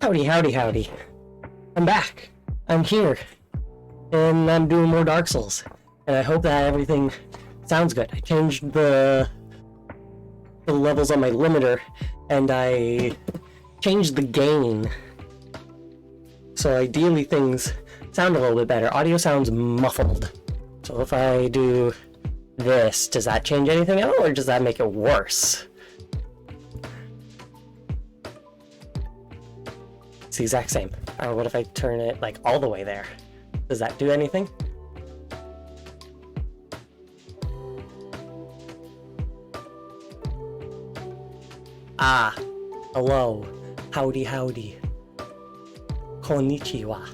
Howdy, howdy, howdy. I'm back. I'm here. And I'm doing more Dark Souls. And I hope that everything sounds good. I changed the levels on my limiter, and I changed the gain. So ideally things sound a little bit better. Audio sounds muffled. So if I do this, does that change anything at all, or does that make it worse? It's the exact same. Or what if I turn it like all the way there? Does that do anything? Ah, hello. Howdy, howdy. Konnichiwa.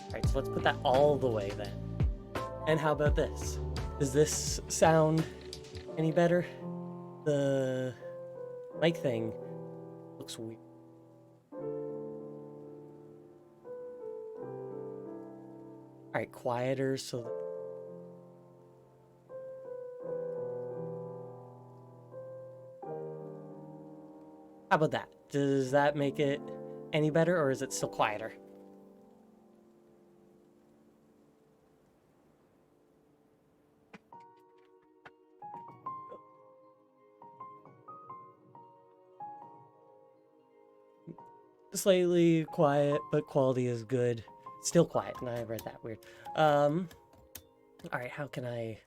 Alright, so let's put that all the way then. And how about this? Does this sound any better? The mic thing looks weird. Alright, quieter so... How about that? Does that make it any better, or is it still quieter? Slightly quiet, but quality is good. Still quiet, and I read that weird. Alright, how can I...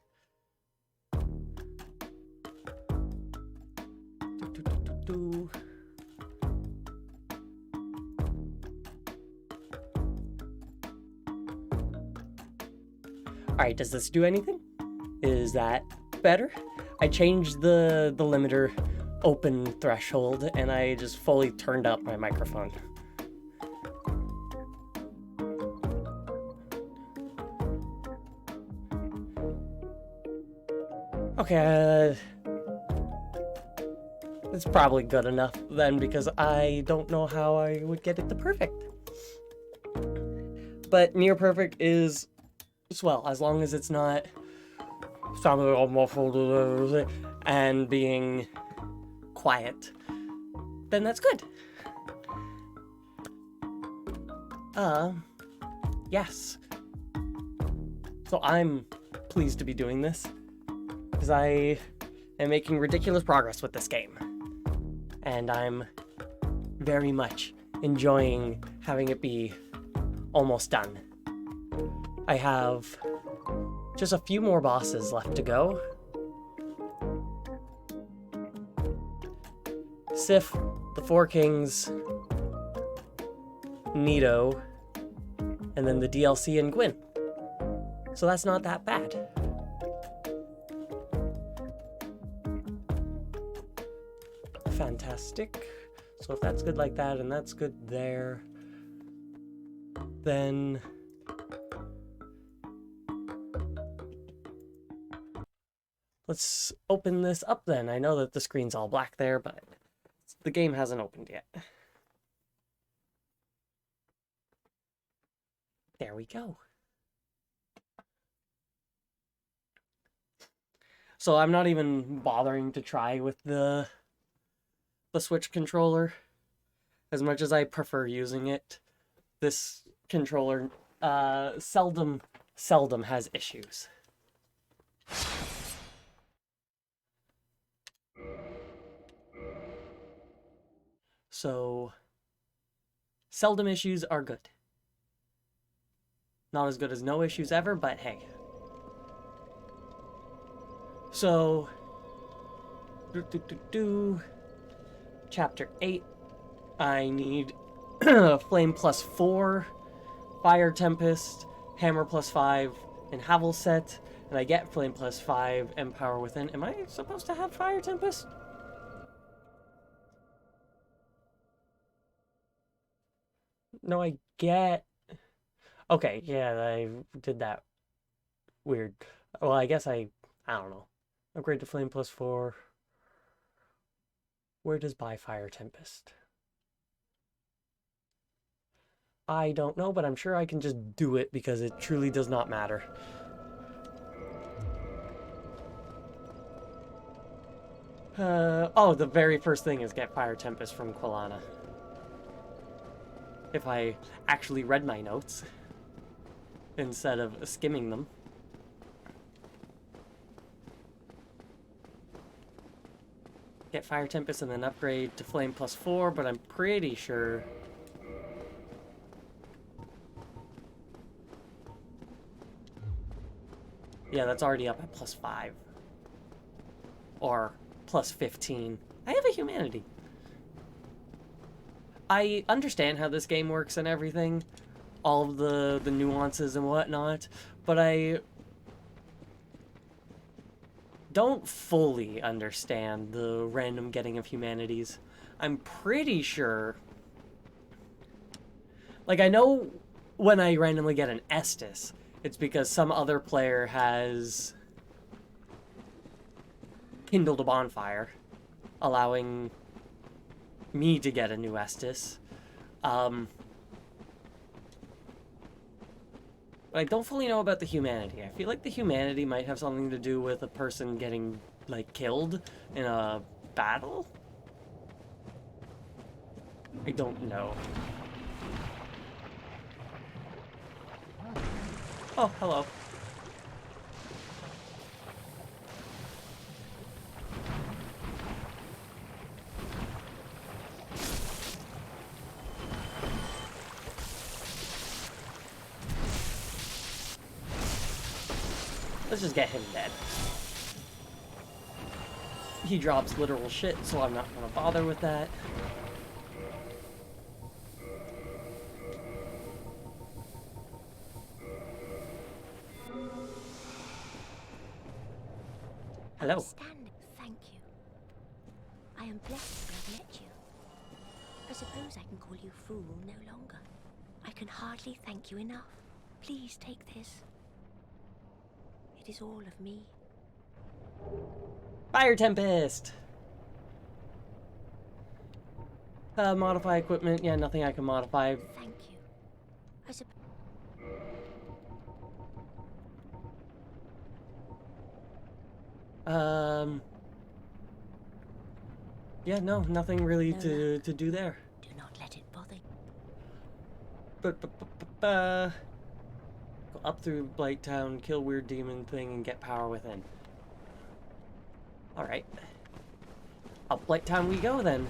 Alright, does this do anything? Is that better? I changed the limiter open threshold, and I just fully turned up my microphone. Okay, it's probably good enough then, because I don't know how I would get it to perfect. But near perfect is swell, as long as it's not sounding all muffled and being quiet, then that's good. Yes. So I'm pleased to be doing this, because I am making ridiculous progress with this game. And I'm very much enjoying having it be almost done. I have just a few more bosses left to go. Sif, the Four Kings, Nito, and then the DLC and Gwyn. So that's not that bad. Fantastic. So if that's good like that, and that's good there, then... let's open this up then. I know that the screen's all black there, but the game hasn't opened yet. There we go. So I'm not even bothering to try with the Switch controller. As much as I prefer using it, this controller seldom has issues. So, seldom issues are good. Not as good as no issues ever, but hey. So, Chapter 8, I need Flame +4, Fire Tempest, Hammer +5, and Havel set, and I get Flame +5 and Power Within. Am I supposed to have Fire Tempest? No, I get... Okay, yeah, I did that weird. Well, I guess I don't know. Upgrade to Flame +4. Where does buy Fire Tempest? I don't know, but I'm sure I can just do it because it truly does not matter. Oh, the very first thing is get Fire Tempest from Quilana. If I actually read my notes instead of skimming them. Get Fire Tempest and then upgrade to Flame +4, but I'm pretty sure... Yeah, that's already up at +5. Or +15. I have a humanity. I understand how this game works and everything. All of the nuances and whatnot. But I don't fully understand the random getting of humanities. I'm pretty sure... Like, I know when I randomly get an Estus, it's because some other player has kindled a bonfire, allowing me to get a new Estus. But I don't fully know about the humanity. I feel like the humanity might have something to do with a person getting, like, killed in a battle? I don't know. Oh, hello. Let's just get him dead. He drops literal shit, so I'm not gonna bother with that. Hello. Outstanding. Thank you. I am blessed to have met you. I suppose I can call you fool no longer. I can hardly thank you enough. Please take this. It is all of me. Fire Tempest! Modify equipment. Yeah, nothing I can modify. Thank you. I suppose... Yeah, no, nothing really to do there. Do not let it bother you. Go up through Blight Town, kill weird demon thing, and get power within. Alright. Up Blight Town we go, then.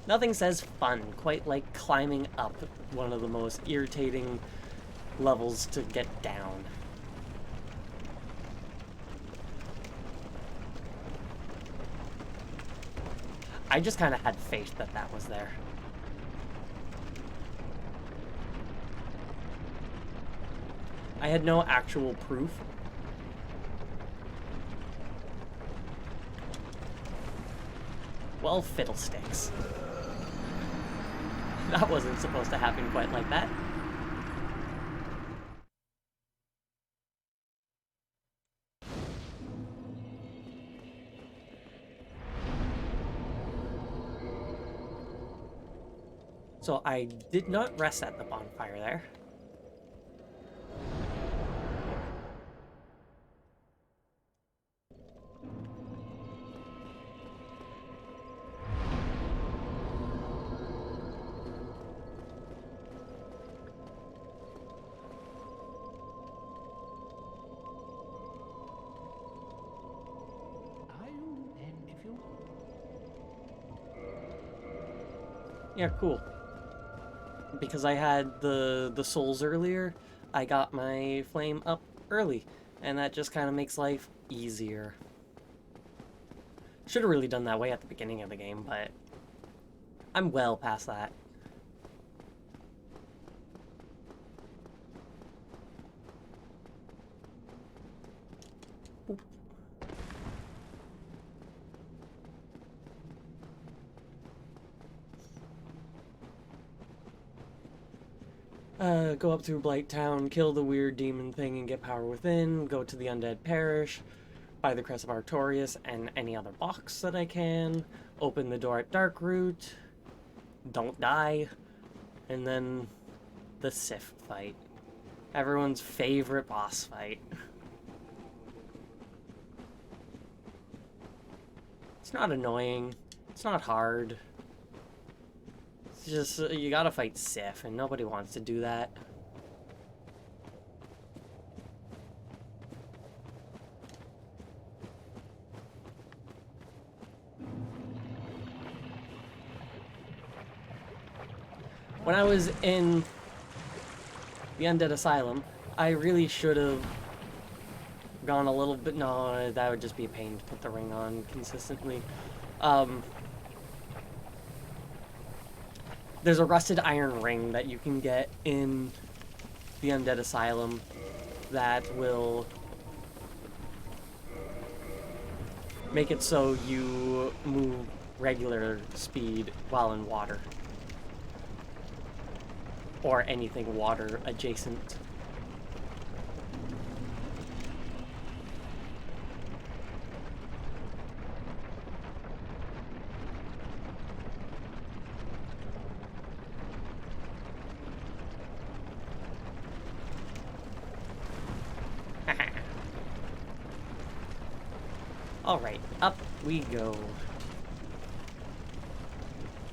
Nothing says fun quite like climbing up one of the most irritating levels to get down. I just kind of had faith that that was there. I had no actual proof. Well, fiddlesticks. That wasn't supposed to happen quite like that. So I did not rest at the bonfire there. Yeah, cool. Because I had the souls earlier, I got my flame up early, and that just kind of makes life easier. Should have really done that way at the beginning of the game, but I'm well past that. Go up through Blight Town, kill the weird demon thing and get power within, go to the Undead Parish, buy the Crest of Artorias and any other box that I can, open the door at Darkroot, don't die. And then the Sif fight. Everyone's favorite boss fight. It's not annoying. It's not hard. It's just, you gotta fight Sif, and nobody wants to do that. When I was in the Undead Asylum, I really should have gone a little bit... No, that would just be a pain to put the ring on consistently. There's a rusted iron ring that you can get in the Undead Asylum that will make it so you move regular speed while in water. Or anything water adjacent. Alright, up we go.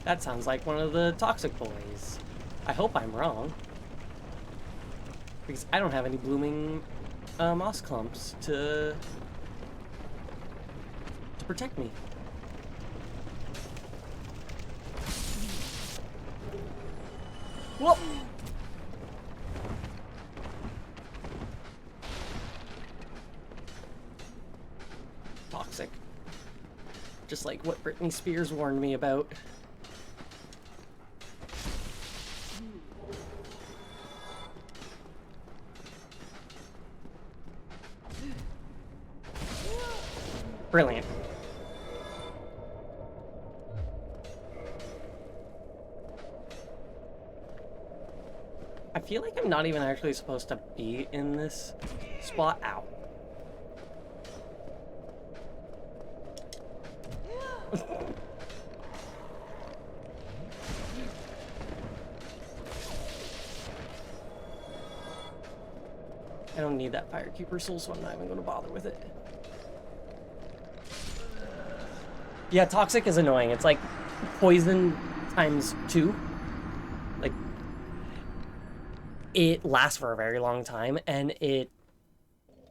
That sounds like one of the toxic boys. I hope I'm wrong. Because I don't have any blooming moss clumps to protect me. Whoop! Toxic. Just like what Britney Spears warned me about. Brilliant. I feel like I'm not even actually supposed to be in this spot. Ow. I don't need that Firekeeper soul, so I'm not even going to bother with it. Yeah, toxic is annoying. It's like poison times 2. Like, it lasts for a very long time, and it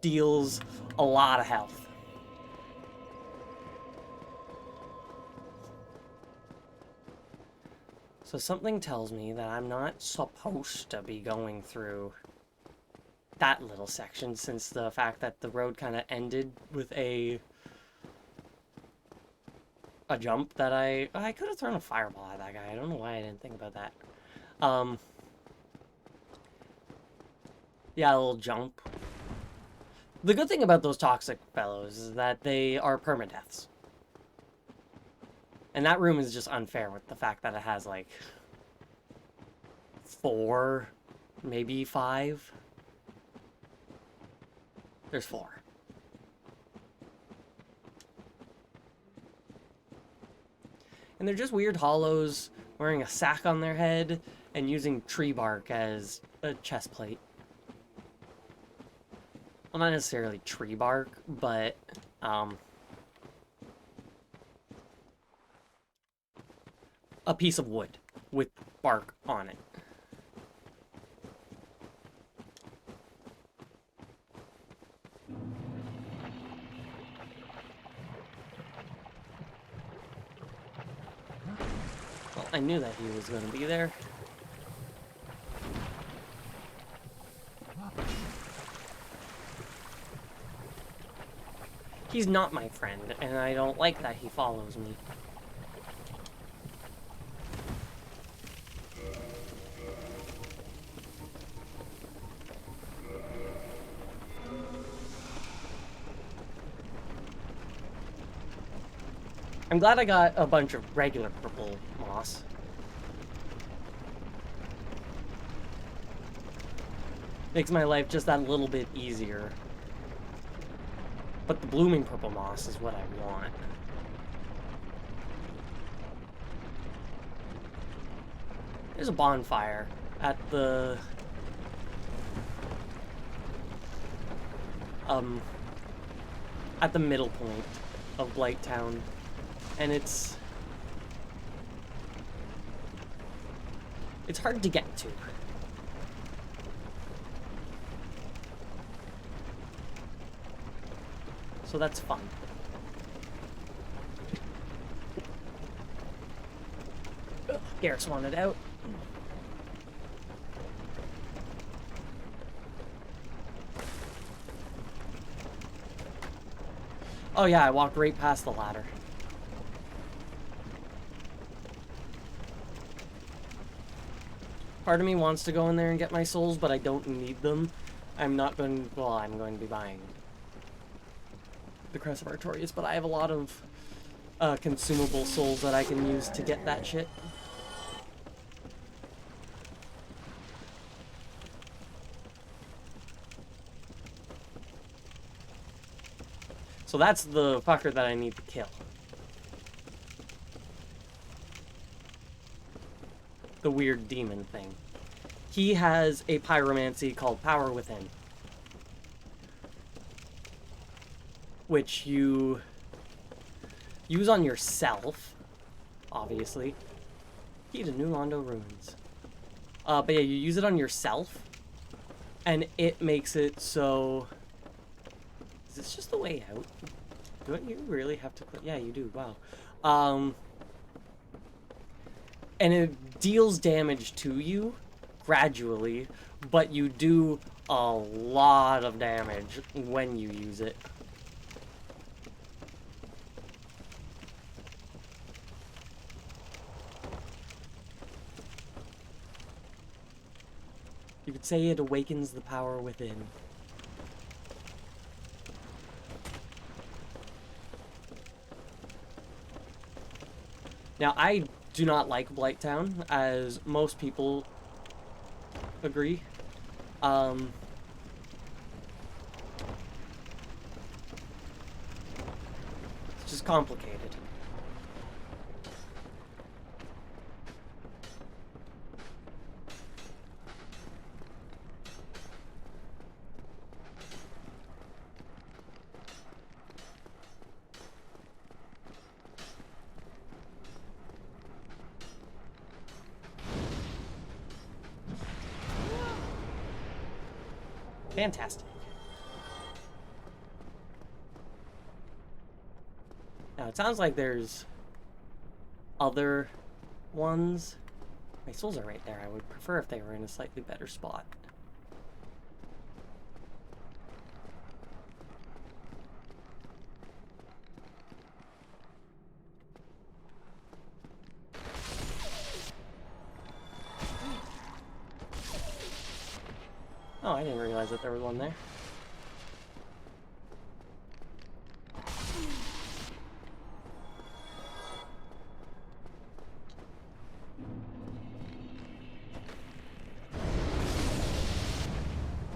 deals a lot of health. So something tells me that I'm not supposed to be going through that little section, since the fact that the road kind of ended with a jump that I could have thrown a fireball at that guy. I don't know why I didn't think about that. Yeah, a little jump. The good thing about those toxic fellows is that they are permadeaths. And that room is just unfair with the fact that it has like 4, maybe 5. There's 4. And they're just weird hollows wearing a sack on their head and using tree bark as a chest plate. Well, not necessarily tree bark, but a piece of wood with bark on it. Well, I knew that he was going to be there. He's not my friend, and I don't like that he follows me. I'm glad I got a bunch of regular purple moss. Makes my life just that little bit easier. But the blooming purple moss is what I want. There's a bonfire at the middle point of Blighttown, and it's hard to get to. So that's fun. Ugh, Garrett's wanted out. Oh yeah, I walked right past the ladder. Part of me wants to go in there and get my souls, but I don't need them. I'm not going, well, I'm going to be buying the Crest of Artorias, but I have a lot of consumable souls that I can use to get that shit. So that's the fucker that I need to kill. The weird demon thing. He has a pyromancy called Power Within, which you use on yourself, obviously. Key to New Londo Ruins. But yeah, you use it on yourself, and it makes it so... Is this just the way out? Don't you really have to click? Yeah, you do. Wow. And it deals damage to you gradually, but you do a lot of damage when you use it. You could say it awakens the power within. Now, I do not like Blighttown, as most people agree. It's just complicated. Fantastic. Now, it sounds like there's other ones. My souls are right there. I would prefer if they were in a slightly better spot. Oh, I didn't realize that there was one there.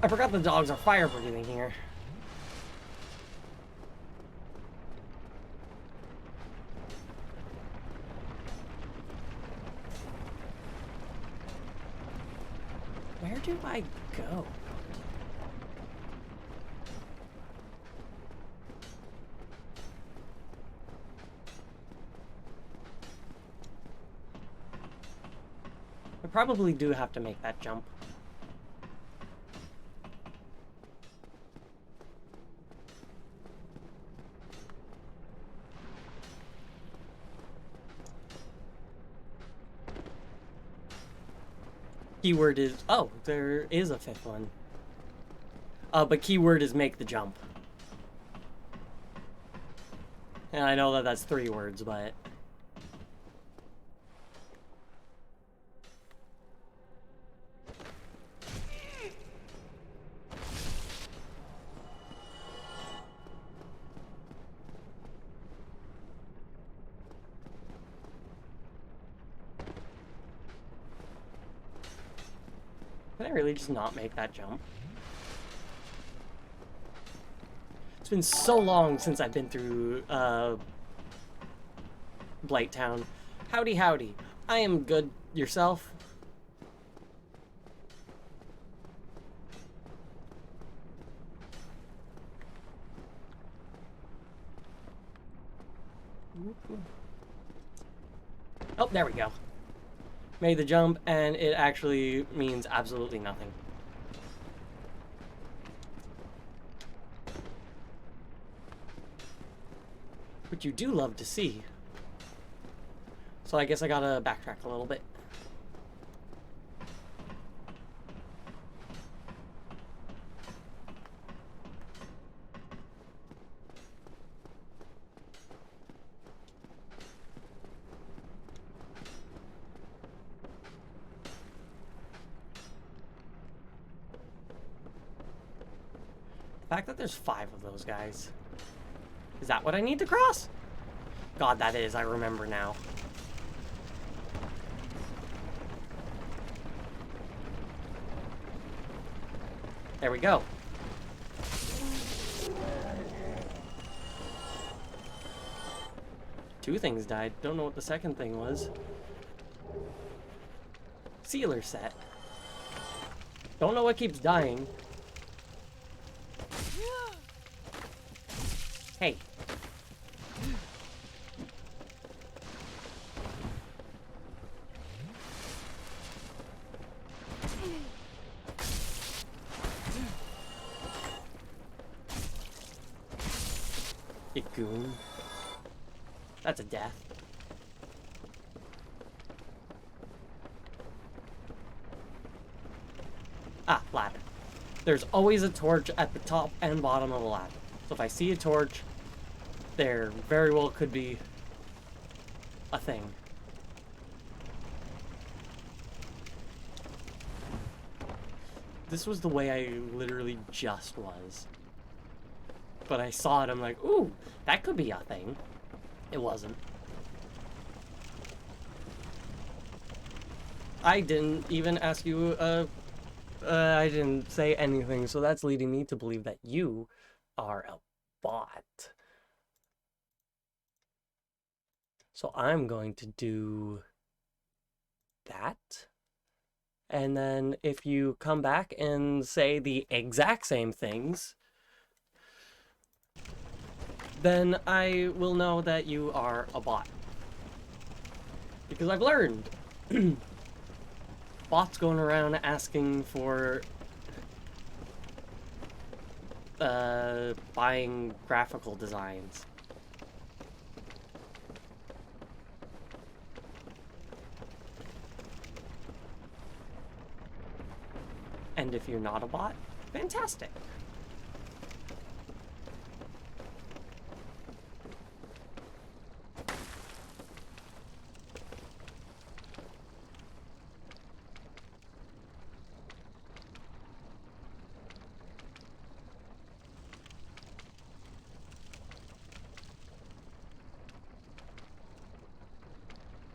I forgot the dogs are fire breathing here. Where do I go? I probably do have to make that jump. Keyword is... Oh, there is a fifth one. But keyword is make the jump. And I know that that's 3 words, but... Can I really just not make that jump? It's been so long since I've been through, Blighttown. Howdy, howdy. I am good. Yourself? Oh, there we go. Made the jump, and it actually means absolutely nothing. Which you do love to see. So I guess I gotta backtrack a little bit. The fact that there's 5 of those guys. Is that what I need to cross? God, that is. I remember now. There we go. Two things died. Don't know what the second thing was. Sealer set. Don't know what keeps dying. Hey. You goon. That's a death. Ah, ladder. There's always a torch at the top and bottom of the ladder. So if I see a torch, there very well could be a thing. This was the way I literally just was. But I saw it, I'm like, ooh, that could be a thing. It wasn't. I didn't even ask you, I didn't say anything, so that's leading me to believe that you are a bot. So I'm going to do that. And then if you come back and say the exact same things, then I will know that you are a bot. Because I've learned. Bots going around asking for buying graphical designs. And if you're not a bot, fantastic.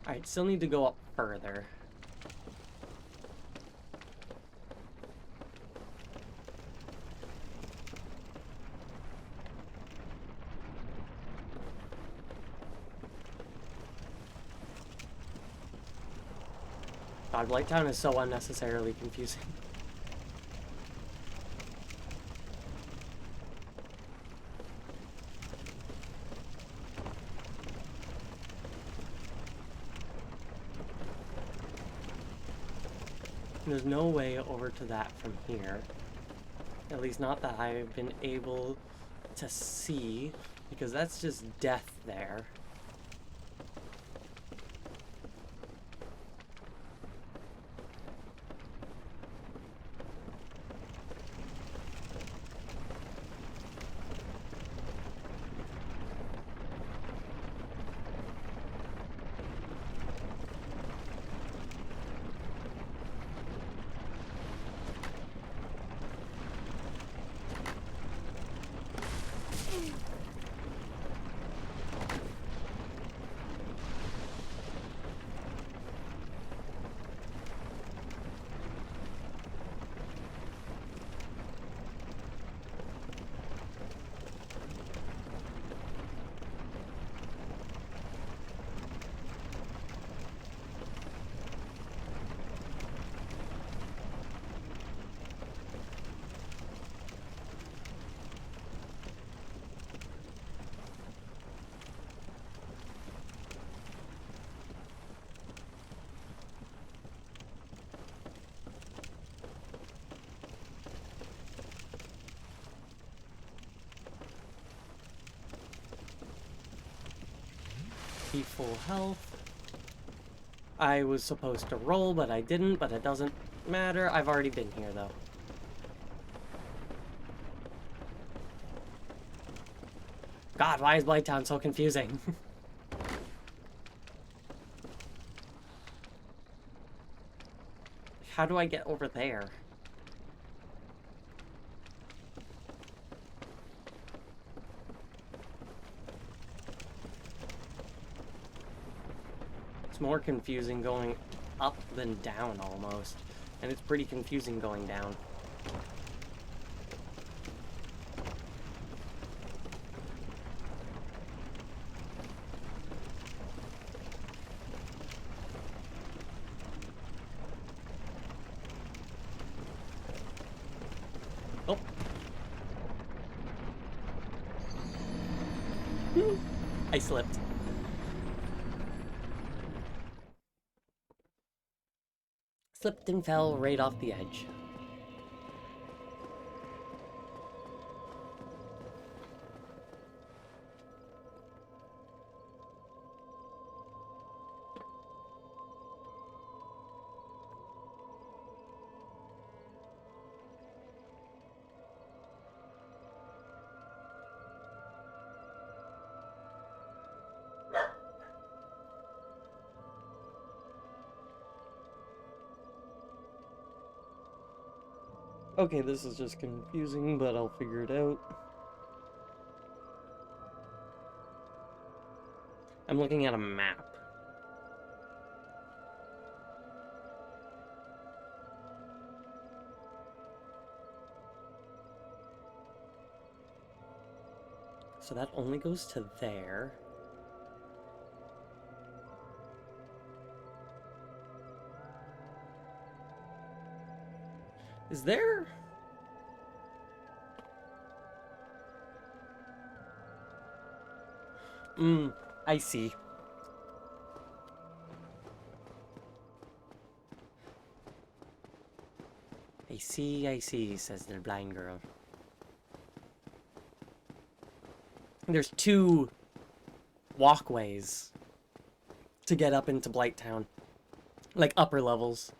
Alright, still need to go up further. God, Blighttown is so unnecessarily confusing. There's no way over to that from here. At least not that I've been able to see, because that's just death there. be full health. I was supposed to roll, but I didn't, but it doesn't matter. I've already been here, though. God, why is Blighttown so confusing? How do I get over there? It's more confusing going up than down, almost. And it's pretty confusing going down. Oh. I slipped. Slipped and fell right off the edge. Okay, this is just confusing, but I'll figure it out. I'm looking at a map. So that only goes to there. Is there? I see. I see, says the blind girl. There's two walkways to get up into Blighttown. Like upper levels.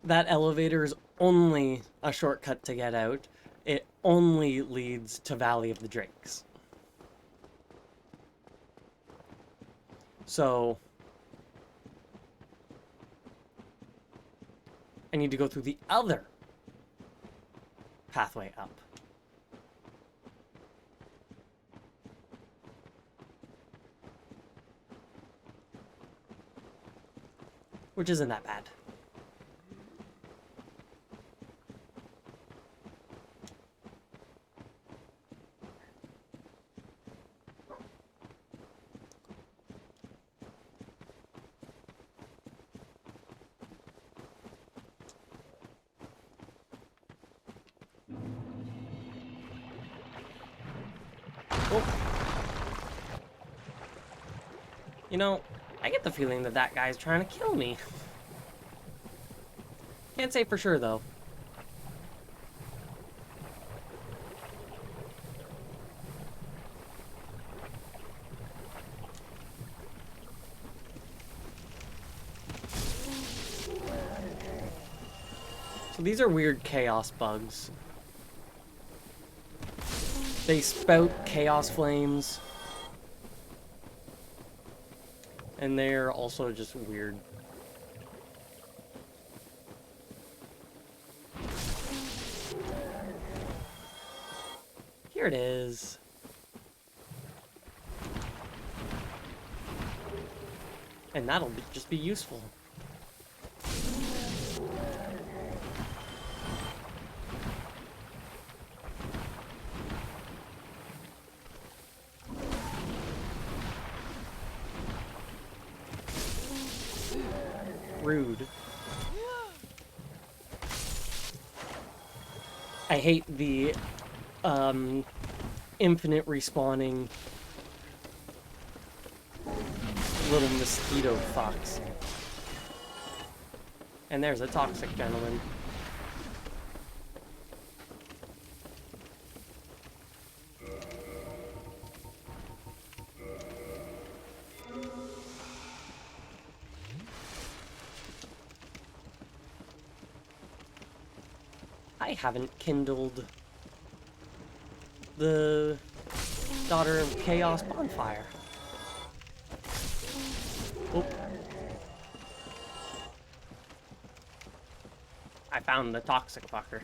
That elevator is only a shortcut to get out. It only leads to Valley of the Drakes. So I need to go through the other pathway up. Which isn't that bad. You know, I get the feeling that that guy's trying to kill me. Can't say for sure, though. So these are weird chaos bugs. They spout chaos flames. And they're also just weird. Here it is. And that'll just be useful. Rude. I hate the infinite respawning little mosquito fox. And there's a toxic gentleman. I haven't kindled the Daughter of Chaos bonfire. Oh. I found the toxic fucker.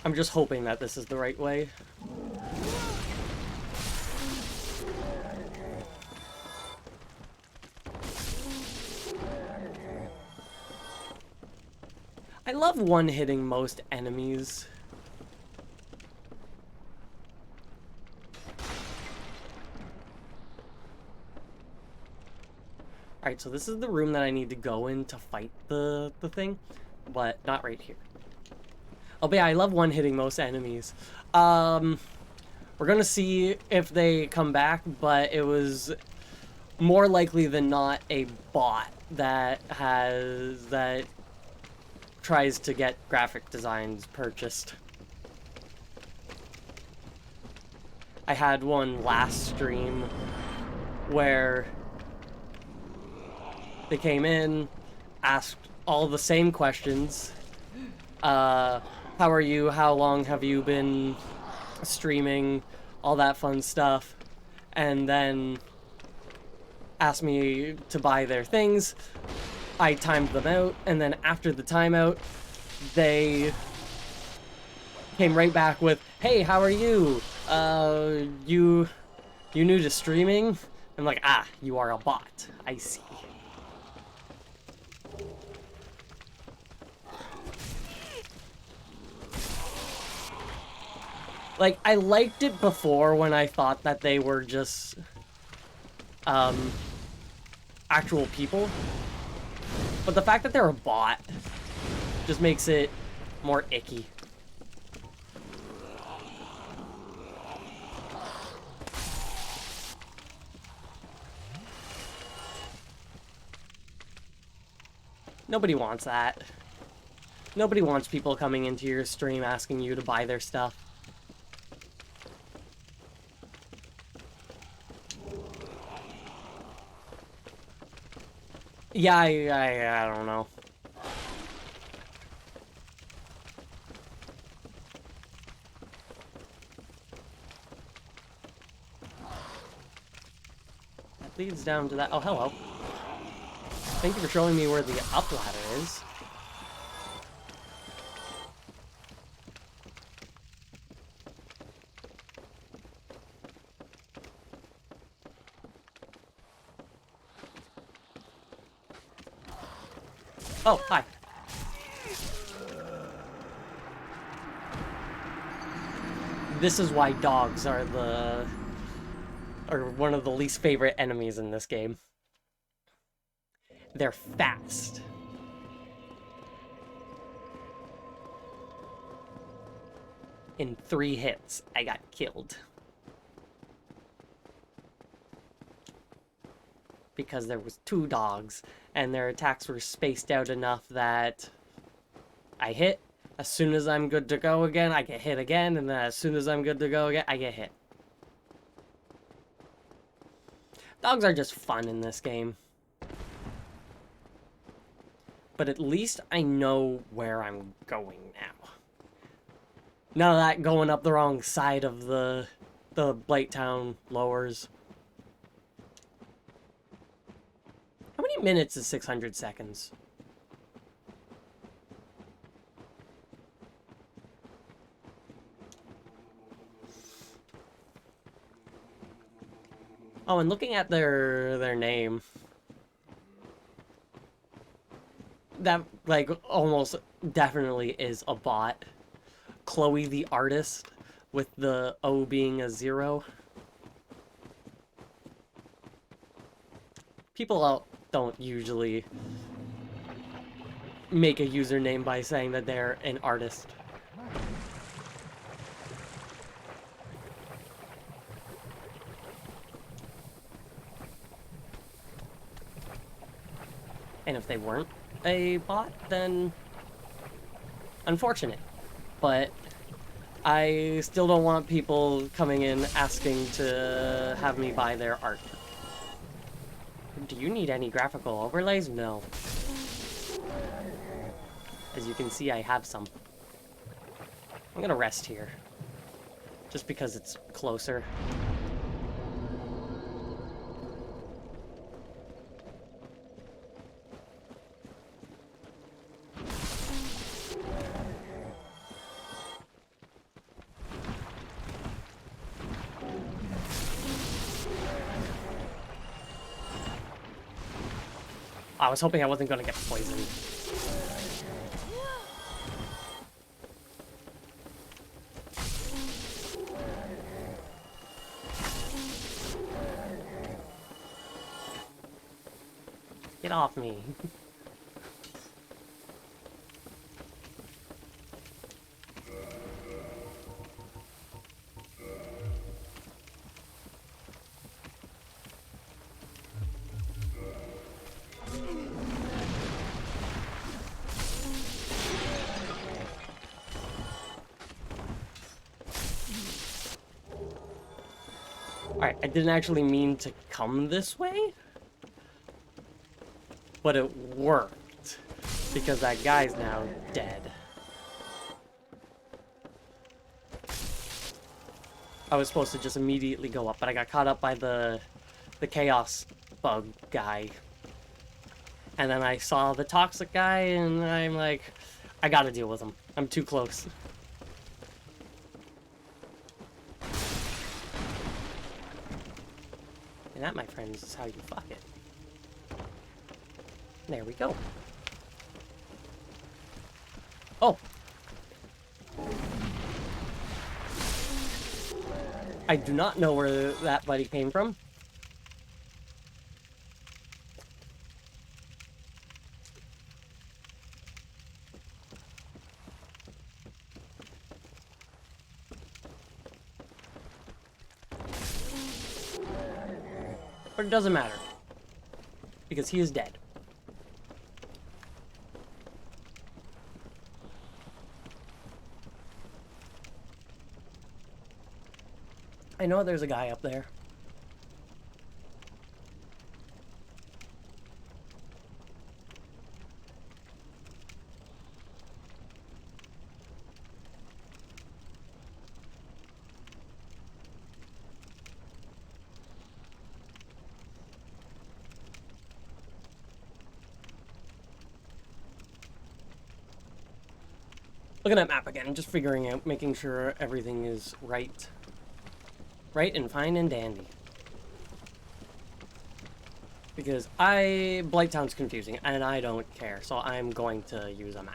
I'm just hoping that this is the right way. I love one-hitting most enemies. Alright, so this is the room that I need to go in to fight the thing, but not right here. Oh, but yeah, I love one-hitting most enemies. We're gonna see if they come back, but it was more likely than not a bot that tries to get graphic designs purchased. I had one last stream where they came in, asked all the same questions. How are you? How long have you been streaming? All that fun stuff. And then asked me to buy their things. I timed them out, and then after the timeout, they came right back with, "Hey, how are you? You new to streaming?" I'm like, "Ah, you are a bot. I see." Like, I liked it before when I thought that they were just actual people. But the fact that they're a bot just makes it more icky. Nobody wants that. Nobody wants people coming into your stream asking you to buy their stuff. Yeah, I don't know. That leads down to that. Oh, hello. Thank you for showing me where the up ladder is. Oh, hi. This is why dogs are one of the least favorite enemies in this game. They're fast. In 3 hits, I got killed. Because there was 2 dogs, and their attacks were spaced out enough that I hit. As soon as I'm good to go again, I get hit again, and then as soon as I'm good to go again, I get hit. Dogs are just fun in this game. But at least I know where I'm going now. None of that going up the wrong side of the Blighttown lowers. How many minutes is 600 seconds? Oh, and looking at their name, that, like, almost definitely is a bot. Chloe the artist, with the O being a 0. People don't usually make a username by saying that they're an artist. And if they weren't a bot, then unfortunate. But I still don't want people coming in asking to have me buy their art. Do you need any graphical overlays? No. As you can see, I have some. I'm gonna rest here. Just because it's closer. I was hoping I wasn't gonna get poisoned. Get off me. Alright, I didn't actually mean to come this way, but it worked, because that guy's now dead. I was supposed to just immediately go up, but I got caught up by the chaos bug guy. And then I saw the toxic guy, and I'm like, I gotta deal with him. I'm too close. And that, my friends, is how you fuck it. There we go. Oh! I do not know where that buddy came from. But it doesn't matter. Because he is dead. I know there's a guy up there. Looking at map again, just figuring out, making sure everything is right. Right and fine and dandy. Because Blighttown's confusing, and I don't care, so I'm going to use a map.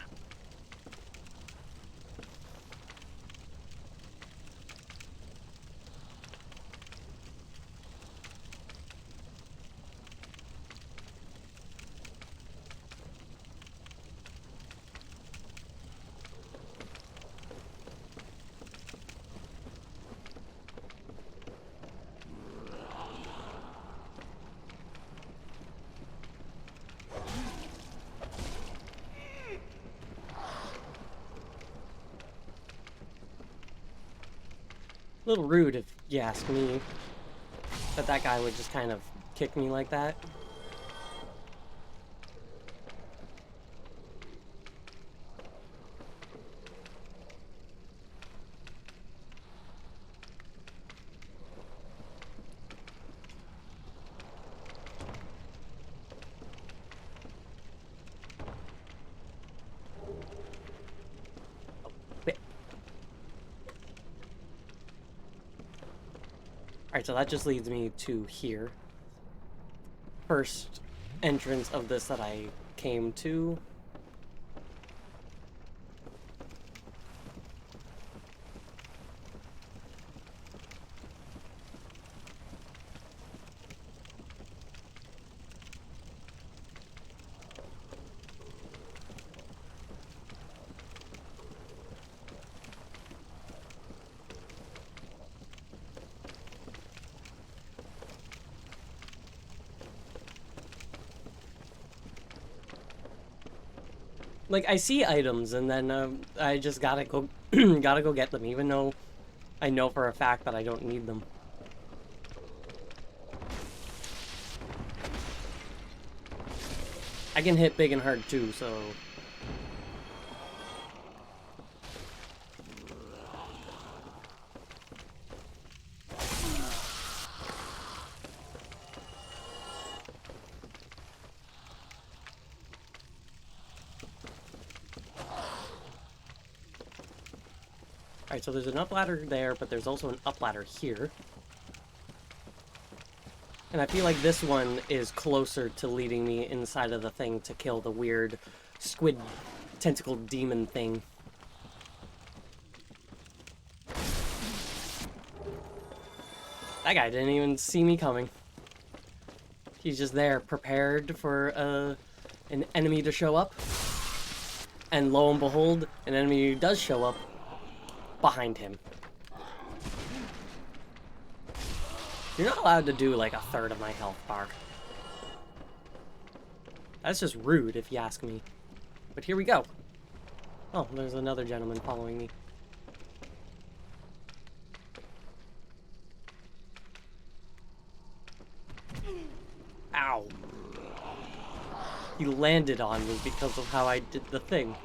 A little rude if you ask me, that guy would just kind of kick me like that. Alright, so that just leads me to here. First entrance of this that I came to. Like, I see items, and then I just gotta go, gotta go get them, even though I know for a fact that I don't need them. I can hit big and hard too, so... Alright, so there's an up ladder there, but there's also an up ladder here. And I feel like this one is closer to leading me inside of the thing to kill the weird squid tentacle demon thing. That guy didn't even see me coming. He's just there, prepared for an enemy to show up. And lo and behold, an enemy does show up behind him. You're not allowed to do like a third of my health bar. That's just rude if you ask me. But here we go. Oh, there's another gentleman following me. Ow. He landed on me because of how I did the thing.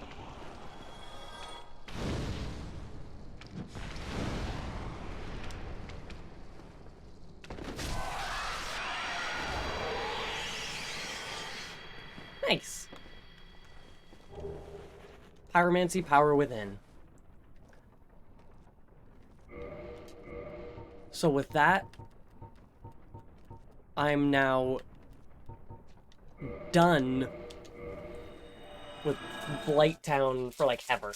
Nice. Pyromancy, power within. So with that, I'm now done with Blighttown for like ever.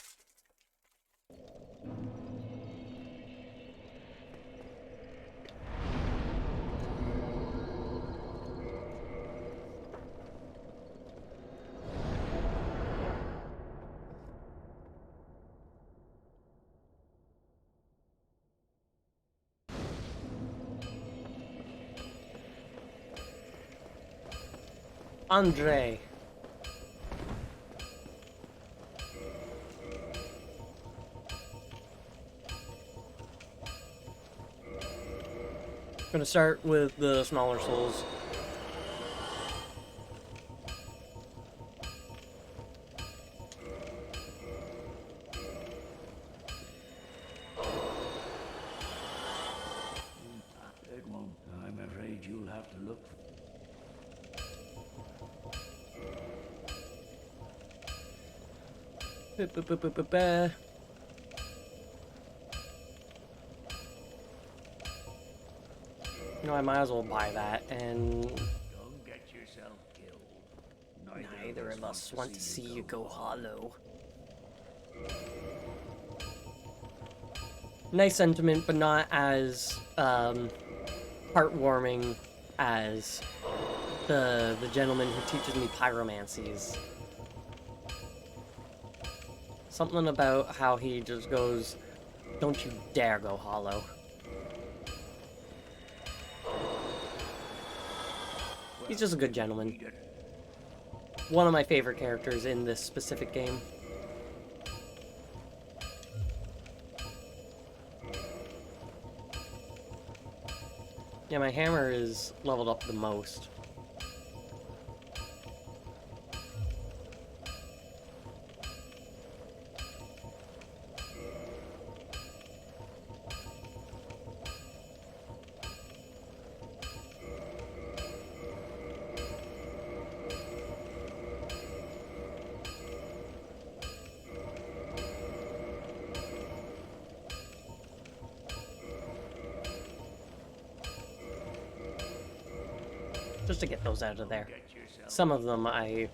Andre. Gonna start with the smaller souls. It won't. I'm afraid you'll have to look. You know, I might as well buy that, and Don't get yourself killed. neither of us want to see you go hollow. Nice sentiment, but not as heartwarming as the gentleman who teaches me pyromancies. Something about how he just goes, "Don't you dare go hollow." He's just a good gentleman. One of my favorite characters in this specific game. Yeah, my hammer is leveled up the most. Just to get those out of there. Some of them I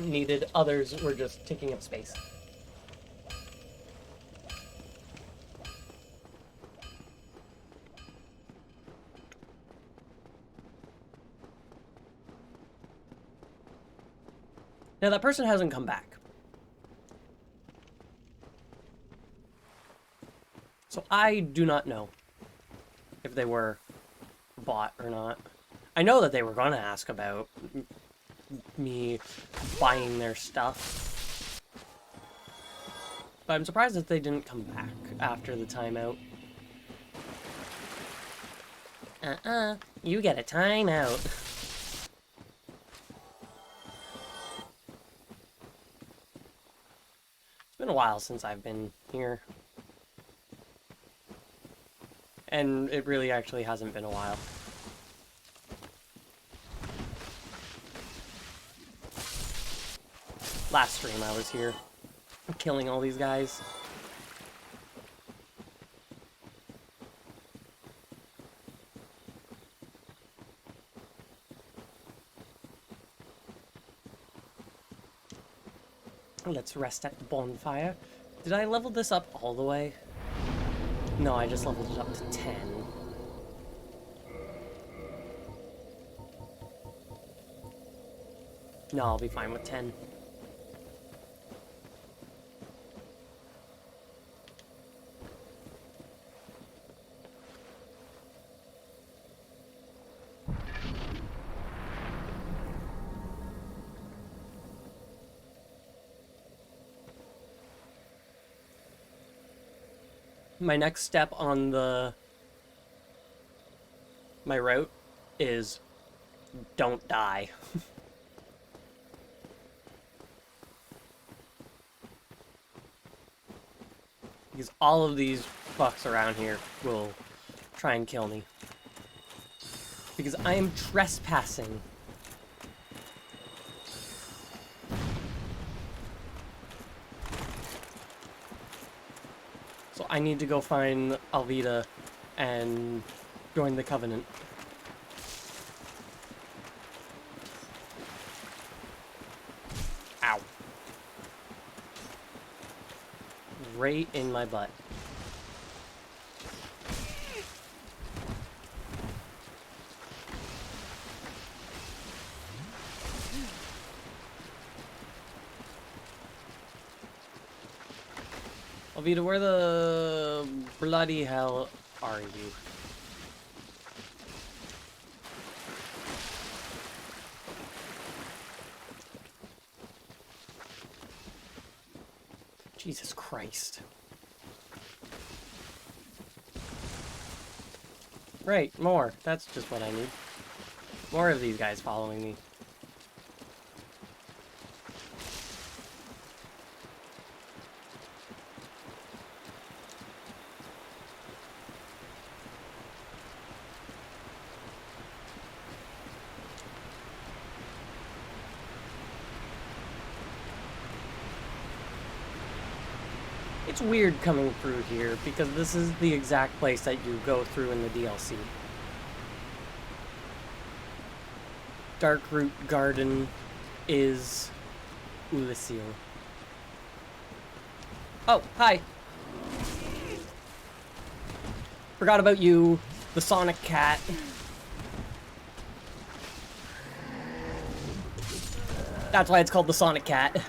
needed, others were just taking up space. Now that person hasn't come back. So I do not know if they were bought or not. I know that they were going to ask about me buying their stuff. But I'm surprised that they didn't come back after the timeout. You get a timeout. It's been a while since I've been here. And it really actually hasn't been a while. Last stream I was here, killing all these guys. Let's rest at the bonfire. Did I level this up all the way? No, I just leveled it up to 10. No, I'll be fine with 10. My next step on my route is don't die. Because all of these fucks around here will try and kill me. Because I am trespassing. So I need to go find Alvida and join the Covenant. Ow. Right in my butt. Alvida, where the bloody hell are you? Jesus Christ. Right, more. That's just what I need. More of these guys following me. It's weird coming through here because this is the exact place that you go through in the DLC. Darkroot Garden is Ulysio. Oh, hi! Forgot about you, the Sonic Cat. That's why it's called the Sonic Cat.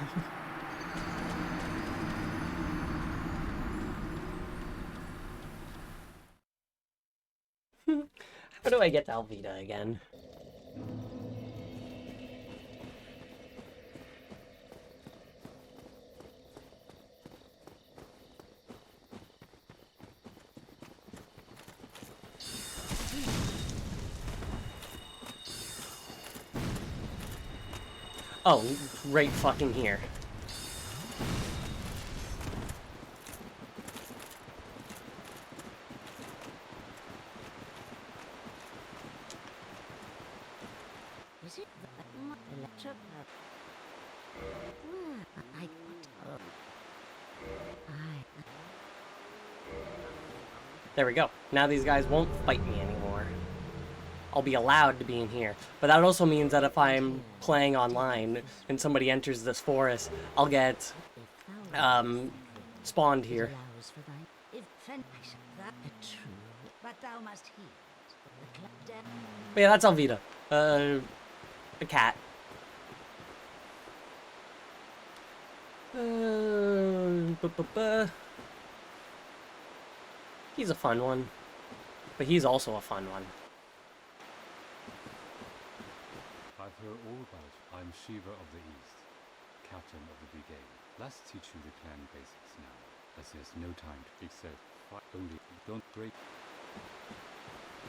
How do I get to Alvida again? Oh, right fucking here. Is it the electric? There we go. Now these guys won't fight me anymore. I'll be allowed to be in here. But that also means that if I'm playing online and somebody enters this forest, I'll get spawned here. But yeah, that's Alvida. A cat. He's a fun one. But he's also a fun one. I've heard all about it. I'm Shiva of the East, captain of the brigade. Let's teach you the clan basics now. There's no time to be said. Only don't break.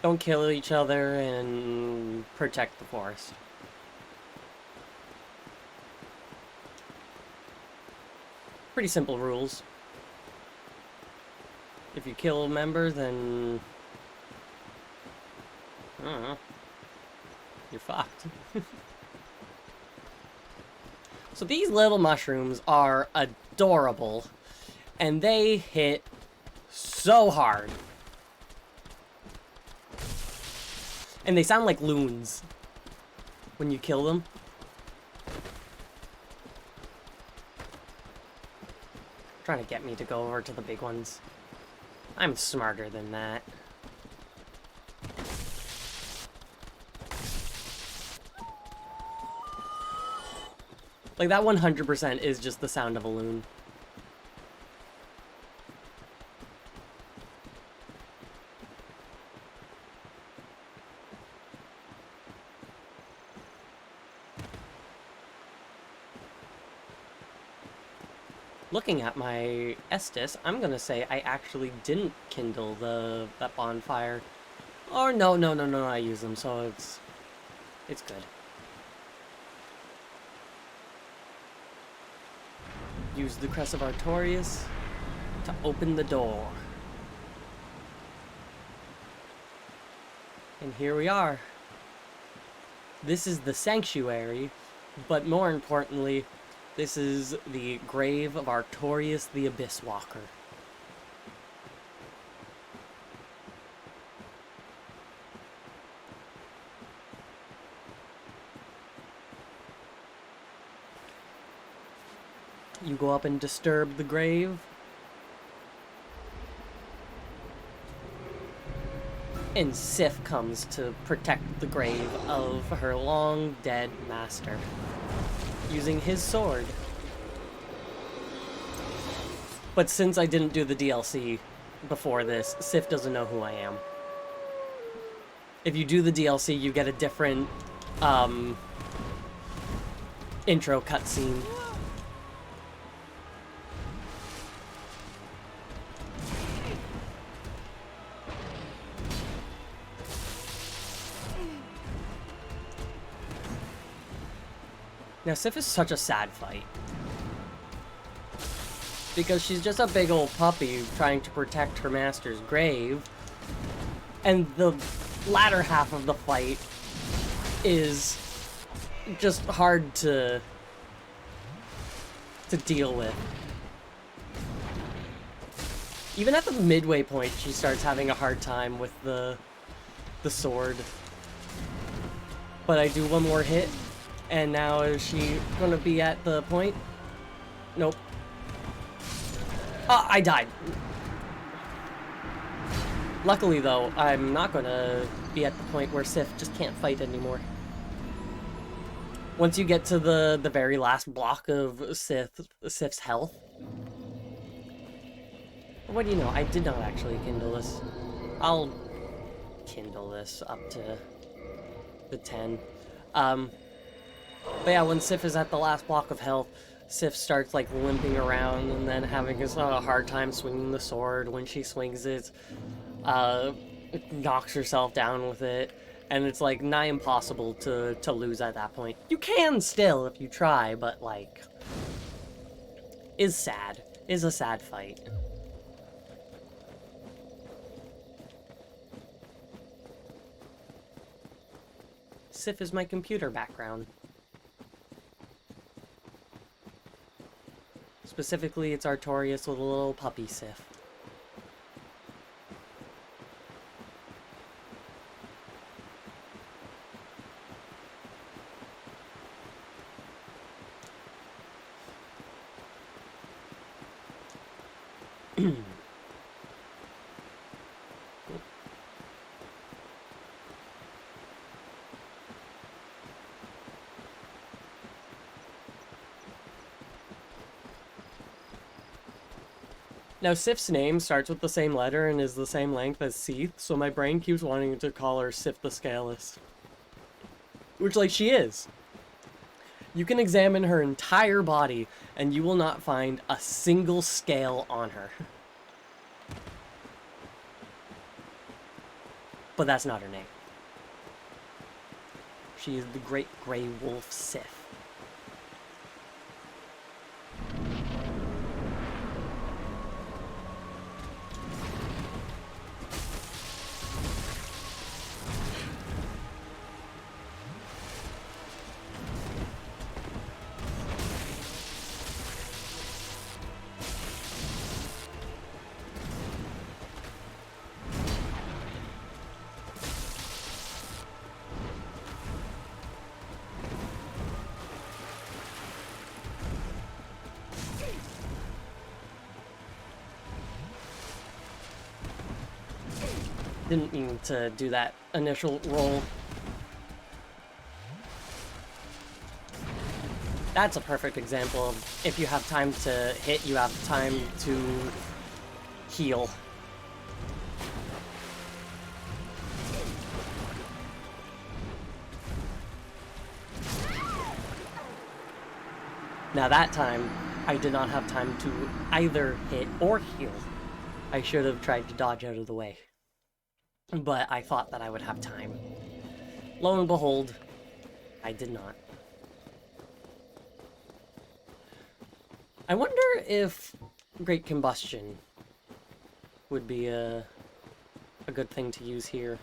Don't kill each other and protect the forest. Pretty simple rules. If you kill a member, then I don't know. You're fucked. So these little mushrooms are adorable, and they hit so hard. And they sound like loons when you kill them. Trying to get me to go over to the big ones. I'm smarter than that. Like, that 100% is just the sound of a loon. Looking at my Estus, I'm gonna say I actually didn't kindle that bonfire. Or no, I use them, so it's good. Use the Crest of Artorias to open the door. And here we are. This is the sanctuary, but more importantly, this is the grave of Artorias the Abyss Walker. You go up and disturb the grave. And Sif comes to protect the grave of her long dead master, using his sword. But since I didn't do the DLC before this, Sif doesn't know who I am. If you do the DLC, you get a different intro cutscene. Now, Sif is such a sad fight. Because she's just a big old puppy trying to protect her master's grave. And the latter half of the fight is just hard to deal with. Even at the midway point, she starts having a hard time with the sword. But I do one more hit. And now is she gonna be at the point? Nope. I died. Luckily though, I'm not gonna be at the point where Sif just can't fight anymore. Once you get to the very last block of Sif's health. What do you know? I did not actually kindle this. I'll kindle this up to the 10. But yeah, when Sif is at the last block of health, Sif starts like limping around and then having a hard time swinging the sword. When she swings it, knocks herself down with it, and it's like nigh impossible to lose at that point. You can still if you try, but like, is a sad fight. Sif is my computer background. Specifically, it's Artorias with a little puppy Sif. Now, Sif's name starts with the same letter and is the same length as Seath, so my brain keeps wanting to call her Sif the Scaleless. Which, like, she is. You can examine her entire body, and you will not find a single scale on her. But that's not her name. She is the Great Grey Wolf Sith. Didn't mean to do that initial roll. That's a perfect example of if you have time to hit, you have time to heal. Now that time, I did not have time to either hit or heal. I should have tried to dodge out of the way. But I thought that I would have time. Lo and behold, I did not. I wonder if Great Combustion would be a good thing to use here.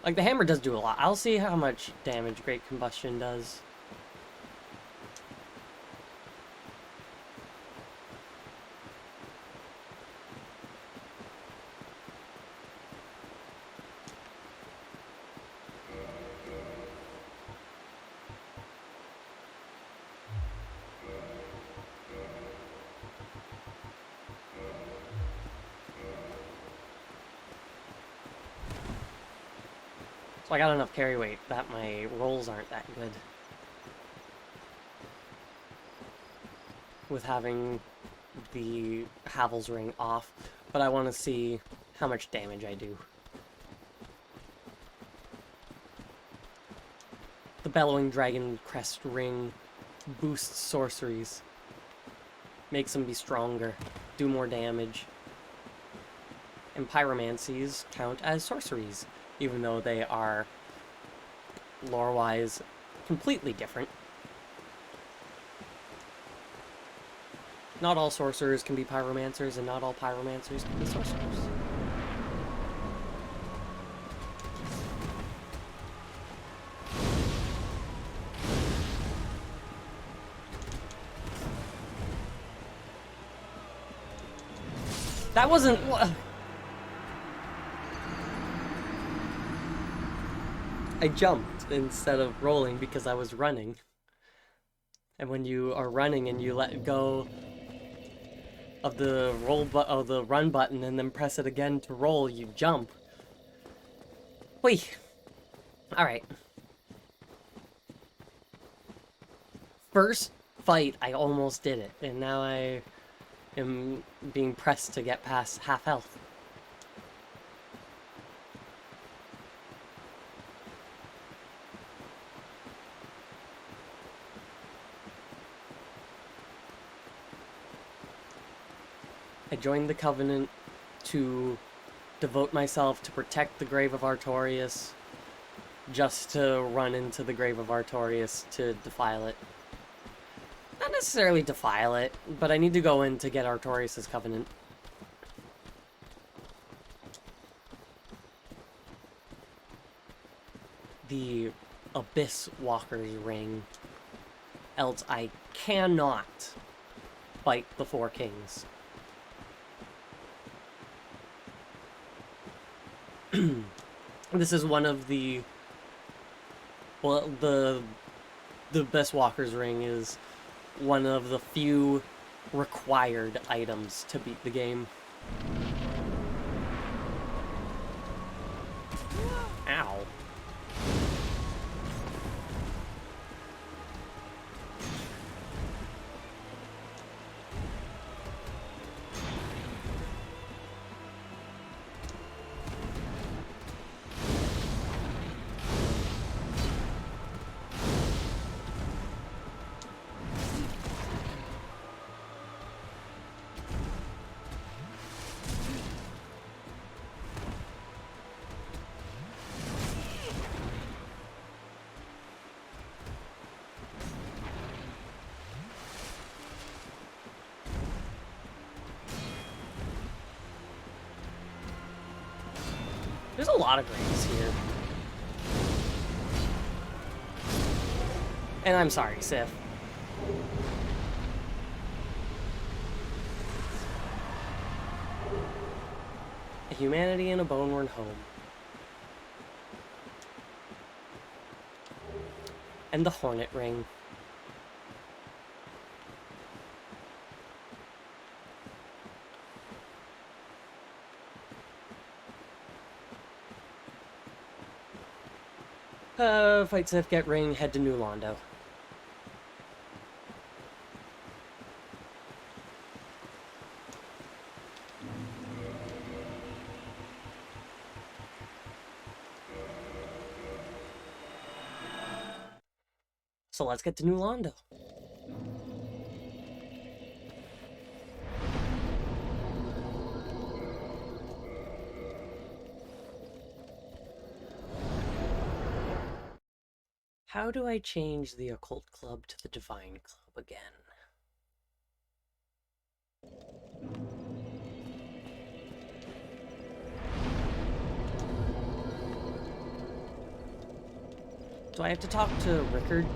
Like, the hammer does do a lot. I'll see how much damage Great Combustion does. So I got enough carry weight that my rolls aren't that good. With having the Havel's Ring off, but I want to see how much damage I do. The Bellowing Dragon Crest Ring boosts sorceries. Makes them be stronger, do more damage. And pyromancies count as sorceries, even though they are, lore-wise, completely different. Not all sorcerers can be pyromancers, and not all pyromancers can be sorcerers. That wasn't... I jumped instead of rolling because I was running. And when you are running and you let go of the the run button and then press it again to roll, you jump. Whee! Alright. First fight, I almost did it, and now I am being pressed to get past half health. I joined the Covenant to devote myself to protect the Grave of Artorias, just to run into the Grave of Artorias to defile it. Not necessarily defile it, but I need to go in to get Artorias' Covenant. The Abyss Walker's Ring, else I cannot fight the Four Kings. This is one of the... Well, the Abyss Walker's Ring is one of the few required items to beat the game. Ow. There's a lot of graves here. And I'm sorry, Sif. A humanity in a bone-worn home. And the Hornet Ring. Fight Sif, get ring, head to New Londo. So let's get to New Londo. How do I change the Occult Club to the Divine Club again? Do I have to talk to Rickard?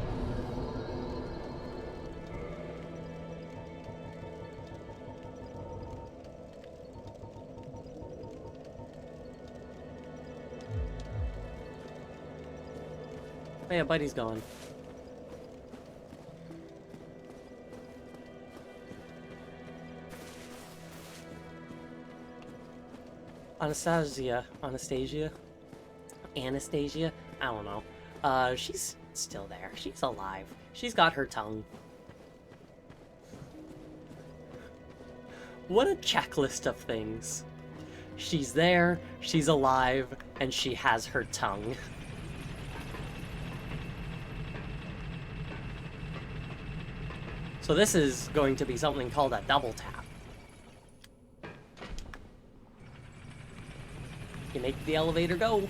Oh yeah, Buddy's gone. Anastasia, I don't know. She's still there. She's alive. She's got her tongue. What a checklist of things. She's there, she's alive, and she has her tongue. So this is going to be something called a double tap. You make the elevator go.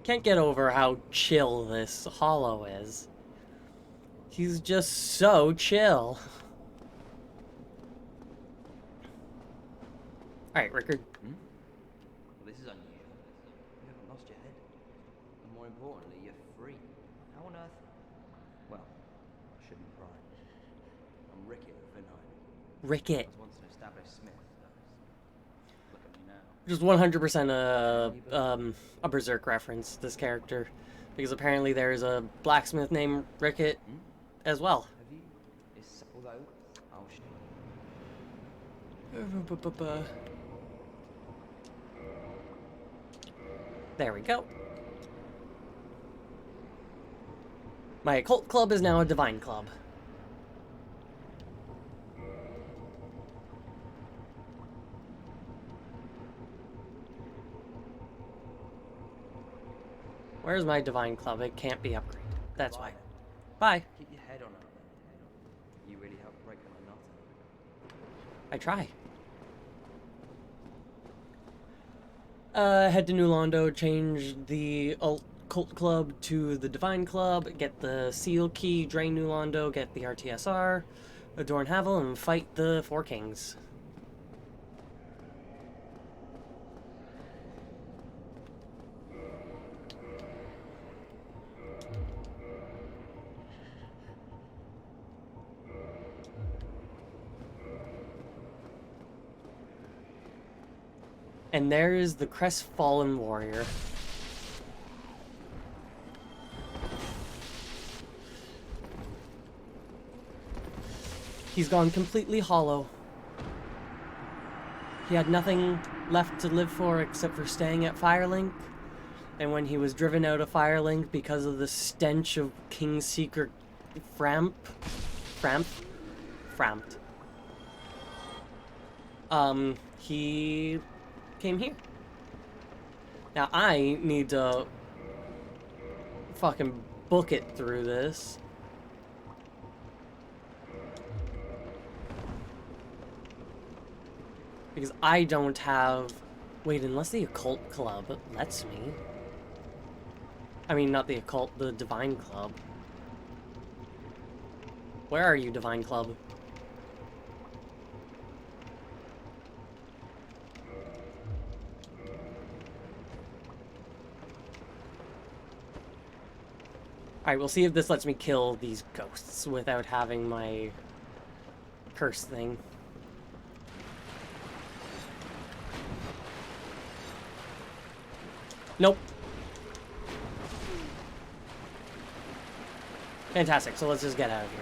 Can't get over how chill this Hollow is. He's just so chill. Alright, Rickard. Well, this is unusual. You haven't lost your head. And more importantly, you're free. How on earth? Well, I shouldn't pry. I'm Rickett of Vinheim. Rickett. I was once an established smith. Look at me now. Just 100% a Berserk reference, this character. Because apparently there's a blacksmith named Rickett as well. Have you? Although, I'll There we go. My occult club is now a divine club. Where's my divine club? It can't be upgraded. That's why. Bye. keep your head on it. You really helped break my knot. I try. Head to New Londo, change the Occult Club to the Divine Club, get the Seal Key, drain New Londo, get the RTSR, adorn Havel, and fight the Four Kings. And there is the crestfallen warrior. He's gone completely hollow. He had nothing left to live for except for staying at Firelink. And when he was driven out of Firelink because of the stench of King's Secret Framped. He came here. Now I need to fucking book it through this. Because I don't have Wait, unless the occult club lets me. I mean, not the occult, the divine club. Where are you, divine club? Alright, we'll see if this lets me kill these ghosts without having my curse thing. Nope. Fantastic, so let's just get out of here.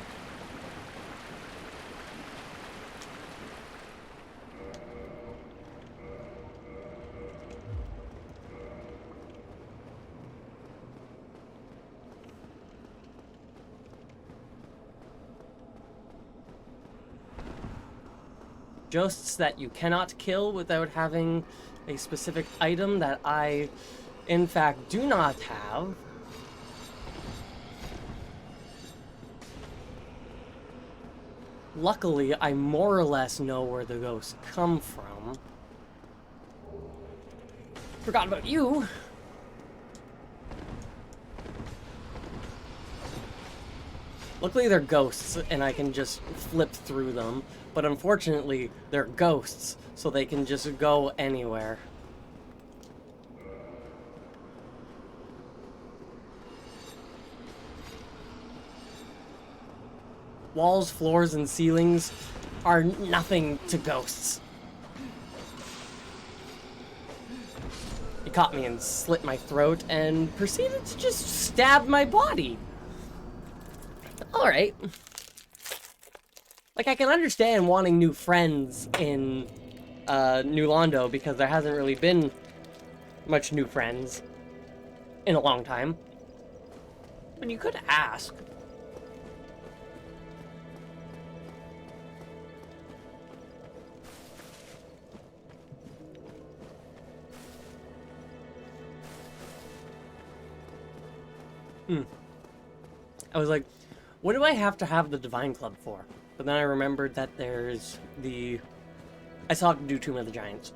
Ghosts that you cannot kill without having a specific item that I, in fact, do not have. Luckily, I more or less know where the ghosts come from. Forgot about you. Luckily, they're ghosts, and I can just flip through them. But unfortunately, they're ghosts, so they can just go anywhere. Walls, floors, and ceilings are nothing to ghosts. He caught me and slit my throat and proceeded to just stab my body. Alright. Like, I can understand wanting new friends in New Londo because there hasn't really been much new friends in a long time. But you could ask. I was like, what do I have to have the Divine Club for? But then I remembered that there's the... I still have to do Tomb of the Giants.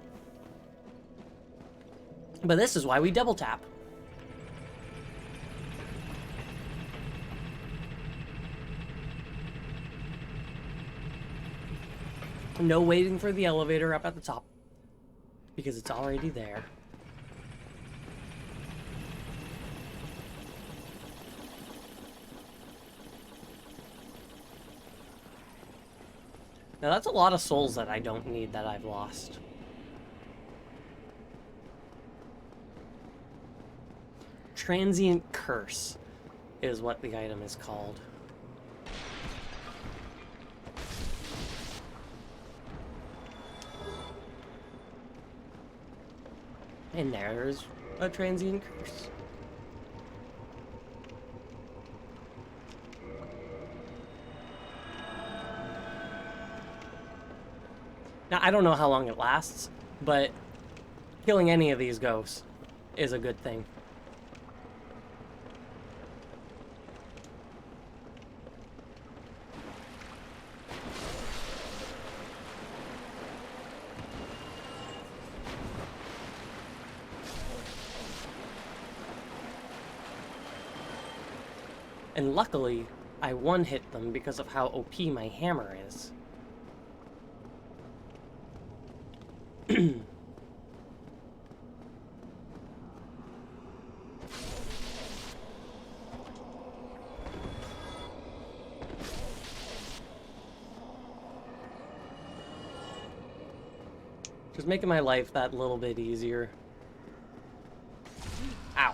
But this is why we double tap. No waiting for the elevator up at the top, because it's already there. Now that's a lot of souls that I don't need that I've lost. Transient Curse is what the item is called. And there's a Transient Curse. Now, I don't know how long it lasts, but killing any of these ghosts is a good thing. And luckily, I one-hit them because of how OP my hammer is. Just making my life that little bit easier. Ow.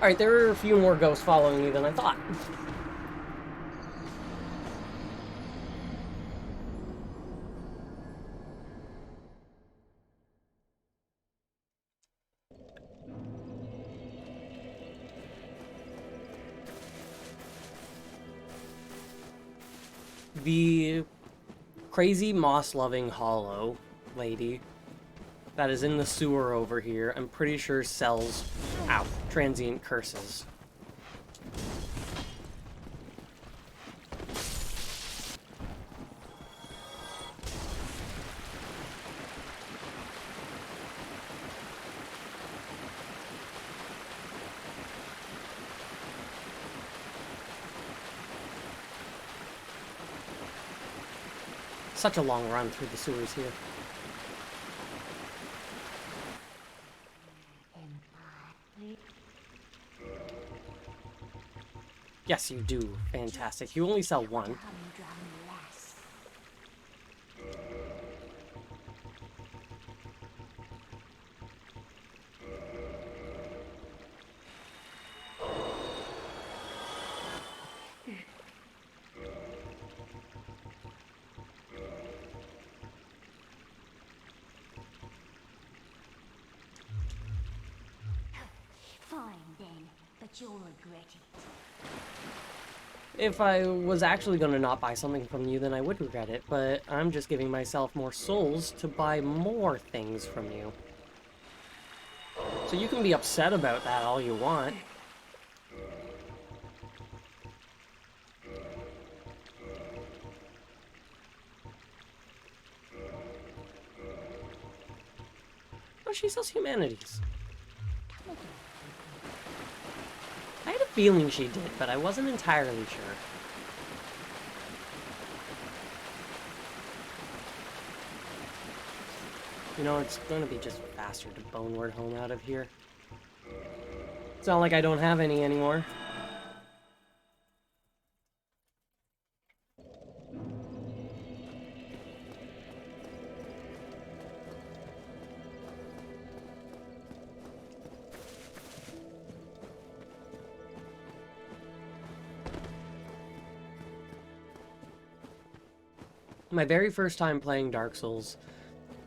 Alright, there are a few more ghosts following me than I thought. The crazy moss-loving hollow lady that is in the sewer over here, I'm pretty sure sells, ow, transient curses. Such a long run through the sewers here. Yes, you do. Fantastic. You only sell one. Fine then, but you'll regret it. If I was actually going to not buy something from you, then I would regret it, but I'm just giving myself more souls to buy more things from you. So you can be upset about that all you want. Oh, she sells humanities. I had a feeling she did, but I wasn't entirely sure. You know, it's gonna be just faster to Boneward home out of here. It's not like I don't have any anymore. My very first time playing Dark Souls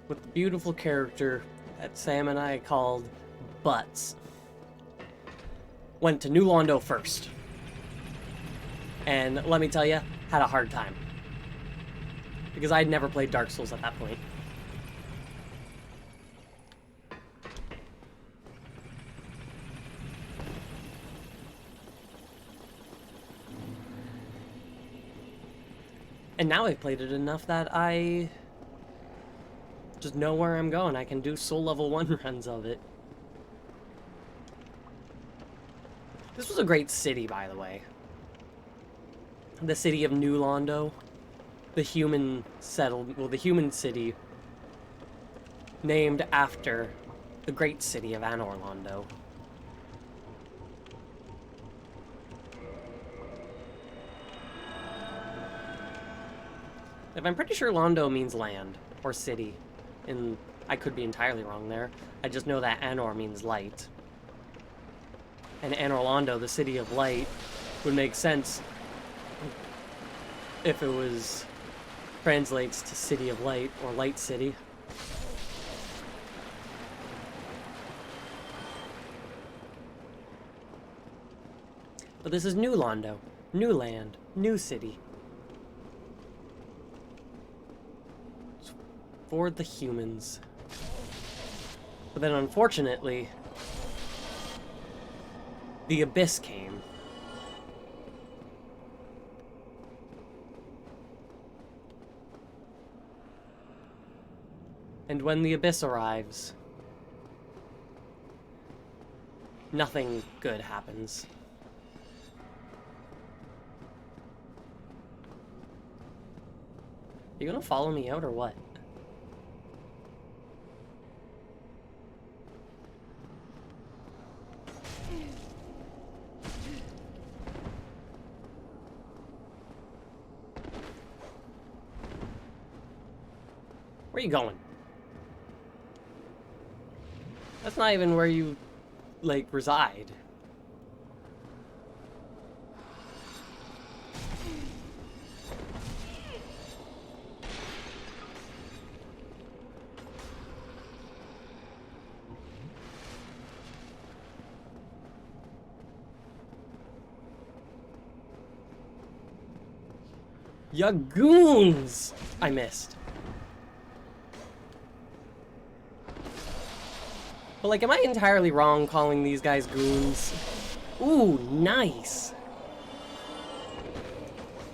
with the beautiful character that Sam and I called Butts. Went to New Londo first. And let me tell you, had a hard time. Because I'd never played Dark Souls at that point. And now I've played it enough that I just know where I'm going. I can do soul level 1 runs of it. This was a great city, by the way. The city of New Londo. The human the human city named after the great city of Anor Londo. If I'm pretty sure Londo means land, or city, and I could be entirely wrong there. I just know that Anor means light. And Anor Londo, the city of light, would make sense if it was translates to city of light, or light city. But this is New Londo, new land, new city. For the humans. But then unfortunately, the Abyss came. And when the Abyss arrives, nothing good happens. You gonna follow me out or what? Where are you going? That's not even where you, like, reside. Ya goons! I missed. But, like, am I entirely wrong calling these guys goons? Ooh, nice!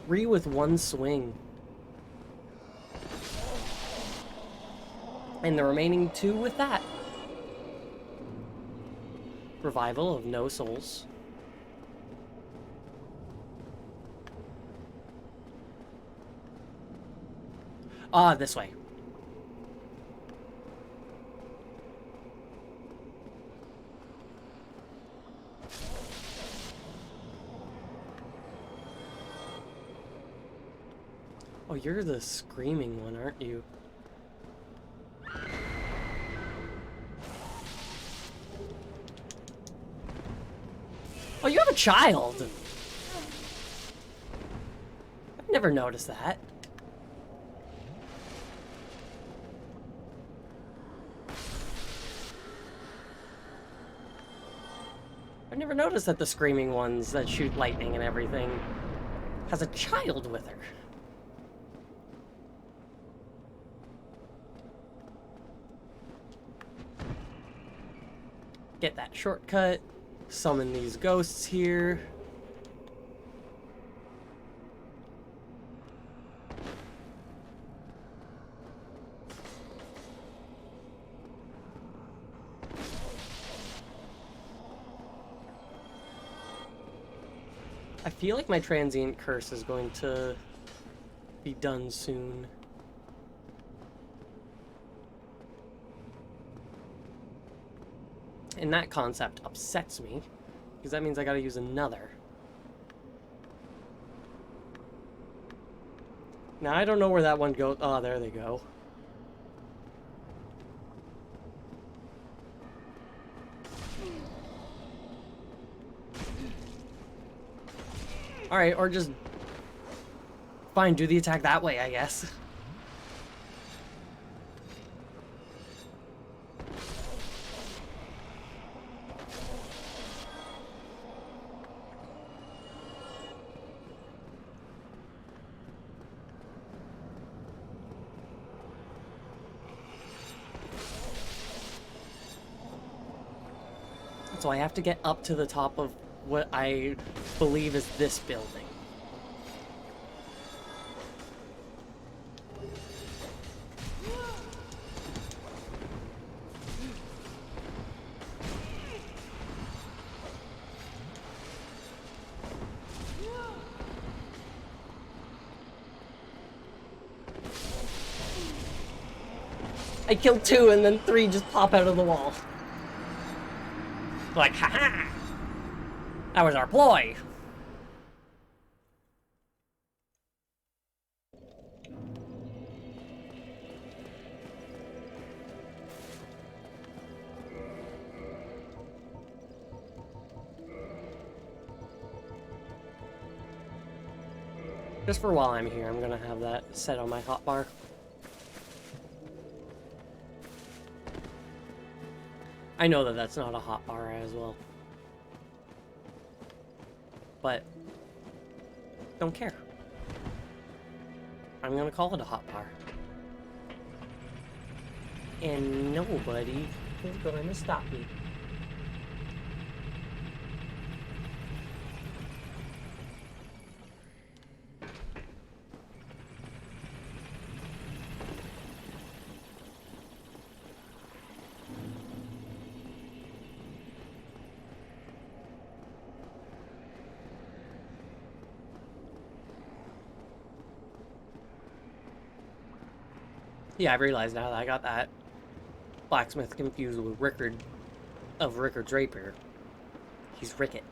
3 with 1 swing. And the remaining 2 with that. Revival of no souls. Ah, this way. Oh, you're the screaming one, aren't you? Oh, you have a child! I've never noticed that. I've never noticed that the screaming ones that shoot lightning and everything has a child with her. Get that shortcut. Summon these ghosts here. I feel like my transient curse is going to be done soon. And that concept upsets me, because that means I gotta use another. Now, I don't know where that one goes. Oh, there they go. Alright, or just... Fine, do the attack that way, I guess. So I have to get up to the top of what I believe is this building. I killed 2 and then 3 just pop out of the wall. Like, haha! That was our ploy! Just for while I'm here, I'm gonna have that set on my hotbar. I know that that's not a hotbar as well. But don't care. I'm gonna call it a hotbar. And nobody is going to stop me. Yeah, I realized now that I got that blacksmith confused with Rickard of Rickard's Rapier. He's Ricket.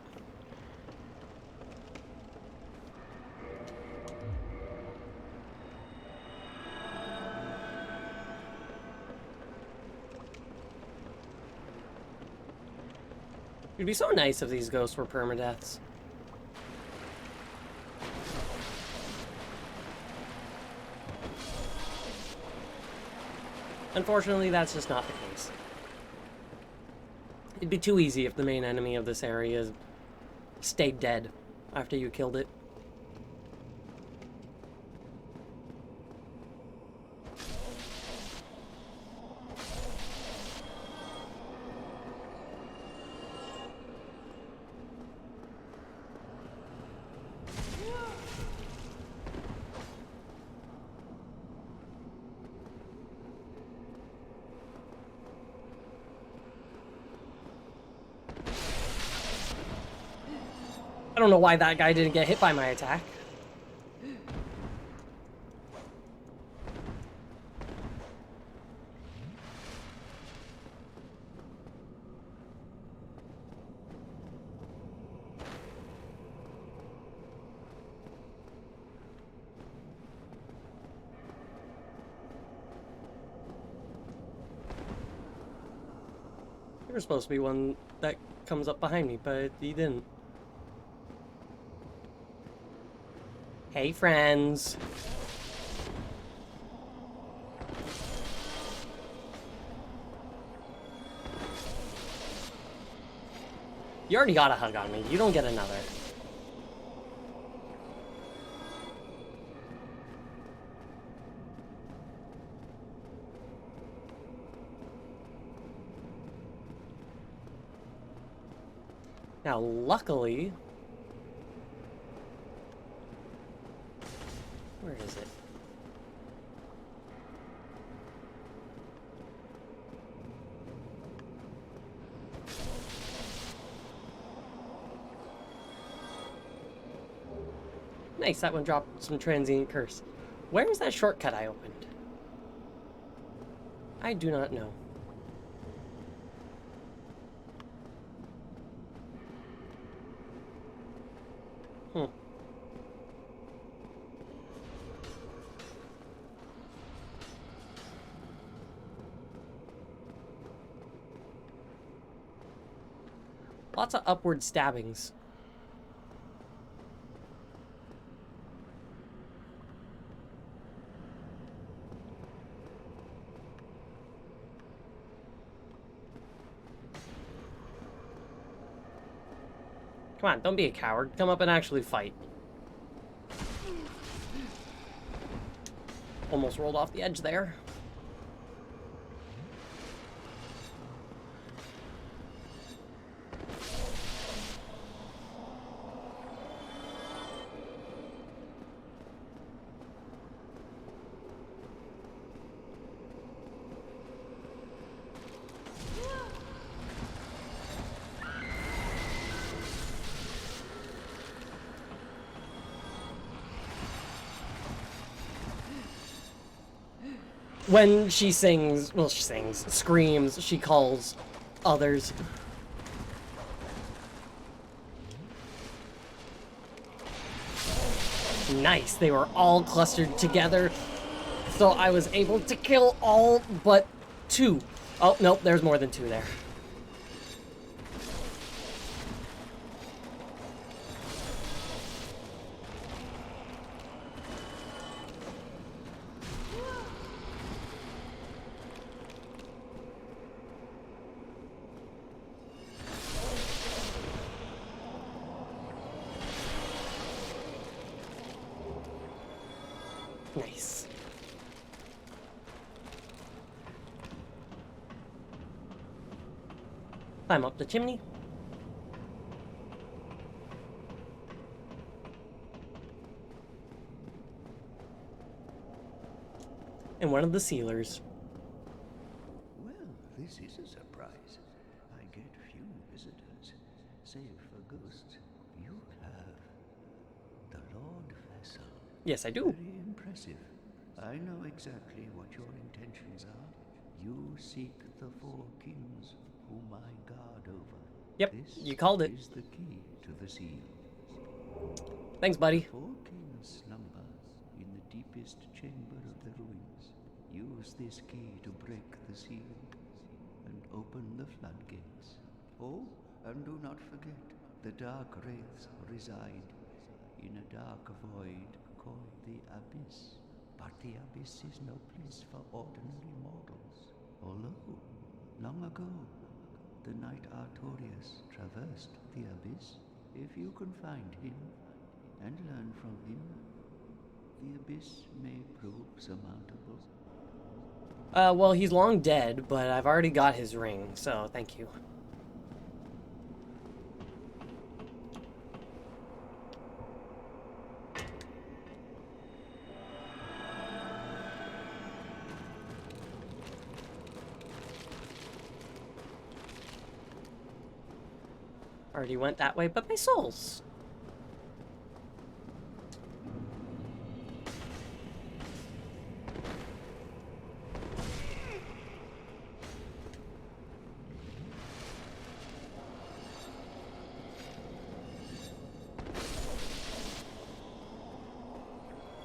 It'd be so nice if these ghosts were permadeaths. Unfortunately, that's just not the case. It'd be too easy if the main enemy of this area stayed dead after you killed it. I don't know why that guy didn't get hit by my attack. There was supposed to be one that comes up behind me, but he didn't. Hey, friends. You already got a hug on me. You don't get another. Now, luckily... Where is it? Nice, that one dropped some transient curse. Where is that shortcut I opened? I do not know. Hmm. Lots of upward stabbings. Come on, don't be a coward. Come up and actually fight. Almost rolled off the edge there. When she sings, well, she sings, screams, she calls others. Nice, they were all clustered together, so I was able to kill all but 2. Oh, nope, there's more than 2 there. Nice. Climb up the chimney. And one of the sealers. Well, this is a surprise. I get few visitors, save for ghosts. You have the Lord Vessel. Yes, I do. Very impressive. I know exactly what your intentions are. You seek the 4 kings whom I guard over. Yep, This you called it. is the key to the seal. Thanks, buddy. 4 kings slumber in the deepest chamber of the ruins. Use this key to break the seal and open the floodgates. Oh, and do not forget, the dark wraiths reside in a dark void called the Abyss. But the Abyss is no place for ordinary mortals. Although, long ago, the knight Artorius traversed the Abyss. If you can find him and learn from him, the Abyss may prove surmountable. Well, he's long dead, but I've already got his ring, so thank you. Already went that way, but my souls.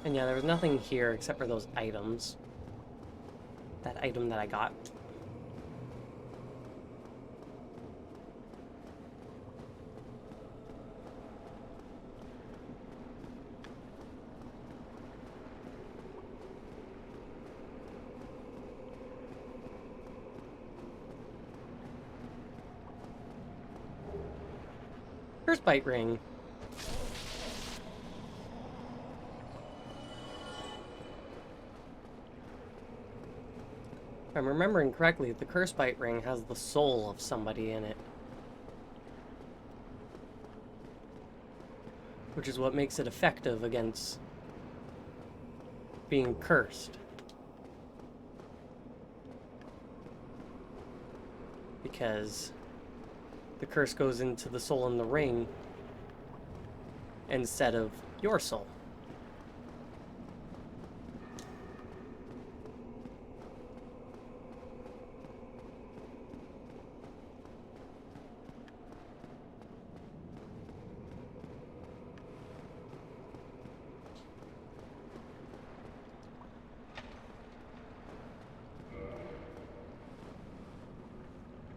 And yeah, there was nothing here except for those items. That item that I got. Curse bite ring. If I'm remembering correctly, the curse bite ring has the soul of somebody in it. Which is what makes it effective against being cursed. Because the curse goes into the soul in the ring instead of your soul.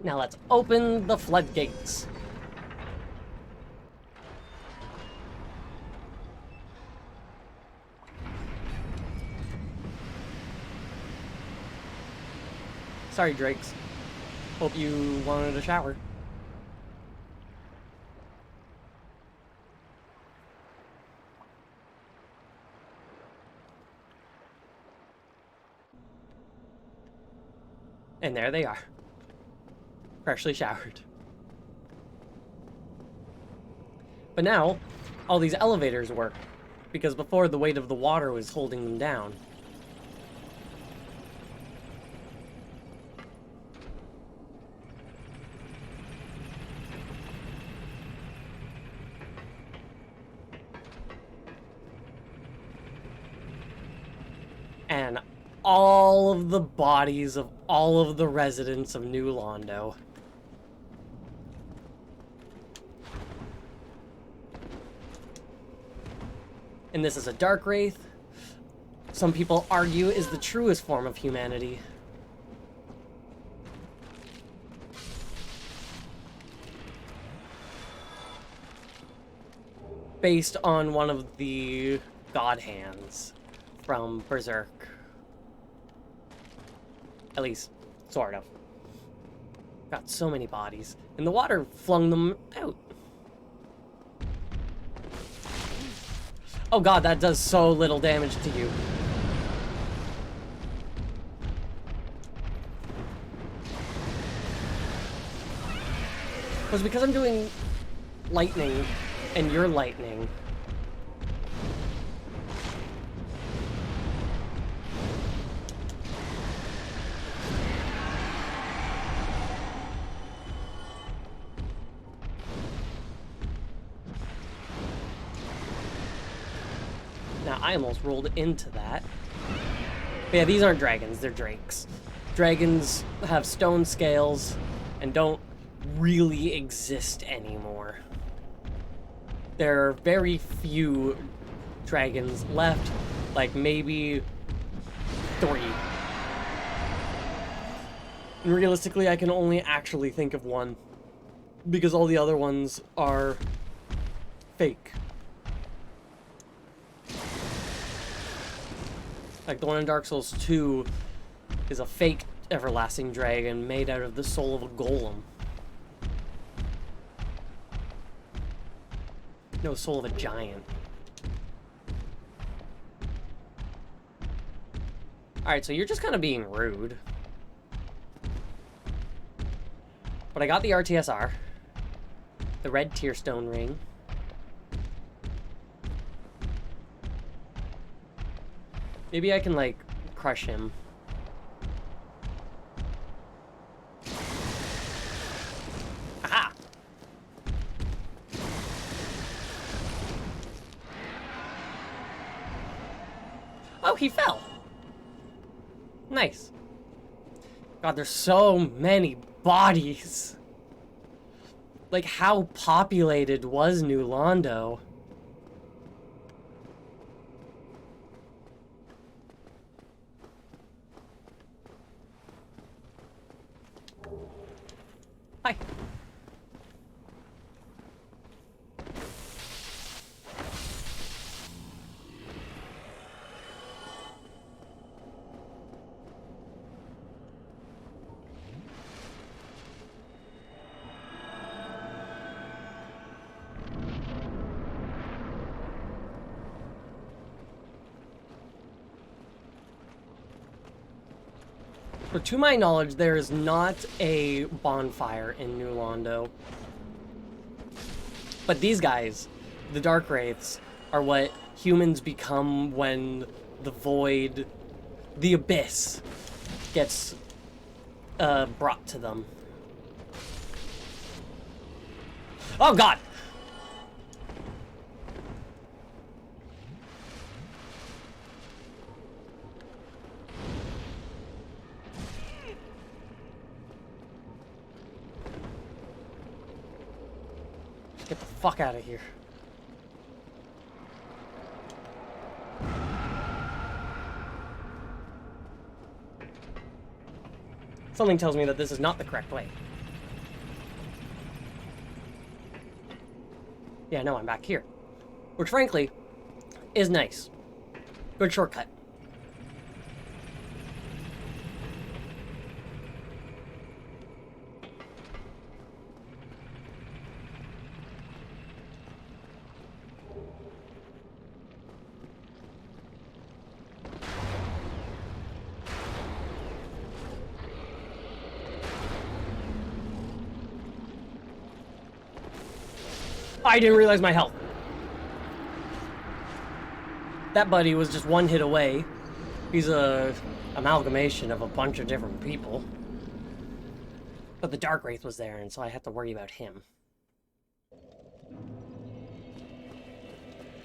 Now let's open the floodgates. Sorry, Drakes. Hope you wanted a shower. And there they are. Freshly showered. But now, all these elevators work, because before the weight of the water was holding them down. And all of the bodies of all of the residents of New Londo. And this is a dark wraith. Some people argue is the truest form of humanity. Based on one of the god hands from Berserk. At least, sort of. Got so many bodies. And the water flung them out. Oh god, that does so little damage to you. Because I'm doing lightning and you're lightning. Now, I almost rolled into that. But yeah, these aren't dragons, they're drakes. Dragons have stone scales and don't really exist anymore. There are very few dragons left, like maybe 3. And realistically, I can only actually think of 1, because all the other ones are fake. Like the one in Dark Souls 2 is a fake everlasting dragon made out of the soul of a golem. No, soul of a giant. Alright, so you're just kind of being rude. But I got the RTSR. The red tear stone ring. Maybe I can, like, crush him. Aha! Oh, he fell! Nice. God, there's so many bodies. Like, how populated was New Londo? Hi. So to my knowledge, there is not a bonfire in New Londo. But these guys, the Dark Wraiths, are what humans become when the void, the abyss, gets brought to them. Oh god! Get the fuck out of here. Something tells me that this is not the correct way. Yeah, no, I'm back here. Which, frankly, is nice. Good shortcut. I didn't realize my health. That buddy was just one hit away. He's a amalgamation of a bunch of different people. But the Dark Wraith was there, and so I had to worry about him.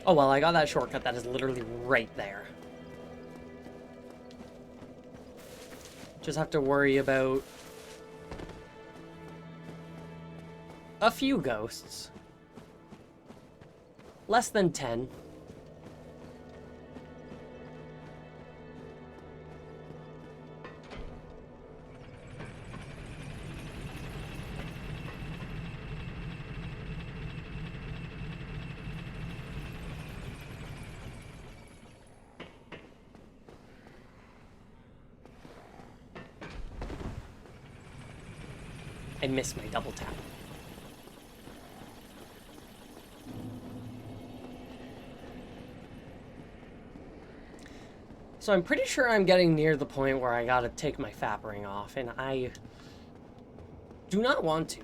Oh well, I got that shortcut that is literally right there. Just have to worry about a few ghosts. Less than 10. I missed my double tap. So I'm pretty sure I'm getting near the point where I gotta take my fap ring off, and I do not want to.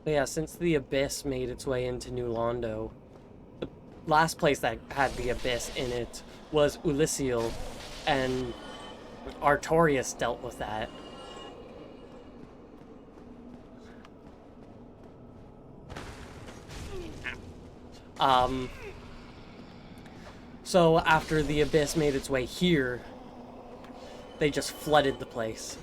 But yeah, since the Abyss made its way into New Londo, the last place that had the Abyss in it was Elysial, and Artorias dealt with that. So after the Abyss made its way here, they just flooded the place,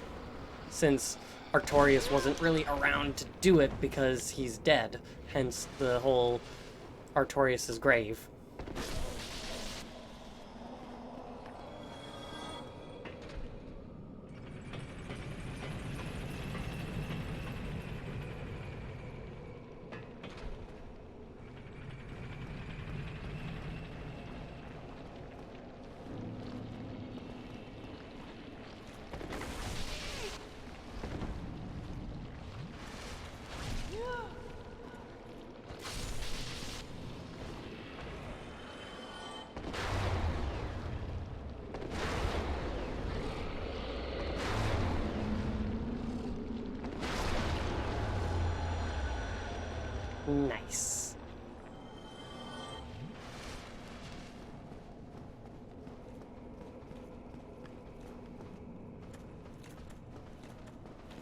since Artorias wasn't really around to do it because he's dead, hence the whole Artorias' grave. Nice.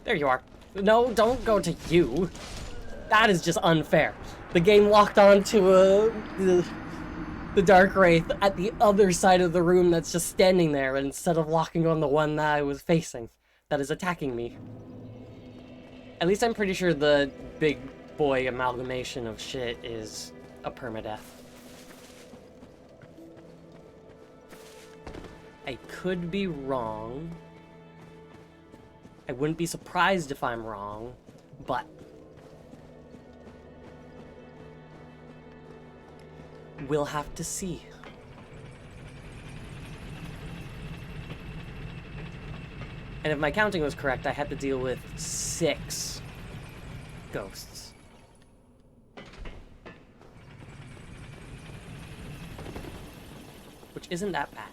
There you are. No, don't go to you. That is just unfair. The game locked on to the Dark Wraith at the other side of the room that's just standing there, instead of locking on the one that I was facing, that is attacking me. At least I'm pretty sure the big boy amalgamation of shit is a permadeath. I could be wrong. I wouldn't be surprised if I'm wrong, but we'll have to see. And if my counting was correct, I had to deal with 6 ghosts. Which isn't that bad.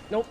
Nope.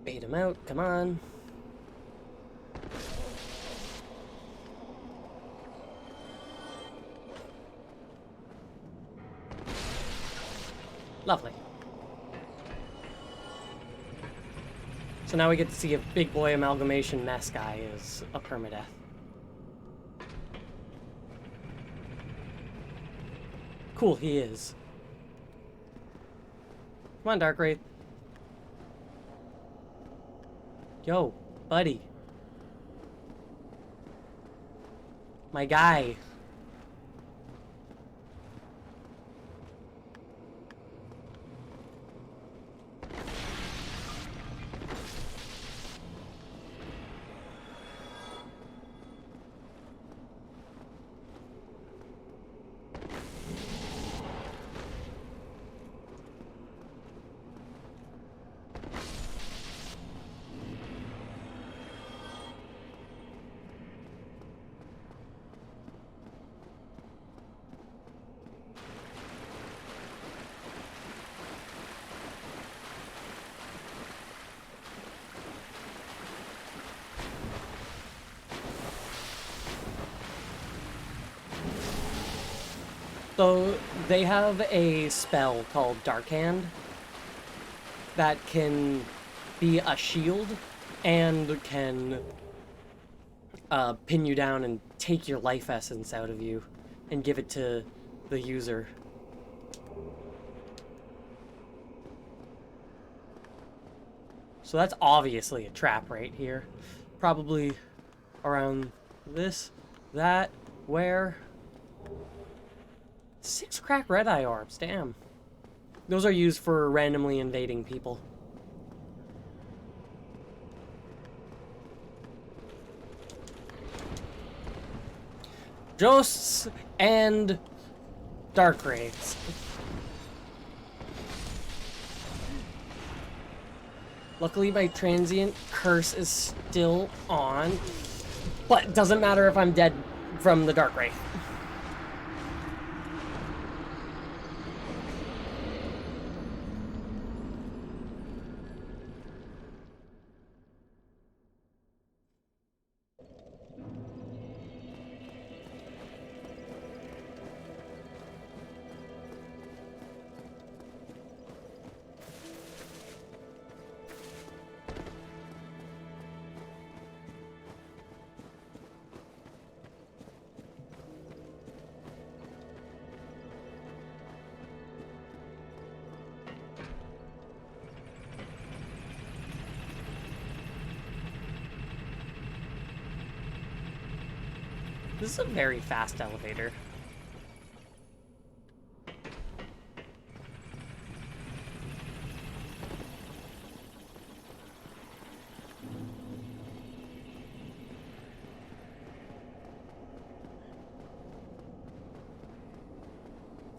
Bait him out, come on. Lovely. So now we get to see if Big Boy Amalgamation Mess Guy is a permadeath. Cool, he is. Come on, Darkwraith. Yo, buddy. My guy. So they have a spell called Dark Hand that can be a shield and can pin you down and take your life essence out of you and give it to the user. So that's obviously a trap right here. Probably around this, that, where? 6 cracked red eye orbs, damn. Those are used for randomly invading people. Ghosts and dark wraiths. Luckily my transient curse is still on, but it doesn't matter if I'm dead from the dark wraith. This is a very fast elevator.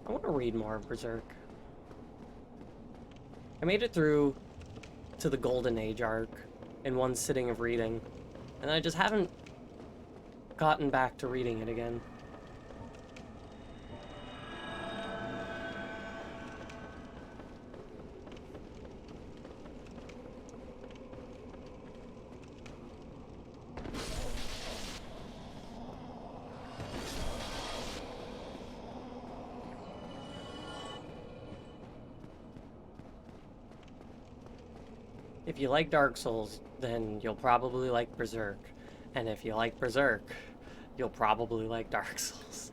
I want to read more of Berserk. I made it through to the Golden Age arc in one sitting of reading, and I just haven't gotten back to reading it again. If you like Dark Souls, then you'll probably like Berserk. And if you like Berserk, you'll probably like Dark Souls.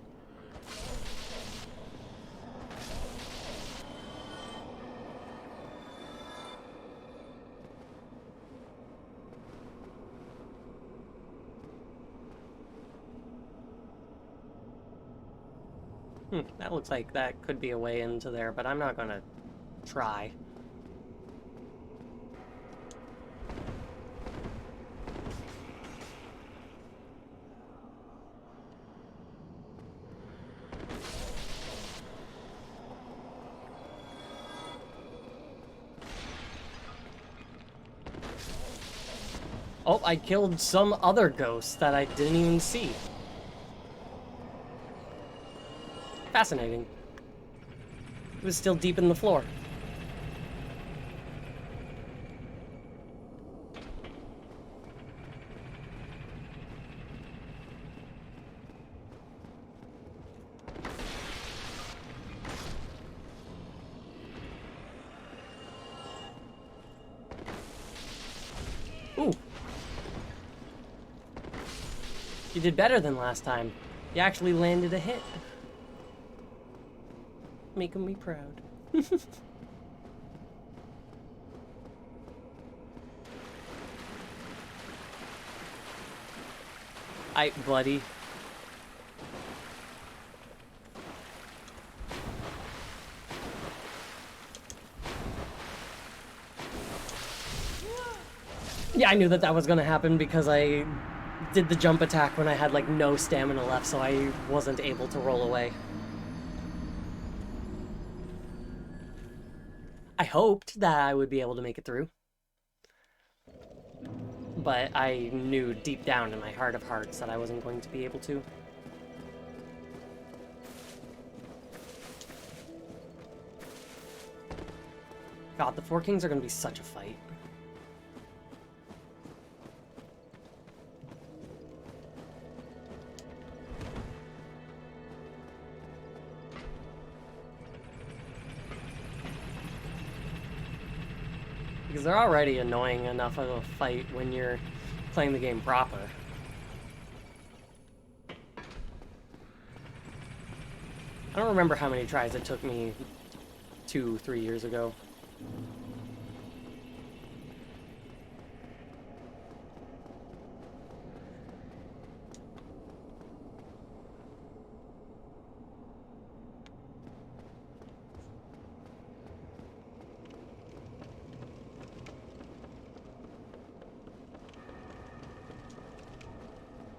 That looks like that could be a way into there, but I'm not gonna try. Oh, I killed some other ghost that I didn't even see. Fascinating. It was still deep in the floor. Ooh. You did better than last time. You actually landed a hit. Making me proud. Aight, buddy. Yeah, I knew that was gonna happen because I did the jump attack when I had like no stamina left, so I wasn't able to roll away. I hoped that I would be able to make it through. But I knew deep down in my heart of hearts that I wasn't going to be able to. God, the Four Kings are going to be such a fight. Because they're already annoying enough of a fight when you're playing the game proper. I don't remember how many tries it took me 2-3 years ago.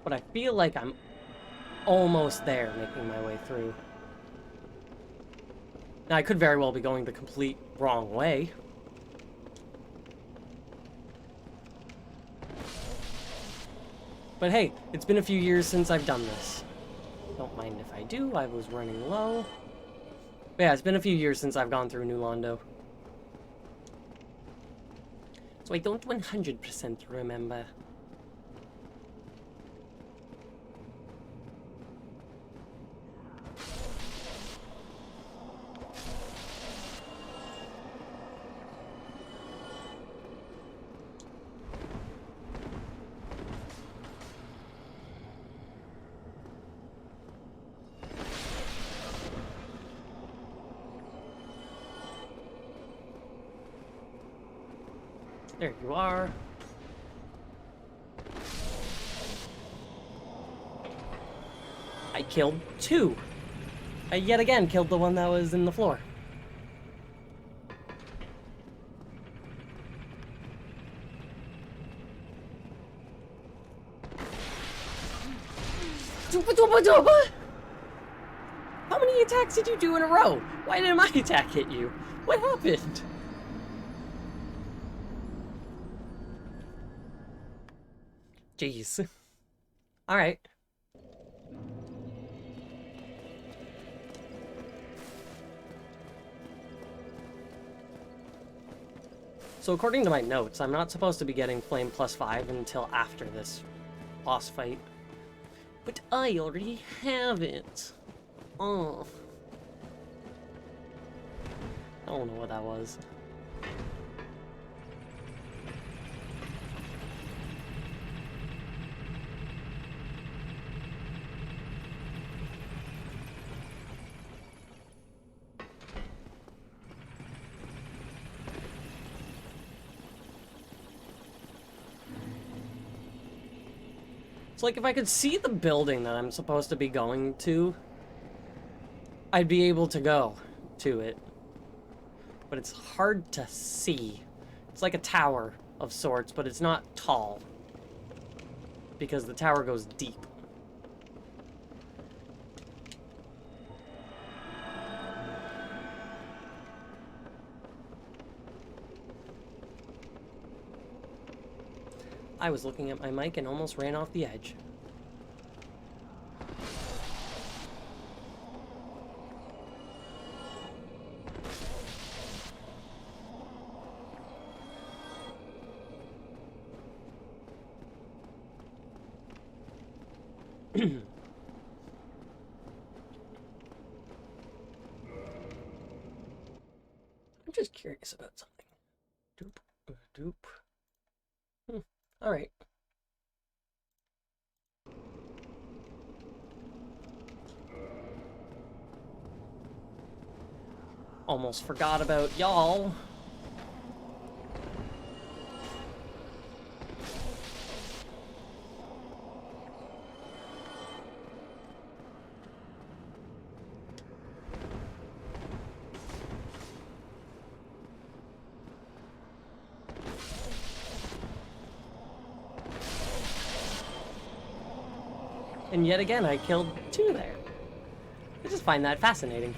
But I feel like I'm almost there, making my way through. Now, I could very well be going the complete wrong way. But hey, it's been a few years since I've done this. Don't mind if I do, I was running low. But yeah, it's been a few years since I've gone through New Londo. So I don't 100% remember. There you are. I killed 2. I yet again killed the one that was in the floor. How many attacks did you do in a row? Why didn't my attack hit you? What happened? Jeez. Alright. So according to my notes, I'm not supposed to be getting Flame +5 until after this boss fight. But I already have it. Oh. I don't know what that was. It's like if I could see the building that I'm supposed to be going to, I'd be able to go to it. But it's hard to see. It's like a tower of sorts, but it's not tall. Because the tower goes deep. I was looking at my mic and almost ran off the edge. I'm just curious about something. Doop, doop. Alright. Almost forgot about y'all. And yet again, I killed 2 there. I just find that fascinating.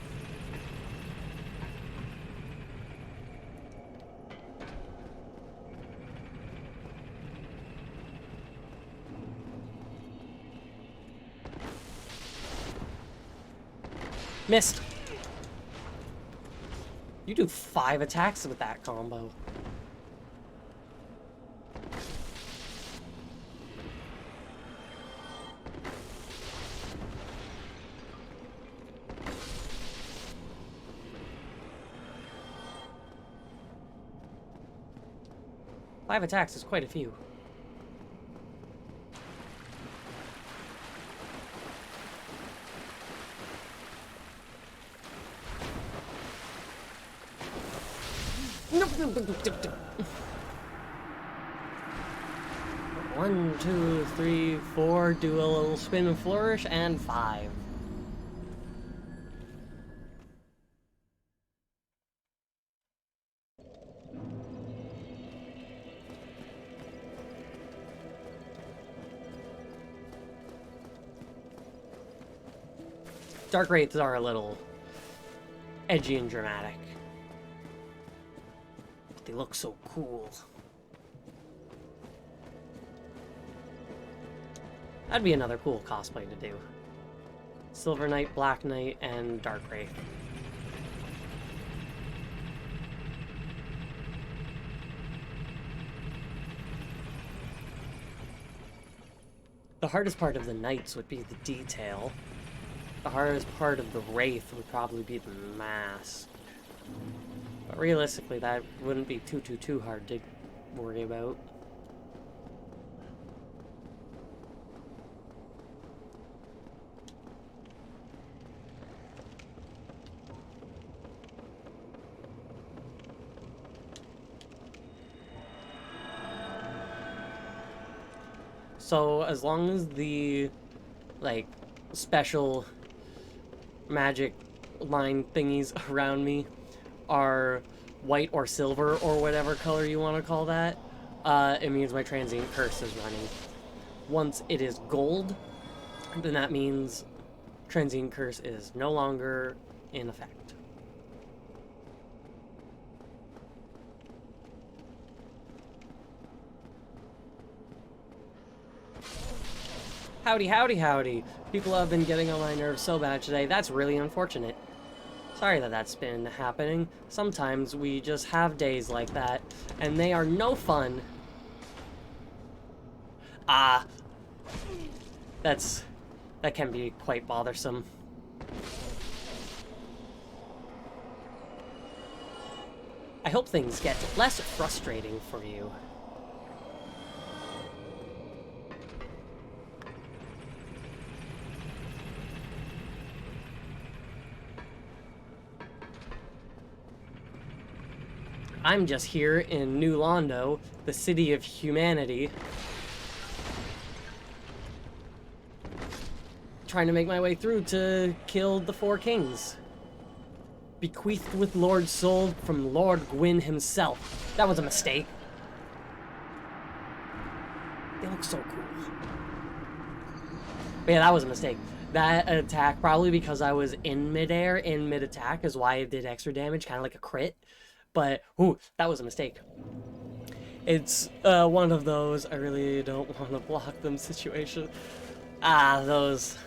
Missed. You do 5 attacks with that combo. Five attacks is quite a few. One, two, three, four, do a little spin and flourish, and 5. Dark Wraiths are a little edgy and dramatic. But they look so cool. That'd be another cool cosplay to do. Silver Knight, Black Knight, and Dark Wraith. The hardest part of the Knights would be the detail. The hardest part of the Wraith would probably be the mask. But realistically, that wouldn't be too hard to worry about. So as long as the, like, special magic line thingies around me are white or silver or whatever color you want to call that, it means my transient curse is running. Once it is gold, then that means transient curse is no longer in effect. Howdy, howdy, howdy. People have been getting on my nerves so bad today. That's really unfortunate. Sorry that that's been happening. Sometimes we just have days like that, and they are no fun. That can be quite bothersome. I hope things get less frustrating for you. I'm just here in New Londo, the city of humanity, trying to make my way through to kill the four kings. Bequeathed with Lord Soul from Lord Gwyn himself. That was a mistake. They look so cool. But yeah, that was a mistake. That attack, probably because I was in midair, in mid-attack, is why it did extra damage, kind of like a crit. But, ooh, that was a mistake. It's one of those, I really don't want to block them situation. Those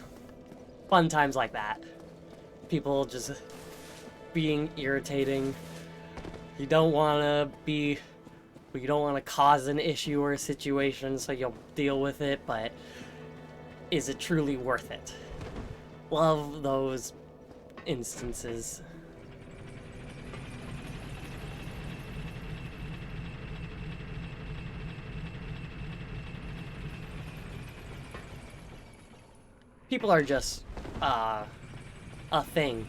fun times like that. People just being irritating. You don't want to cause an issue or a situation, so you'll deal with it, but is it truly worth it? Love those instances. People are just, a thing.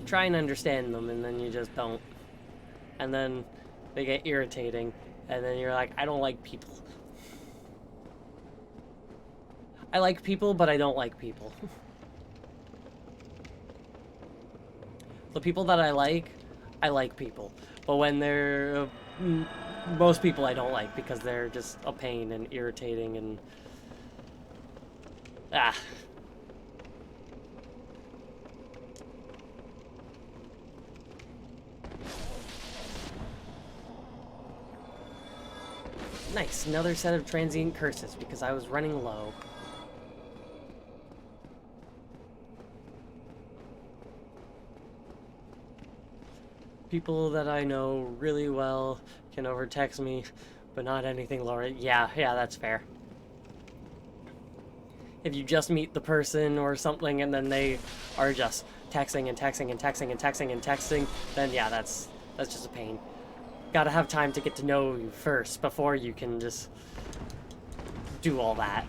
Try and understand them, and then you just don't. And then they get irritating, and then you're like, I don't like people. I like people, but I don't like people. The people that I like people. But when they're... most people I don't like because they're just a pain and irritating and... Nice, another set of transient curses because I was running low. People that I know really well can overtext me, but not anything lower. Yeah, that's fair. If you just meet the person or something and then they are just texting and texting and texting and texting and texting, then yeah, that's just a pain. Gotta have time to get to know you first before you can just do all that.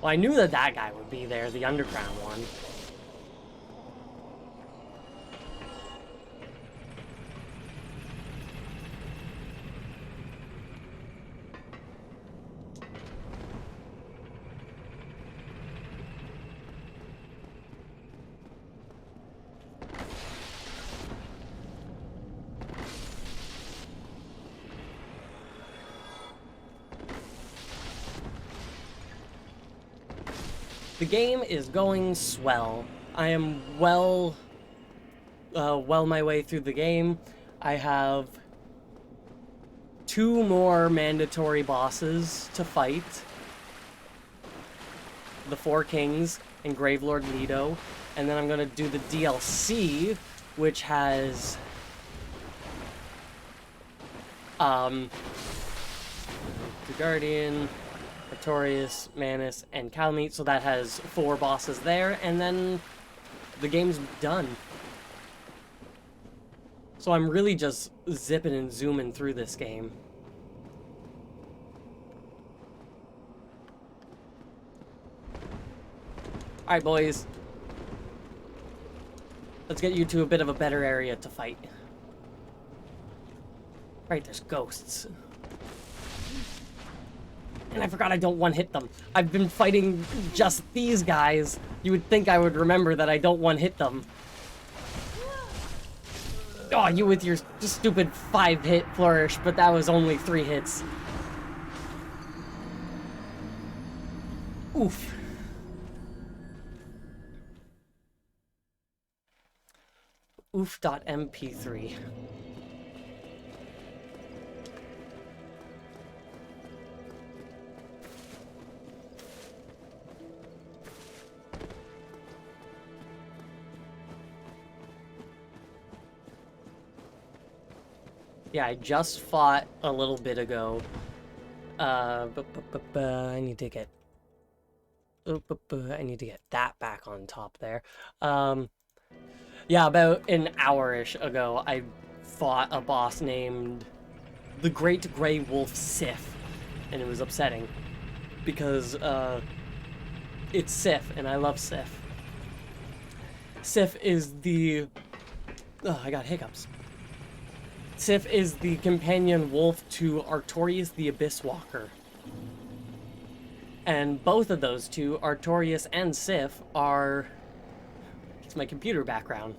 Well, I knew that guy would be there, the underground one. The game is going swell. I am well my way through the game. I have 2 more mandatory bosses to fight. The 4 Kings and Gravelord Leto. And then I'm going to do the DLC, which has... the Guardian... Artorias, Manus, and Calmeet, so that has 4 bosses there, and then the game's done. So I'm really just zipping and zooming through this game. Alright, boys. Let's get you to a bit of a better area to fight. Right, there's ghosts. And I forgot I don't one-hit them. I've been fighting just these guys. You would think I would remember that I don't one-hit them. Oh, you with your stupid 5-hit flourish, but that was only 3 hits. Oof. Oof.mp3. Yeah, I just fought a little bit ago. I need to get... I need to get that back on top there. Yeah, about an hour-ish ago, I fought a boss named the Great Grey Wolf Sif, and it was upsetting because it's Sif, and I love Sif. Sif is the... Oh, I got hiccups. Sif is the companion wolf to Artorias the Abyss Walker. And both of those two, Artorias and Sif, are... It's my computer background.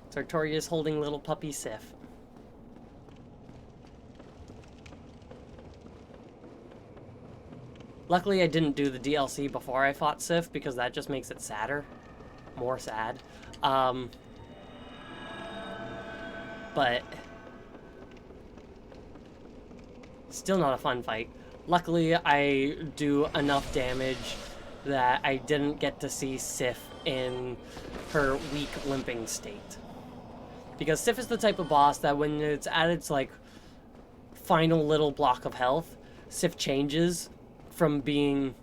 It's Artorias holding little puppy Sif. Luckily I didn't do the DLC before I fought Sif, because that just makes it sadder. More sad. But... Still not a fun fight. Luckily, I do enough damage that I didn't get to see Sif in her weak limping state. Because Sif is the type of boss that when it's at its, like, final little block of health, Sif changes from being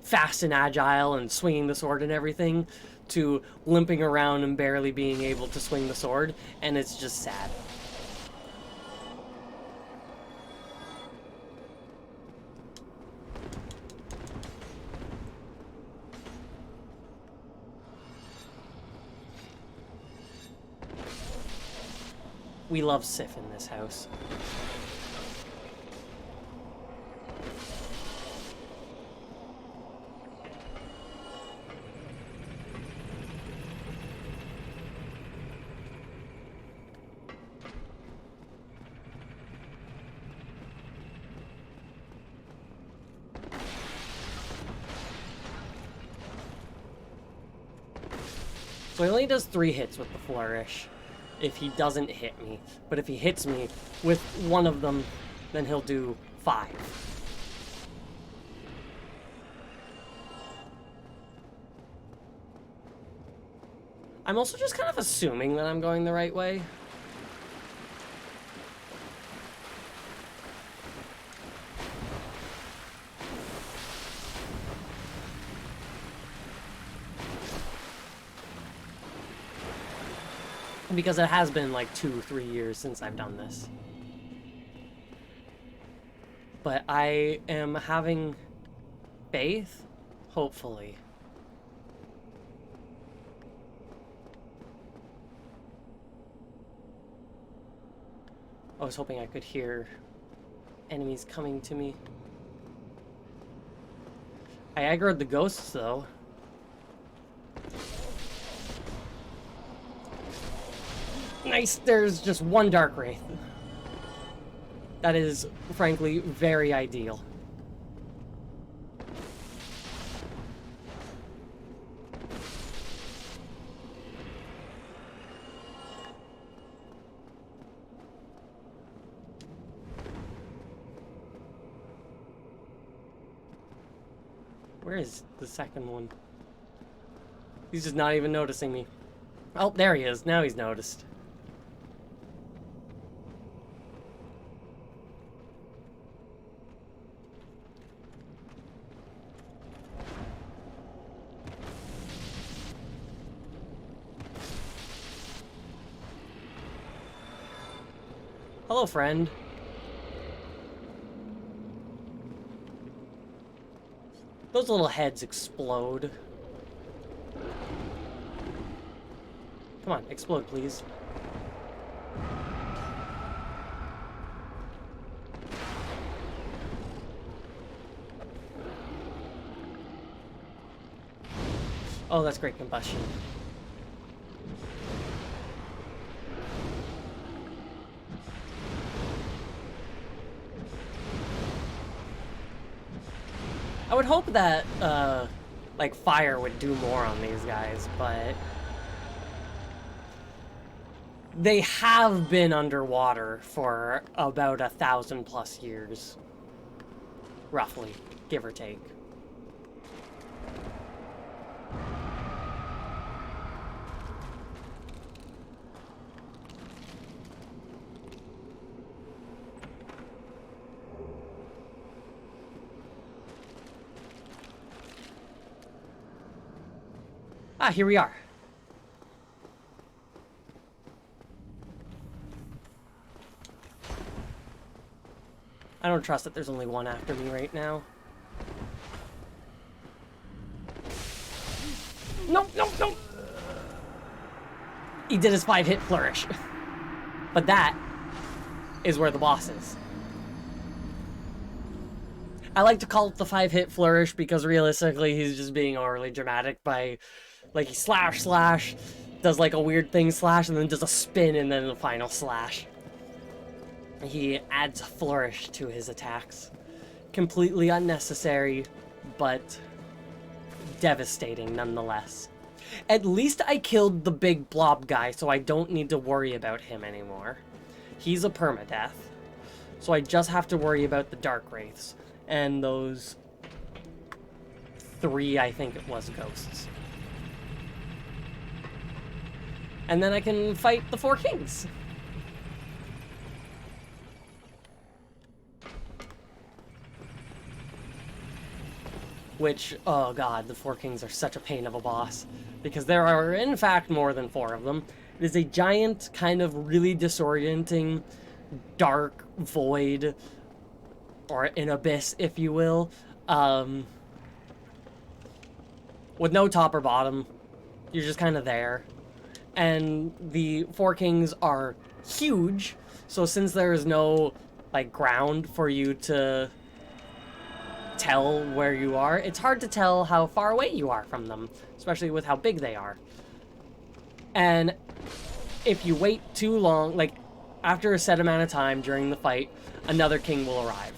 fast and agile and swinging the sword and everything to limping around and barely being able to swing the sword, and it's just sad. We love Sif in this house. So he only does 3 hits with the flourish if he doesn't hit me. But if he hits me with one of them, then he'll do 5. I'm also just kind of assuming that I'm going the right way. Because it has been like 2-3 years since I've done this. But I am having faith, hopefully. I was hoping I could hear enemies coming to me. I aggroed the ghosts though. Nice, there's just one Dark Wraith. That is, frankly, very ideal. Where is the second one? He's just not even noticing me. Oh, there he is. Now he's noticed. Hello, friend. Those little heads explode. Come on, explode, please. Oh, that's great combustion. I would hope that, like, fire would do more on these guys, but... they have been underwater for about 1,000+ years. Roughly, give or take. Ah, here we are. I don't trust that there's only one after me right now. Nope, nope, nope! He did his 5-hit flourish. But that is where the boss is. I like to call it the 5-hit flourish because realistically he's just being overly dramatic by, like, he slash, does like a weird thing slash, and then does a spin and then the final slash. He adds a flourish to his attacks. Completely unnecessary, but devastating nonetheless. At least I killed the big blob guy, so I don't need to worry about him anymore. He's a permadeath. So I just have to worry about the Dark Wraiths. And those 3, I think it was, ghosts. And then I can fight the 4 kings. Which, oh god, the 4 kings are such a pain of a boss. Because there are, in fact, more than 4 of them. It is a giant, kind of really disorienting, dark void, or an abyss, if you will, with no top or bottom. You're just kind of there. And the 4 kings are huge, so since there is no, like, ground for you to tell where you are, it's hard to tell how far away you are from them, especially with how big they are. And if you wait too long, like, after a set amount of time during the fight, another king will arrive.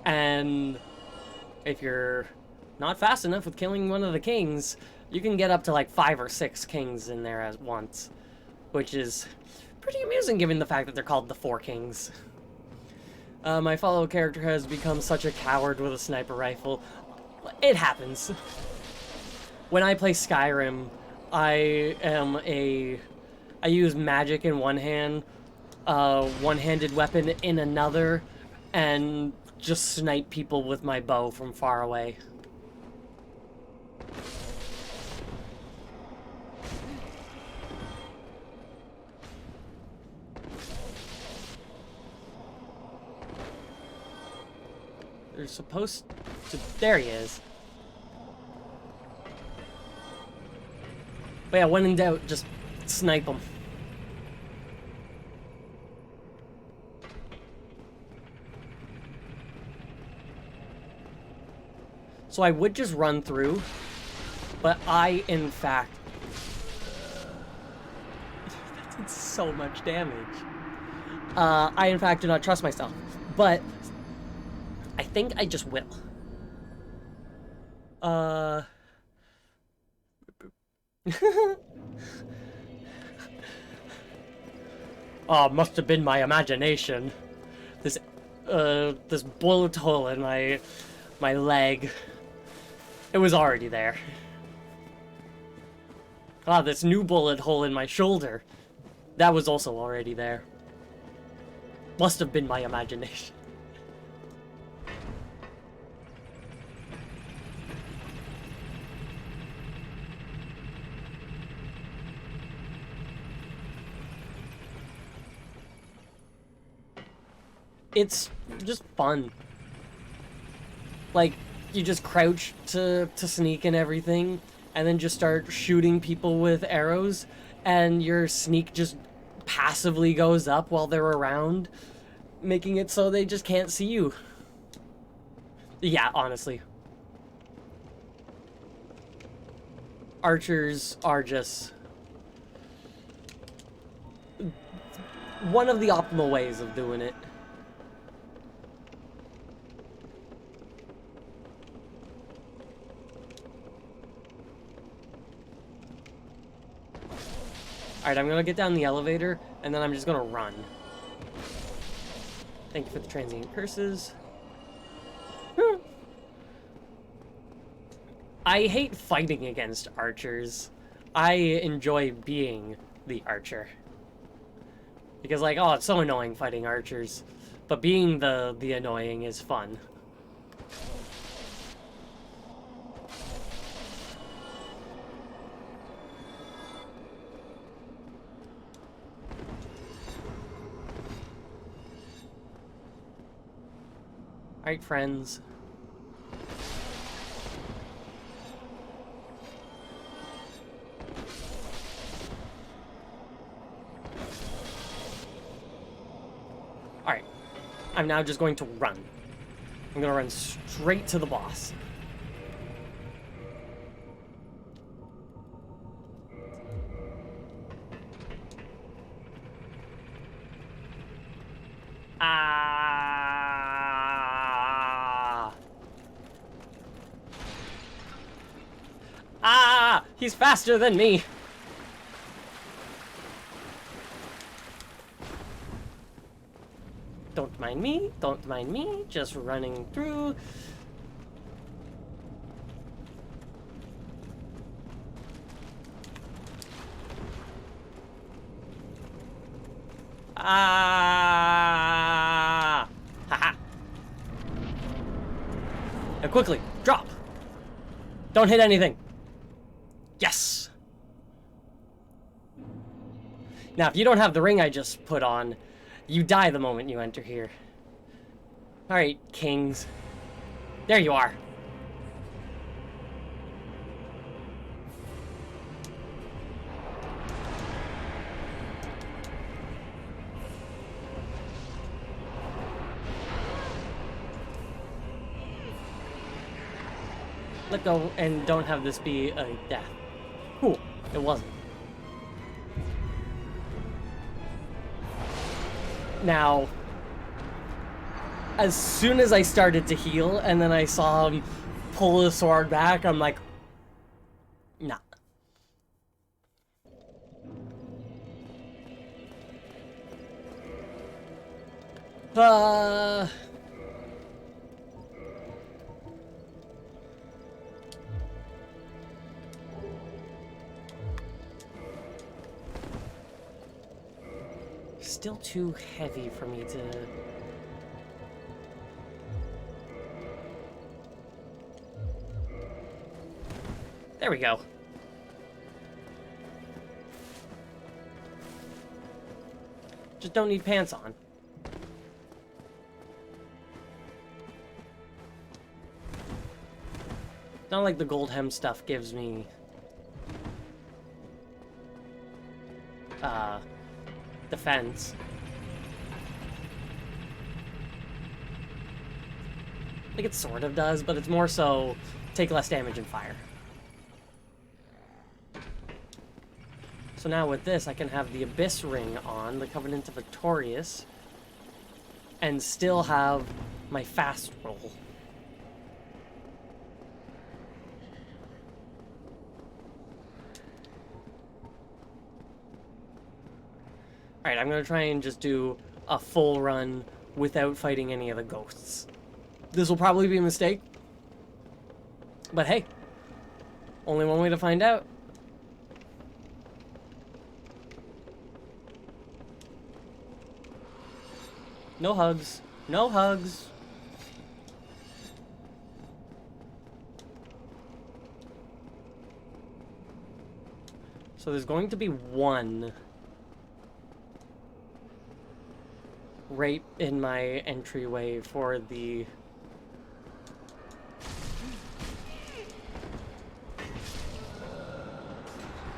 And if you're not fast enough with killing one of the kings, you can get up to like 5 or 6 kings in there at once, which is pretty amusing given the fact that they're called the 4 kings. My follow character has become such a coward with a sniper rifle. It happens. When I play Skyrim, I use magic in one hand, one-handed weapon in another, and just snipe people with my bow from far away. They're supposed to... There he is. But yeah, when in doubt, just snipe him. So I would just run through, but I, in fact... that did so much damage. I, in fact, do not trust myself. But I think I just will. Oh, must have been my imagination. This bullet hole in my leg. It was already there. Ah, this new bullet hole in my shoulder. That was also already there. Must have been my imagination. It's just fun. Like, you just crouch to sneak and everything, and then just start shooting people with arrows, and your sneak just passively goes up while they're around, making it so they just can't see you. Yeah, honestly. archers are just one of the optimal ways of doing it. Alright, I'm gonna get down the elevator, and then I'm just gonna run. Thank you for the transient curses. I hate fighting against archers. I enjoy being the archer. Because, like, oh, it's so annoying fighting archers. But being the annoying is fun. Alright, friends. Alright. I'm now just going to run. I'm gonna run straight to the boss. Ah! He's faster than me! Don't mind me, don't mind me, just running through. Ah! Haha! Now quickly, drop! Don't hit anything! Yes! Now, if you don't have the ring I just put on, you die the moment you enter here. Alright, kings. There you are. Let go and don't have this be a death. Cool. It wasn't. Now, as soon as I started to heal and then I saw him pull the sword back, I'm like, nah. Still too heavy for me to... There we go. Just don't need pants on. Not like the gold hem stuff gives me... defense. I think it sort of does, but it's more so take less damage and fire. So now with this, I can have the Abyss Ring on, the Covenant of Victorious, and still have my fast roll. Alright, I'm gonna try and just do a full run without fighting any of the ghosts. This will probably be a mistake, but hey, only one way to find out. No hugs. No hugs. So there's going to be one right in my entryway for the...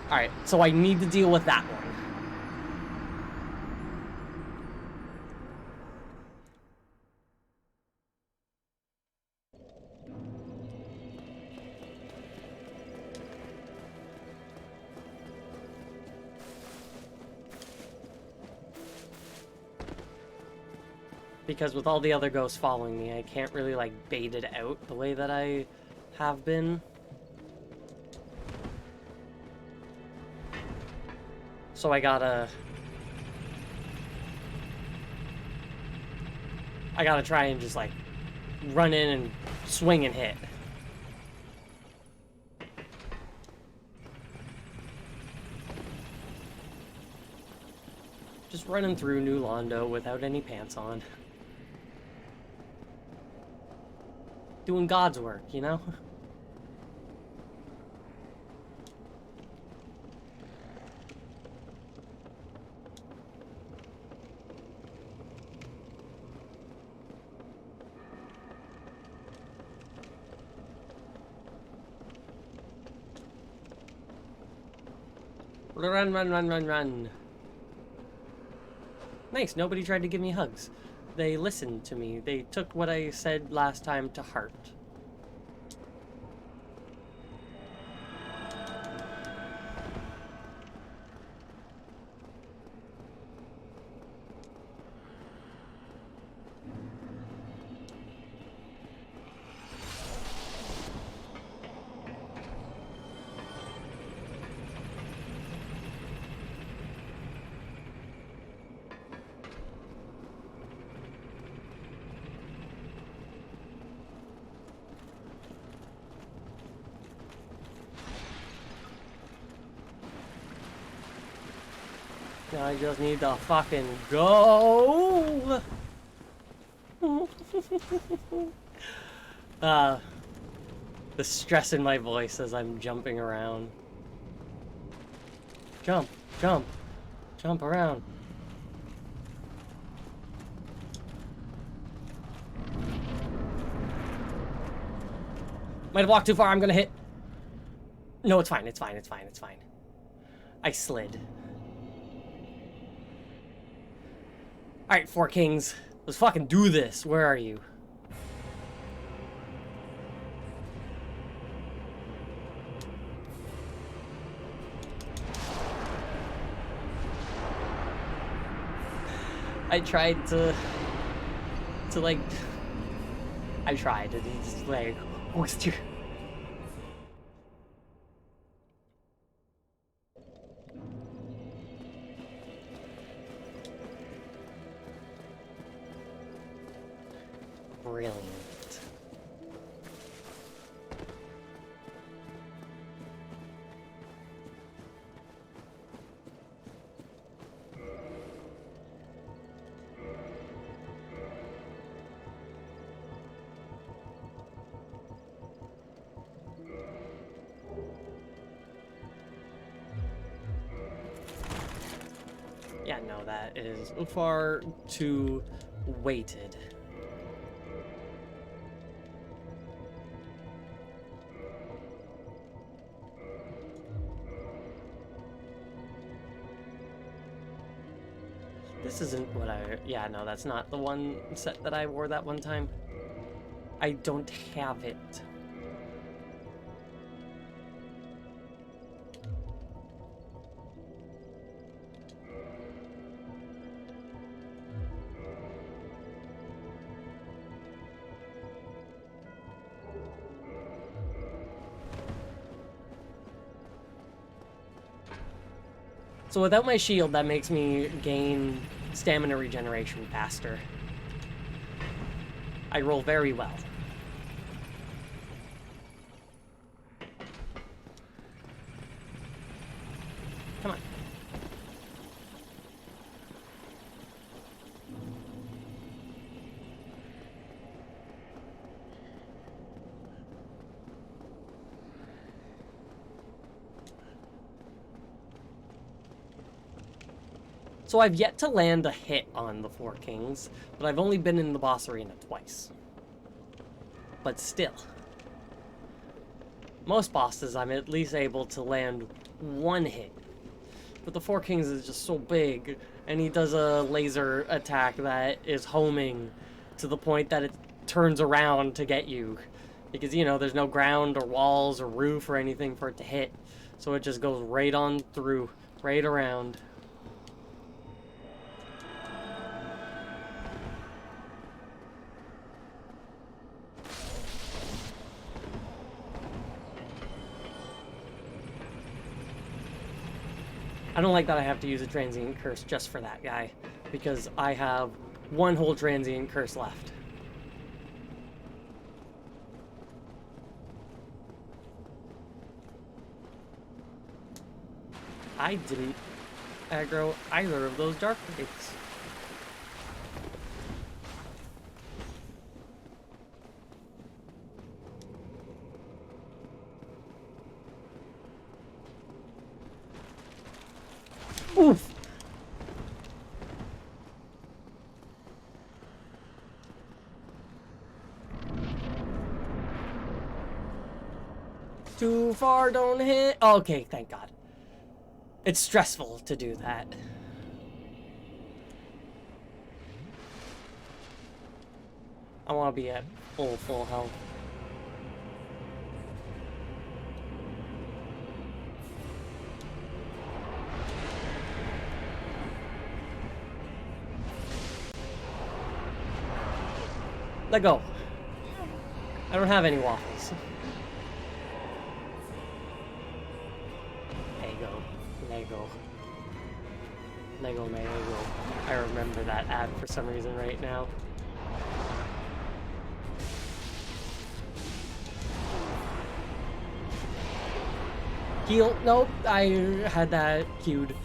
Alright, so I need to deal with that one. Because with all the other ghosts following me, I can't really, like, bait it out the way that I have been. So I gotta try and just, like, run in and swing and hit. Just running through New Londo without any pants on. Doing God's work, you know? Run, run, run, run, run. Nice, nobody tried to give me hugs. They listened to me. They took what I said last time to heart. Now I just need to fucking go. The stress in my voice as I'm jumping around. Jump, jump, jump around. Might have walked too far, I'm gonna hit. No, it's fine, it's fine, it's fine, it's fine. I slid. Alright, Four Kings. Let's fucking do this. Where are you? I tried to like... I tried, and it's like... What's your... Brilliant. Yeah, no, that is far too weighted. This isn't what I... Yeah, no, that's not the one set that I wore that one time. I don't have it. So without my shield, that makes me gain stamina regeneration faster. I roll very well. Come on. So I've yet to land a hit on the Four Kings, but I've only been in the boss arena twice. But still. Most bosses I'm at least able to land one hit. But the Four Kings is just so big, and he does a laser attack that is homing to the point that it turns around to get you. Because, you know, there's no ground or walls or roof or anything for it to hit. So it just goes right on through, right around. I don't like that I have to use a transient curse just for that guy, because I have one whole transient curse left. I didn't aggro either of those dark gates. Oof! Too far, don't hit. Okay, thank God. It's stressful to do that. I want to be at full health. Let go. I don't have any waffles. Lego. Lego. Lego, my Lego. I remember that ad for some reason right now. Heal. Nope, I had that queued.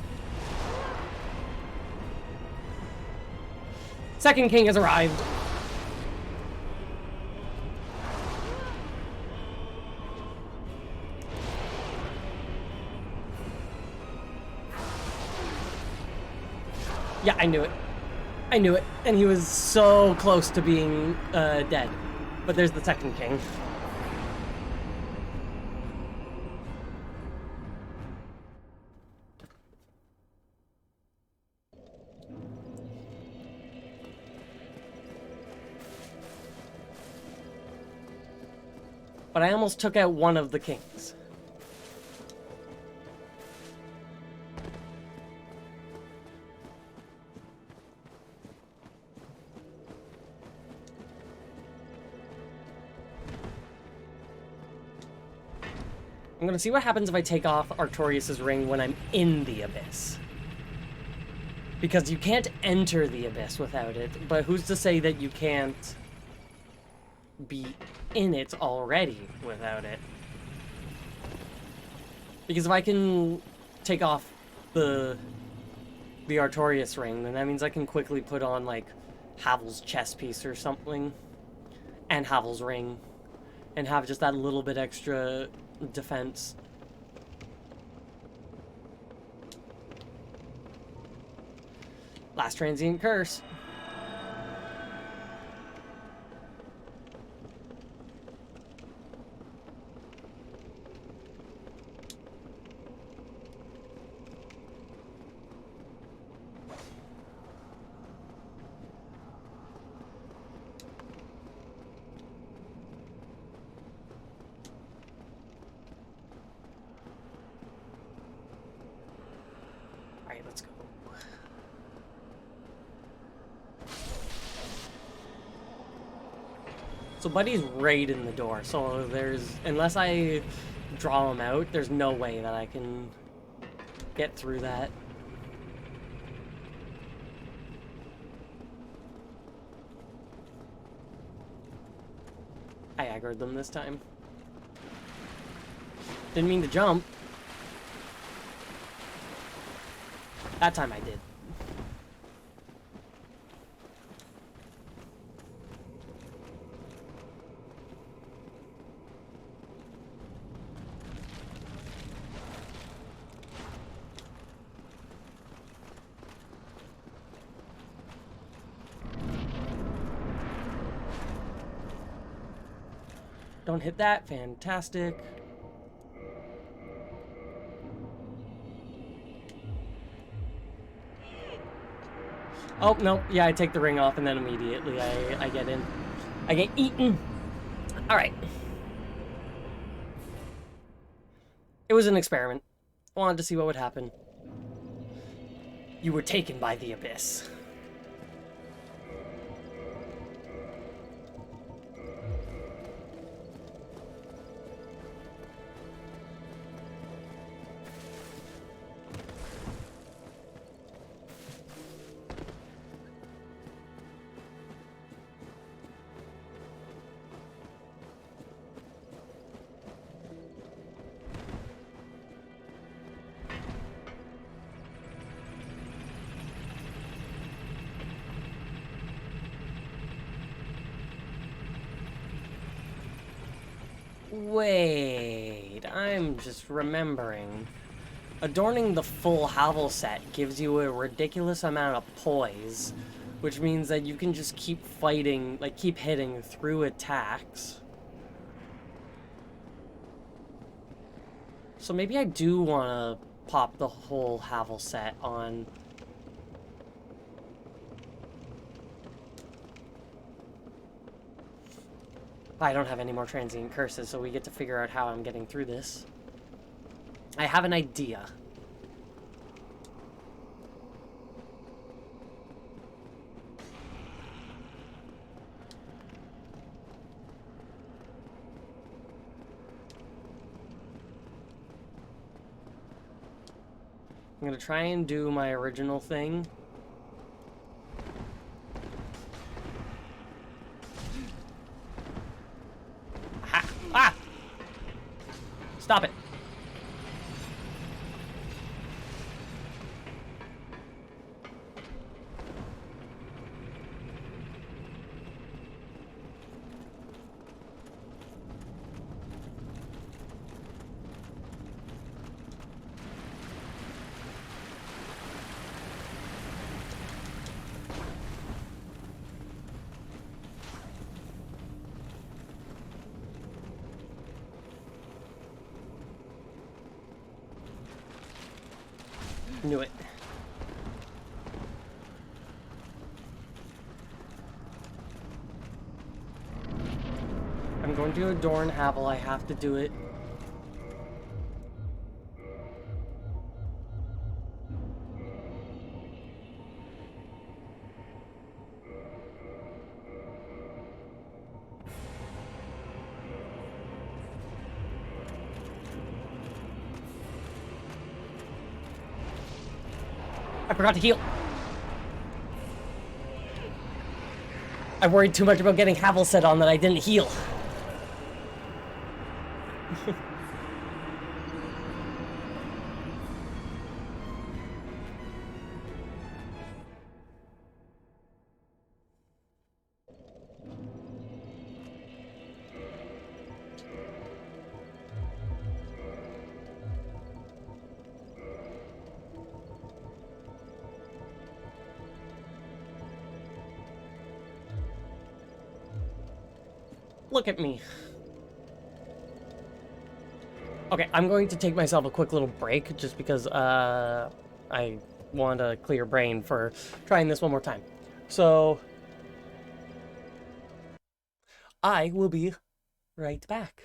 Second king has arrived. Yeah, I knew it. I knew it. And he was so close to being dead. But there's the second king. But I almost took out one of the kings. I'm gonna see what happens if I take off Artorias' ring when I'm in the Abyss. Because you can't enter the Abyss without it, but who's to say that you can't be in it already without it? Because if I can take off the Artorias ring, then that means I can quickly put on, like, Havel's chest piece or something, and Havel's ring, and have just that little bit extra defense. Last transient curse. Alright, let's go. So Buddy's right in the door, so there's, unless I draw him out, there's no way that I can get through that. I aggroed them this time. Didn't mean to jump. That time I did. Don't hit that. Fantastic. Oh, no. Yeah, I take the ring off and then immediately I get in. I get eaten. Alright. It was an experiment. I wanted to see what would happen. You were taken by the Abyss. Wait, I'm just remembering. Adorning the full Havel set gives you a ridiculous amount of poise, which means that you can just keep fighting, like keep hitting through attacks. So maybe I do want to pop the whole Havel set on. I don't have any more transient curses, so we get to figure out how I'm getting through this. I have an idea. I'm gonna try and do my original thing. Ha! Ah! Stop it. Knew it. I'm going to adorn Havel. I have to do it. I forgot to heal. I worried too much about getting Havel set on that I didn't heal. Look at me. Okay, I'm going to take myself a quick little break just because I want a clear brain for trying this one more time. So I will be right back.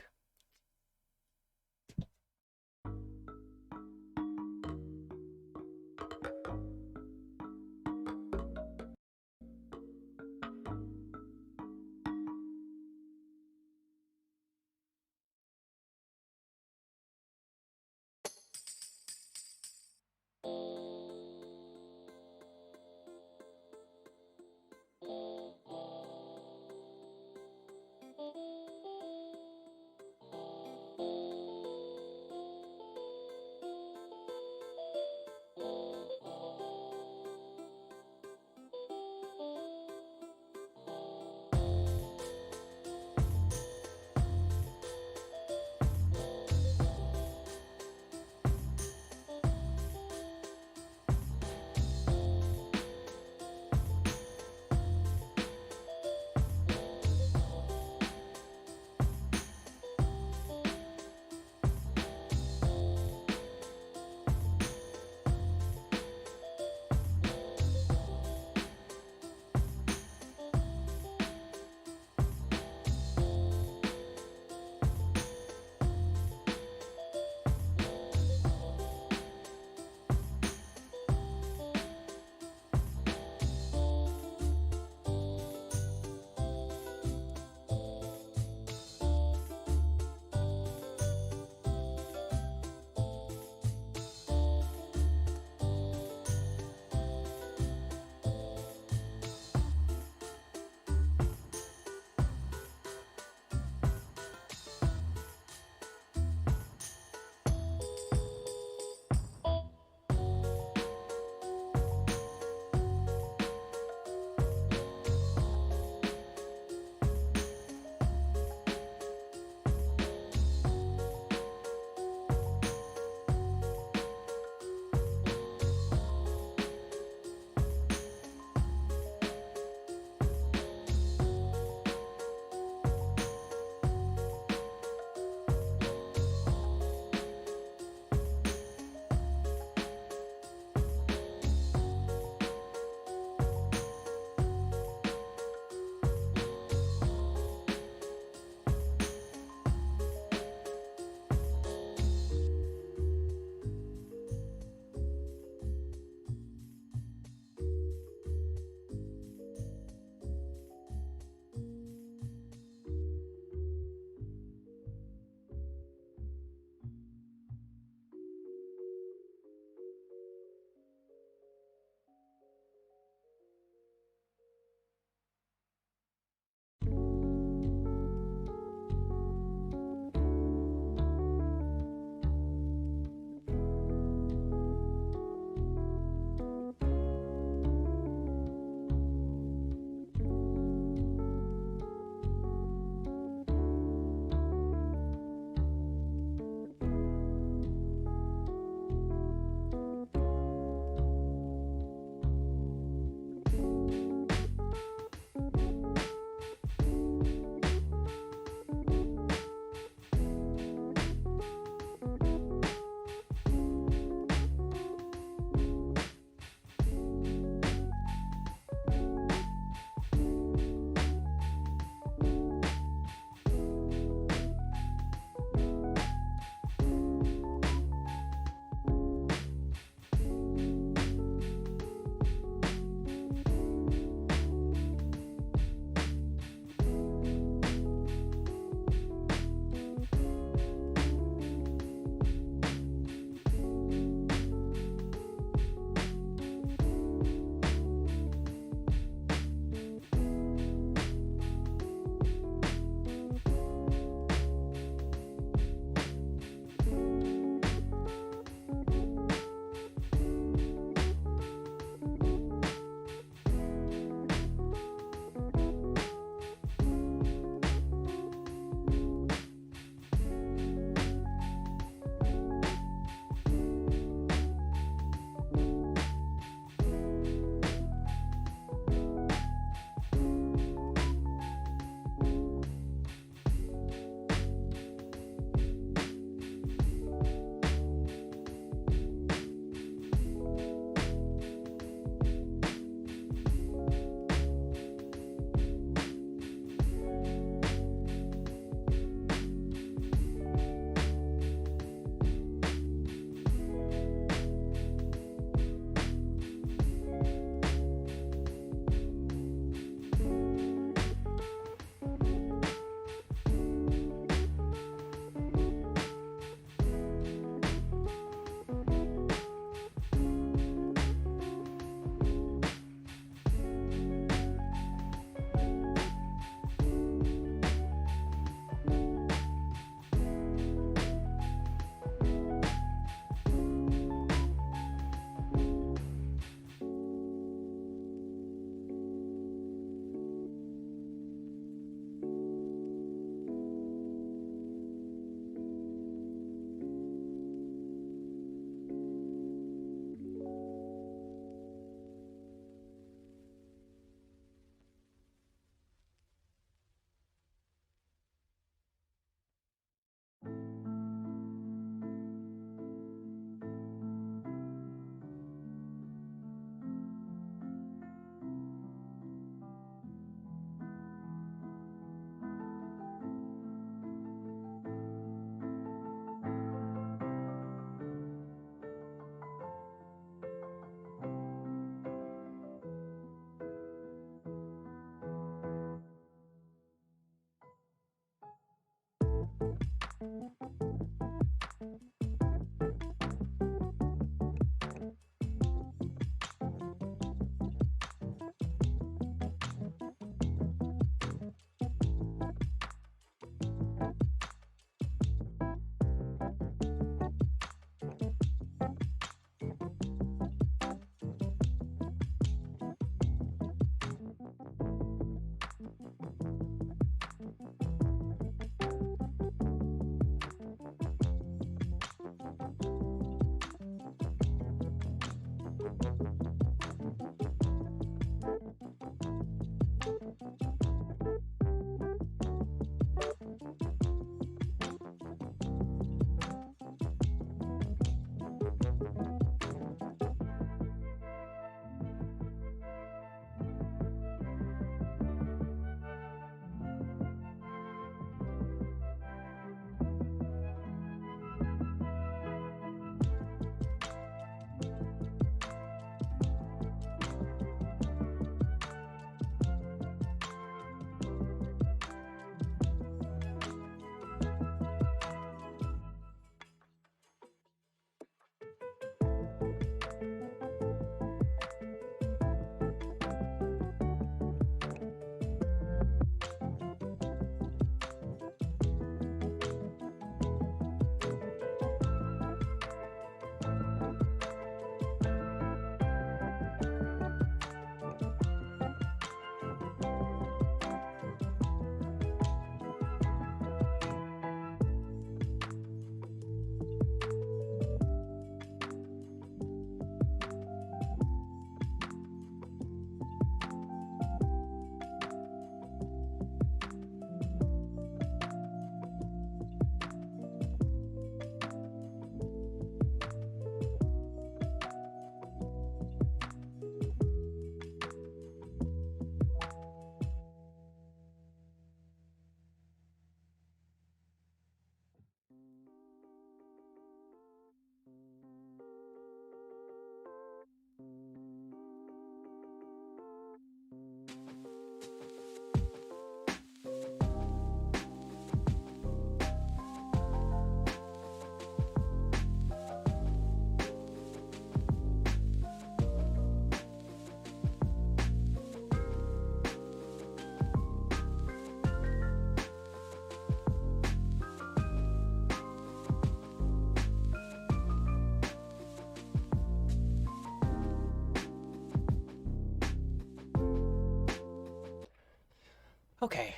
Okay.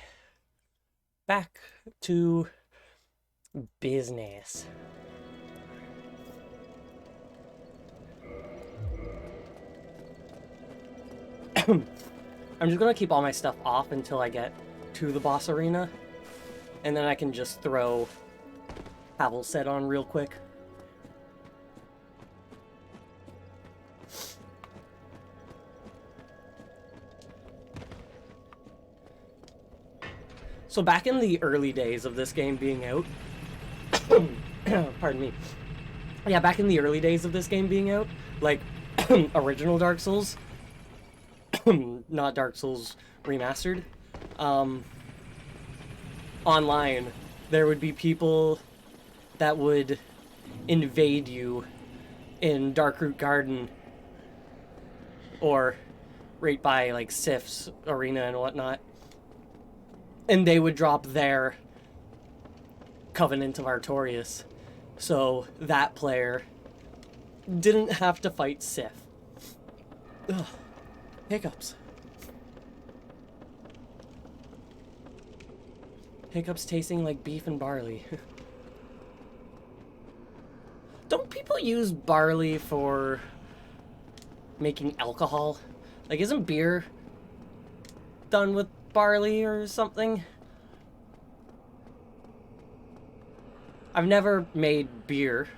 Back to business. I'm just gonna keep all my stuff off until I get to the boss arena, and then I can just throw Havel's set on real quick. So back in the early days of this game being out, pardon me. Yeah, back in the early days of this game being out, like original Dark Souls, not Dark Souls Remastered, online, there would be people that would invade you in Darkroot Garden or right by like Sif's arena and whatnot, and they would drop their Covenant of Artorias, so that player didn't have to fight Sif. Ugh. Hiccups. Hiccups tasting like beef and barley. Don't people use barley for making alcohol? Like, isn't beer done with barley or something? I've never made beer,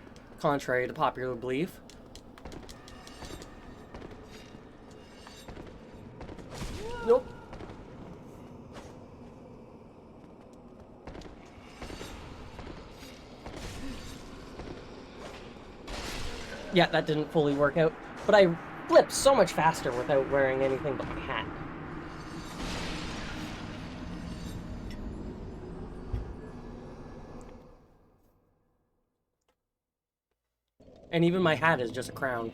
contrary to popular belief. Nope. Yeah, that didn't fully work out, but I flipped so much faster without wearing anything but my hat. And even my hat is just a crown.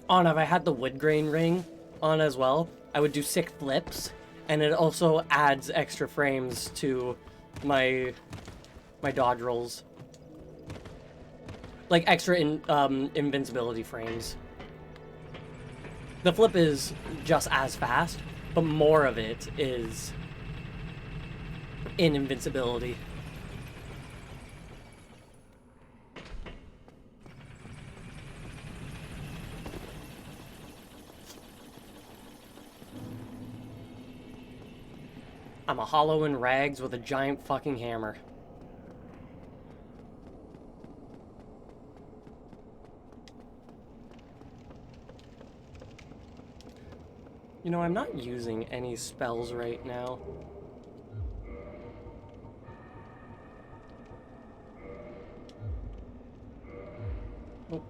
On, if I had the wood grain ring on as well, I would do sick flips, and it also adds extra frames to my dodge rolls. Like extra invincibility frames. The flip is just as fast, but more of it is in invincibility. I'm a hollow in rags with a giant fucking hammer. You know, I'm not using any spells right now. Oh.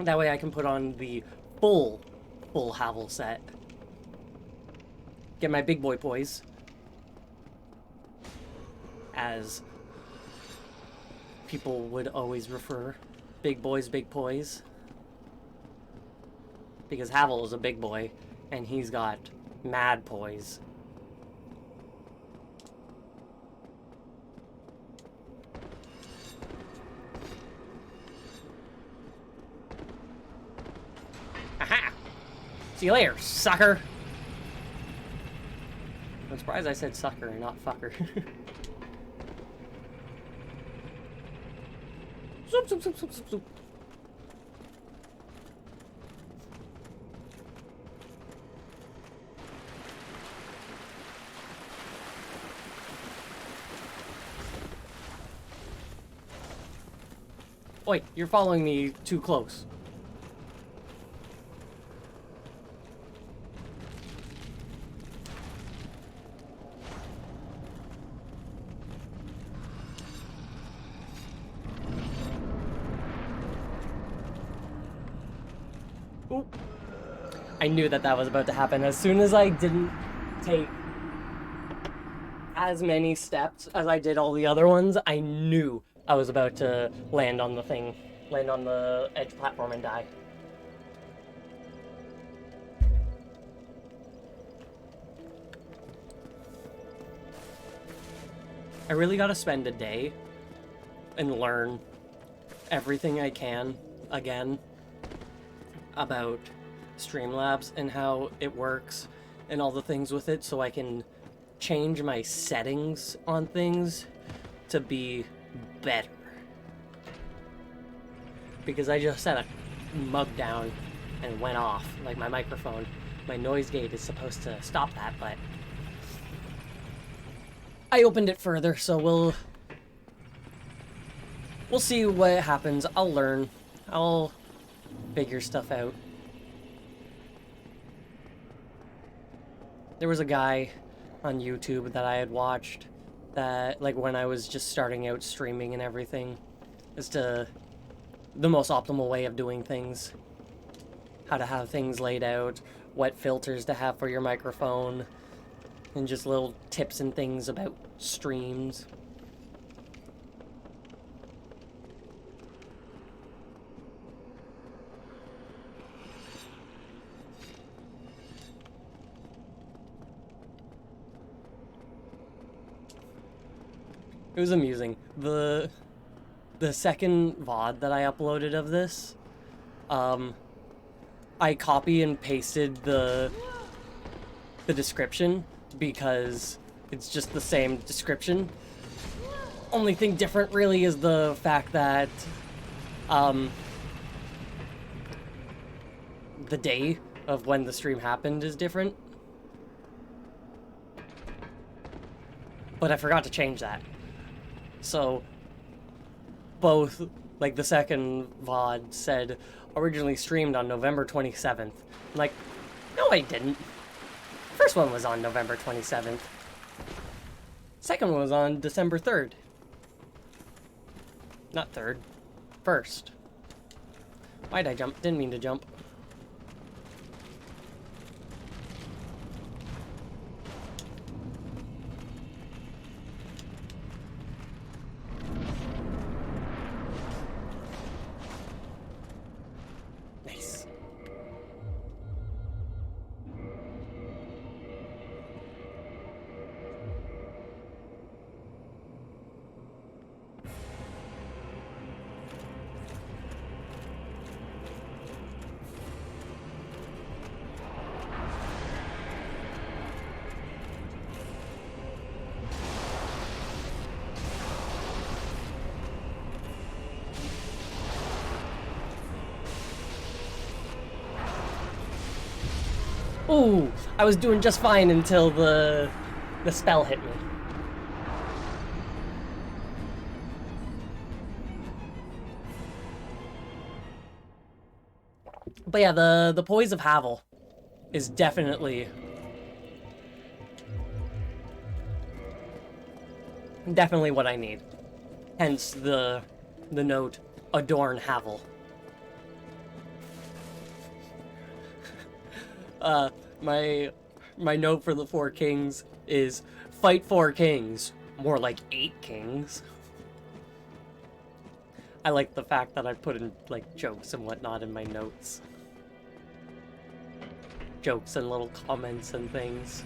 That way I can put on the full Havel set. Get my big boy poise. As people would always refer. Big boys, big poise. Because Havel is a big boy, and he's got mad poise. Aha! See you later, sucker! I'm surprised I said sucker and not fucker. Zoop, zoop, zoop, zoop, zoop, zoop. Oi, you're following me too close. Ooh. I knew that that was about to happen. As soon as I didn't take as many steps as I did all the other ones, I knew I was about to land on the thing, land on the edge platform and die. I really gotta spend a day and learn everything I can again about Streamlabs and how it works and all the things with it, so I can change my settings on things to be better. Because I just set a mug down and went off, like my microphone. My noise gate is supposed to stop that, but I opened it further, so we'll see what happens. I'll learn. I'll figure stuff out. There was a guy on YouTube that I had watched that, like, when I was just starting out streaming and everything, as to the most optimal way of doing things, how to have things laid out, what filters to have for your microphone, and just little tips and things about streams. It was amusing. The second VOD that I uploaded of this, I copy and pasted the description because it's just the same description. Only thing different really is the fact that the day of when the stream happened is different. But I forgot to change that. So both, like, the second VOD said originally streamed on November 27th. I'm like, no, I didn't. First one was on November 27th. Second one was on December 3rd. Not 3rd. 1st. Why'd I jump? Didn't mean to jump. Nice. Ooh, I was doing just fine until the spell hit me. But yeah, the Poise of Havel is definitely what I need. Hence the note, adorn Havel. My note for the 4 kings is fight 4 kings, more like 8 kings. I like the fact that I put in, like, jokes and whatnot in my notes. Jokes and little comments and things.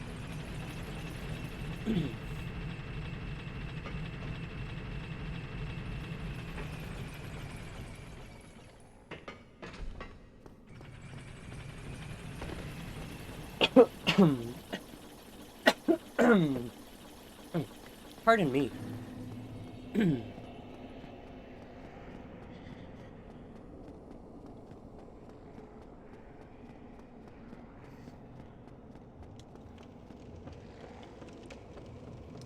Pardon me.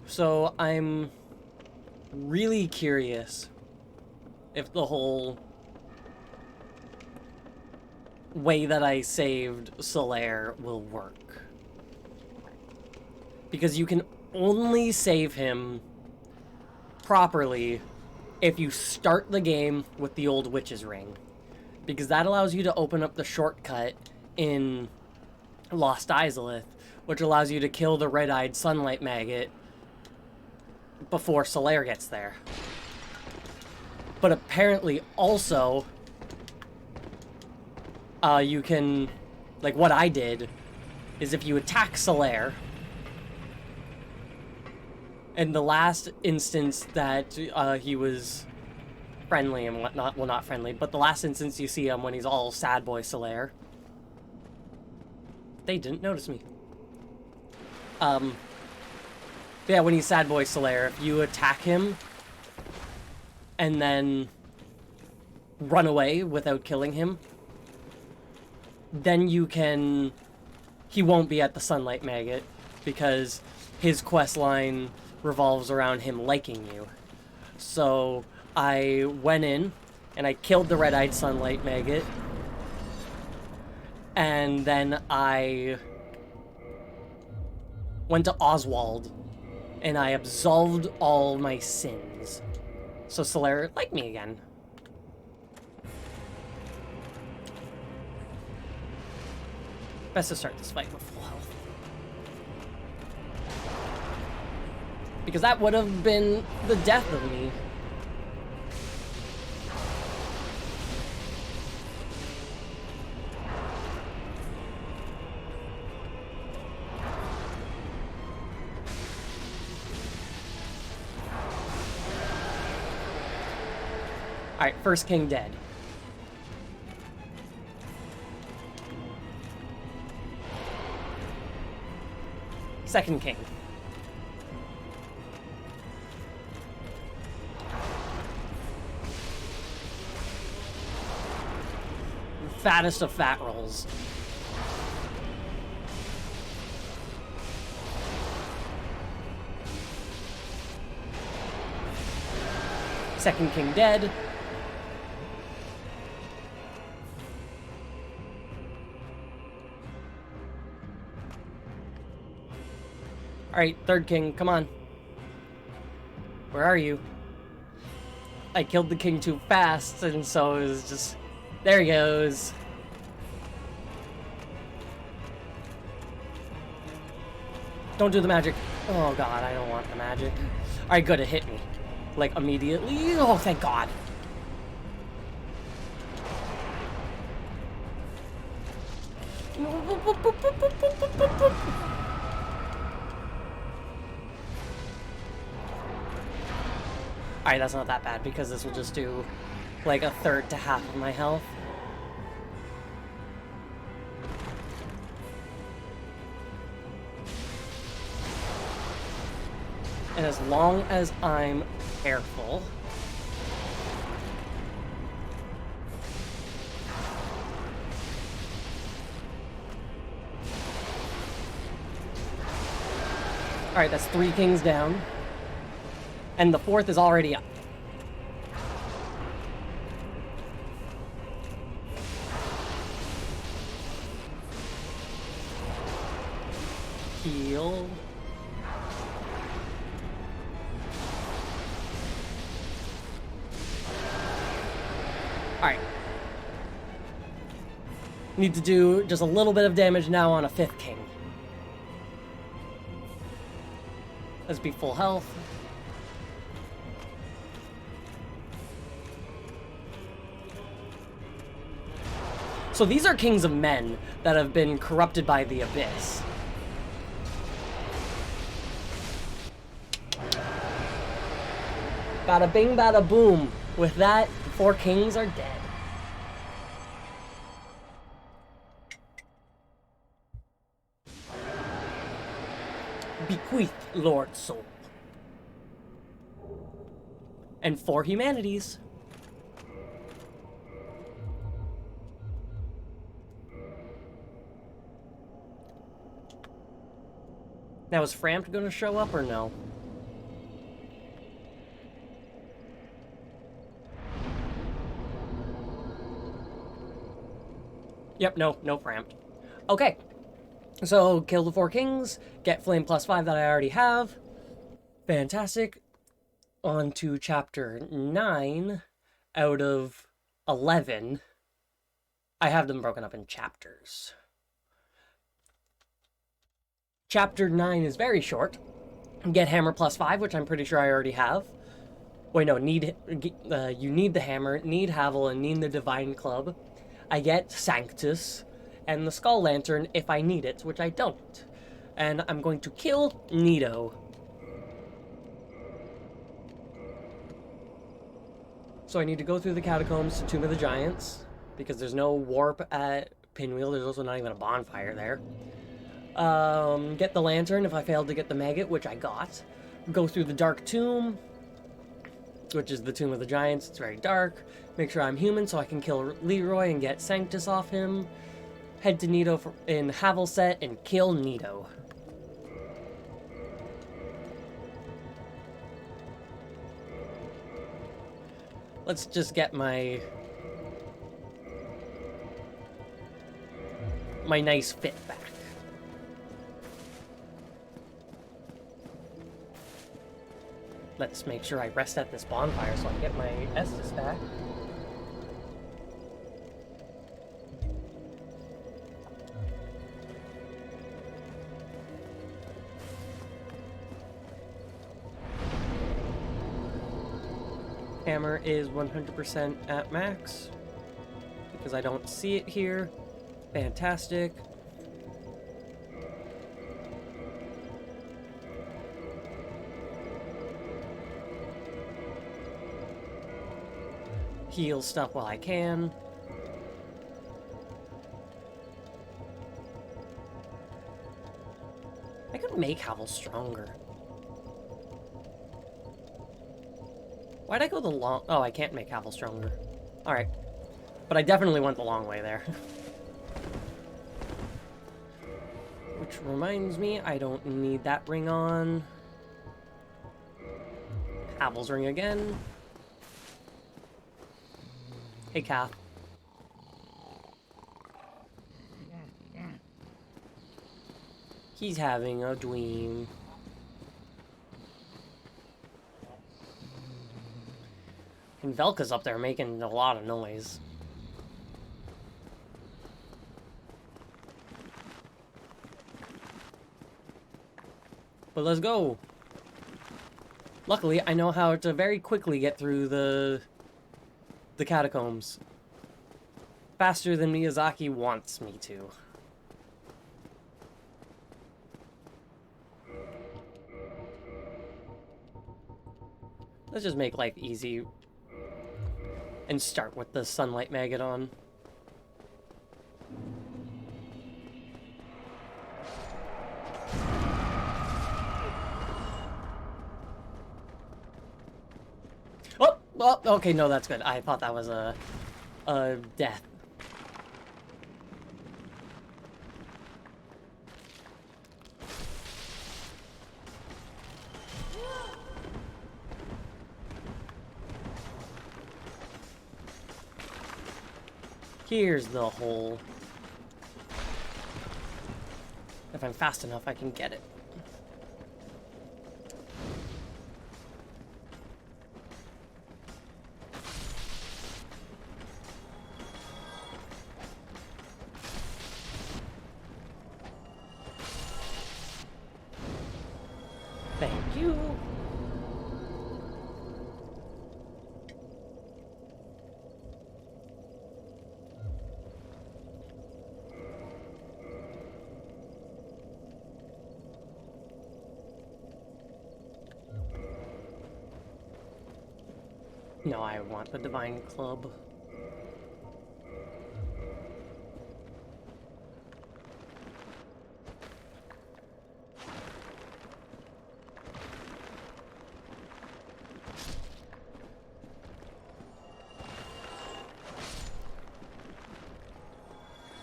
So I'm really curious if the whole way that I saved Solaire will work. Because you can only save him properly if you start the game with the old Witch's Ring. Because that allows you to open up the shortcut in Lost Izalith, which allows you to kill the red-eyed sunlight maggot before Solaire gets there. But apparently also, you can, like what I did, is if you attack Solaire, And the last instance that he was friendly and whatnot, well, not friendly, but the last instance you see him when he's all sad boy Solaire, they didn't notice me. Yeah, when he's sad boy Solaire, if you attack him and then run away without killing him, then you can... he won't be at the Sunlight Maggot, because his quest line revolves around him liking you. So I went in and I killed the red-eyed Sunlight Maggot, and then I went to Oswald and I absolved all my sins. So Solaire liked me again. Best to start this fight with full health. Because that would have been the death of me. Alright, first king dead. Second king. Fattest of fat rolls. Second king dead. Alright, third king, come on. Where are you? I killed the king too fast, and so it was just... there he goes. Don't do the magic. Oh god, I don't want the magic. Alright, good, it hit me. Like, immediately. Oh, thank god. Alright, that's not that bad, because this will just do, like, a third to half of my health. And as long as I'm careful... Alright, that's 3 kings down. And the 4th is already up. Heal. Alright. Need to do just a little bit of damage now on a 5th king. Let's be full health. So these are kings of men that have been corrupted by the abyss. Bada bing, bada boom. With that, the 4 kings are dead. Bequeath, Lord Soul. And 4 humanities. Now, is Frampt going to show up or no? Yep, no Frampt. Okay. So, kill the 4 kings, get flame +5 that I already have. Fantastic. On to chapter 9 out of 11. I have them broken up in chapters. Chapter 9 is very short. Get hammer +5, which I'm pretty sure I already have. Wait, no, you need the hammer, need Havel, and need the Divine Club. I get Sanctus and the Skull Lantern if I need it, which I don't. And I'm going to kill Nito. So I need to go through the catacombs to Tomb of the Giants, because there's no warp at Pinwheel. There's also not even a bonfire there. Get the lantern if I failed to get the maggot, which I got. Go through the Dark Tomb, which is the Tomb of the Giants. It's very dark. Make sure I'm human so I can kill Leroy and get Sanctus off him. Head to Nito in Havelset and kill Nito. Let's just get my nice fit back. Let's make sure I rest at this bonfire so I can get my Estus back. Hammer is 100% at max because I don't see it here. Fantastic. Heal stuff while I can. I could make Havel stronger. Why'd I go the long... Oh, I can't make Havel stronger. Alright. But I definitely went the long way there. Which reminds me, I don't need that ring on. Havel's ring again. Hey, Kath. He's having a dream. And Velka's up there making a lot of noise. But let's go. Luckily, I know how to very quickly get through the catacombs. Faster than Miyazaki wants me to. Let's just make life easy and start with the Sunlight Maggot on. Oh, okay, no, that's good. I thought that was a death. Here's the hole. If I'm fast enough, I can get it. Thank you. No, I want the Divine Club.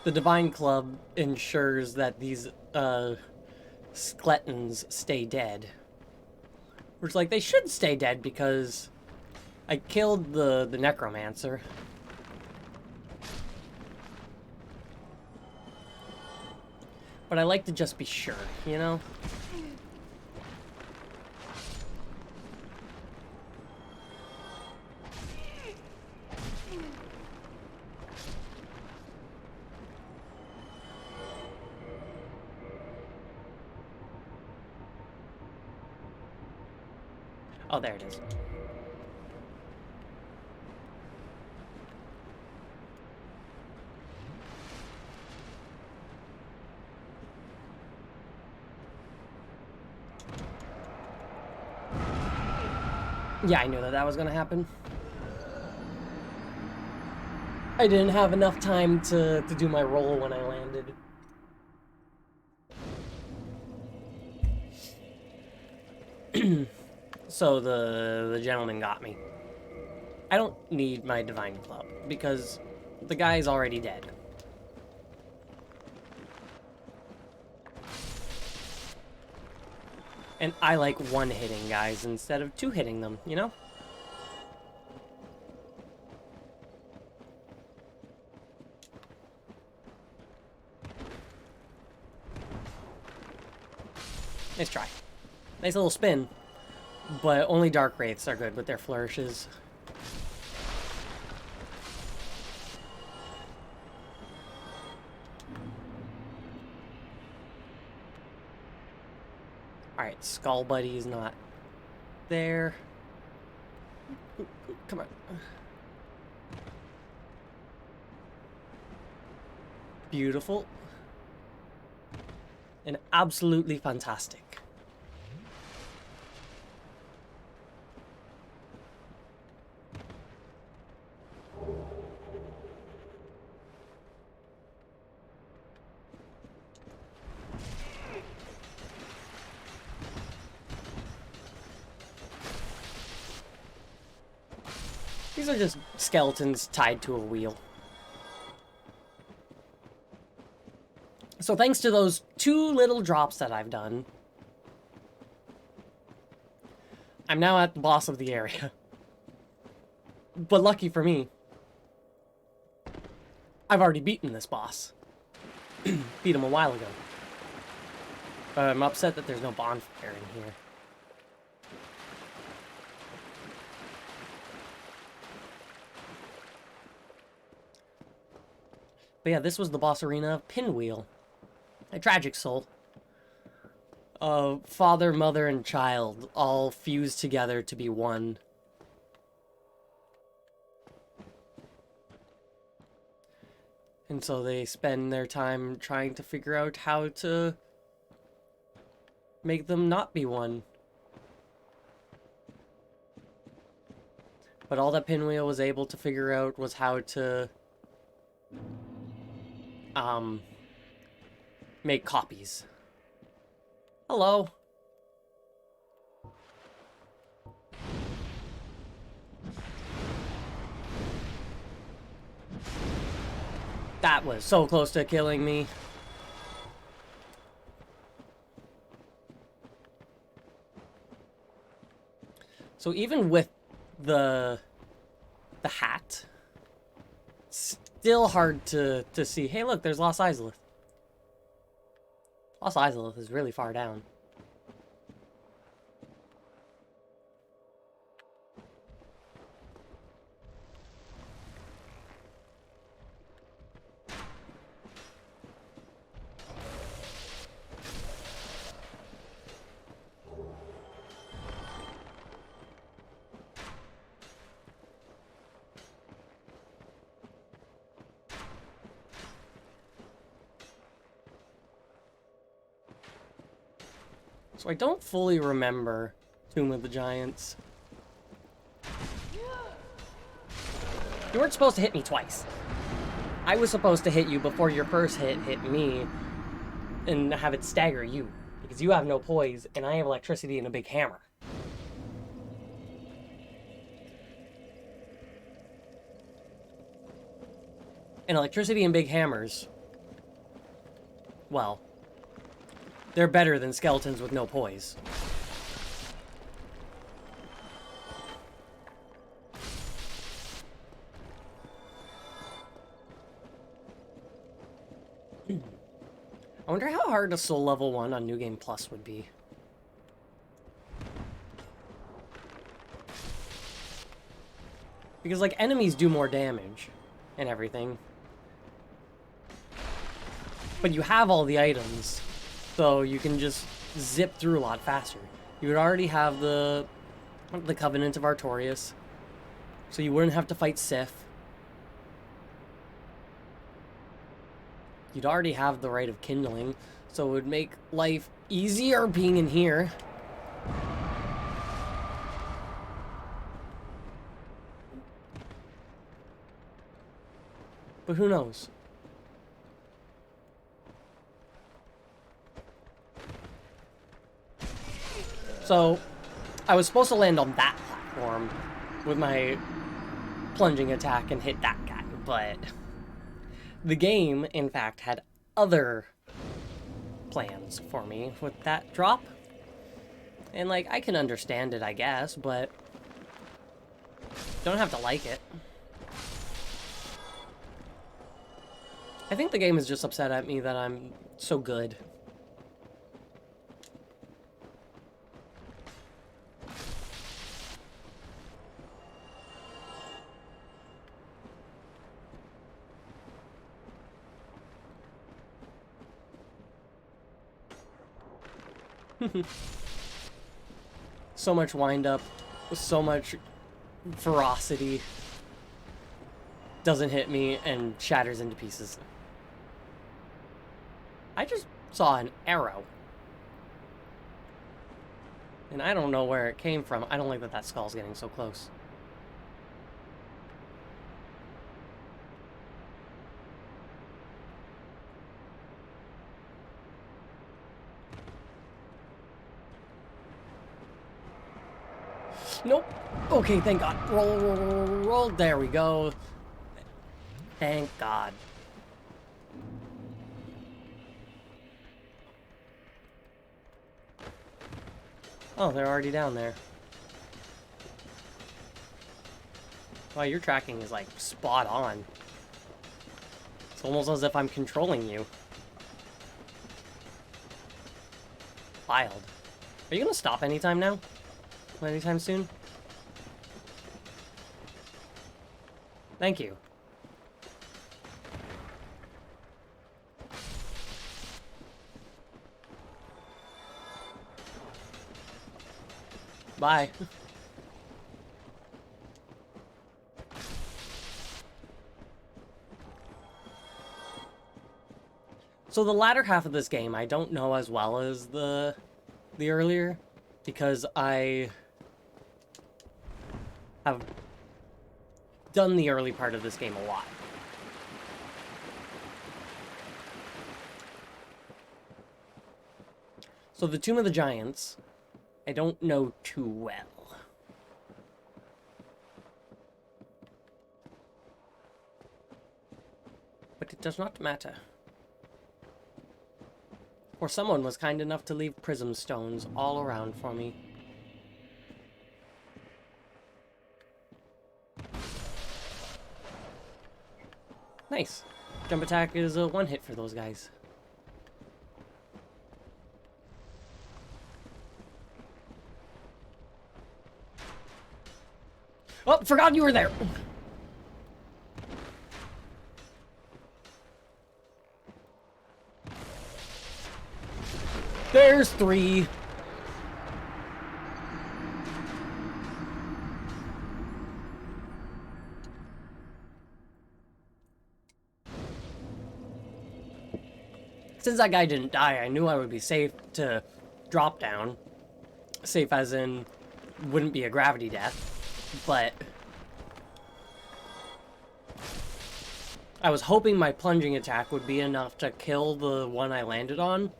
The Divine Club ensures that these skeletons stay dead. Which, like, they should stay dead because I killed the necromancer. But I like to just be sure, you know? Oh, there it is. Yeah, I knew that was gonna happen. I didn't have enough time to do my roll when I landed. So the gentleman got me. I don't need my divine club because the guy's already dead. And I like one-hitting guys instead of two-hitting them, you know? Nice try. Nice little spin. But only Dark Wraiths are good with their flourishes. Alright, Skull Buddy is not there. Come on. Beautiful. And absolutely fantastic. These are just skeletons tied to a wheel. So thanks to those 2 little drops that I've done, I'm now at the boss of the area. But lucky for me, I've already beaten this boss. Beat him a while ago. But I'm upset that there's no bonfire in here. But yeah, this was the boss arena of Pinwheel. A tragic soul. Father, mother, and child all fused together to be one. And so they spend their time trying to figure out how to make them not be one. But all that Pinwheel was able to figure out was how to make copies. Hello. That was so close to killing me. So even with the hat, still hard to see. Hey, look, there's Lost Isleth. Lost Isleth is really far down. So I don't fully remember Tomb of the Giants. You weren't supposed to hit me twice. I was supposed to hit you before your first hit me and have it stagger you. Because you have no poise and I have electricity and a big hammer. And electricity and big hammers, well, they're better than skeletons with no poise. I wonder how hard a soul level 1 on New Game Plus would be. Because, like, enemies do more damage and everything. But you have all the items, so you can just zip through a lot faster. You would already have the Covenant of Artorias, so you wouldn't have to fight Sif. You'd already have the Rite of Kindling, so it would make life easier being in here. But who knows? So, I was supposed to land on that platform with my plunging attack and hit that guy, but the game, in fact, had other plans for me with that drop. And, like, I can understand it, I guess, but don't have to like it. I think the game is just upset at me that I'm so good. So much wind up, so much ferocity doesn't hit me and shatters into pieces. I just saw an arrow. And I don't know where it came from. I don't like that that skull's getting so close. Nope. Okay, thank God. Roll, roll, roll, roll, roll. There we go. Thank God. Oh, they're already down there. Wow, your tracking is like spot on. It's almost as if I'm controlling you. Wild. Are you gonna stop anytime now? Anytime soon? Thank you. Bye. So the latter half of this game I don't know as well as the earlier, because I have done the early part of this game a lot. So the Tomb of the Giants, I don't know too well. But it does not matter. For someone was kind enough to leave prism stones all around for me. Nice. Jump attack is a one hit for those guys. Oh, forgot you were there. There's 3. Since that guy didn't die, I knew I would be safe to drop down. Safe as in, wouldn't be a gravity death. But I was hoping my plunging attack would be enough to kill the one I landed on.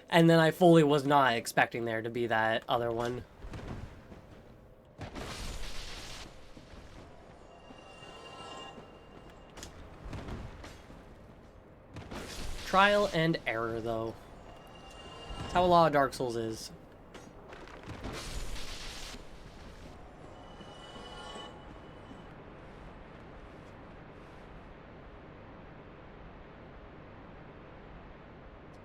And then I fully was not expecting there to be that other one. Trial and error, though. That's how a lot of Dark Souls is.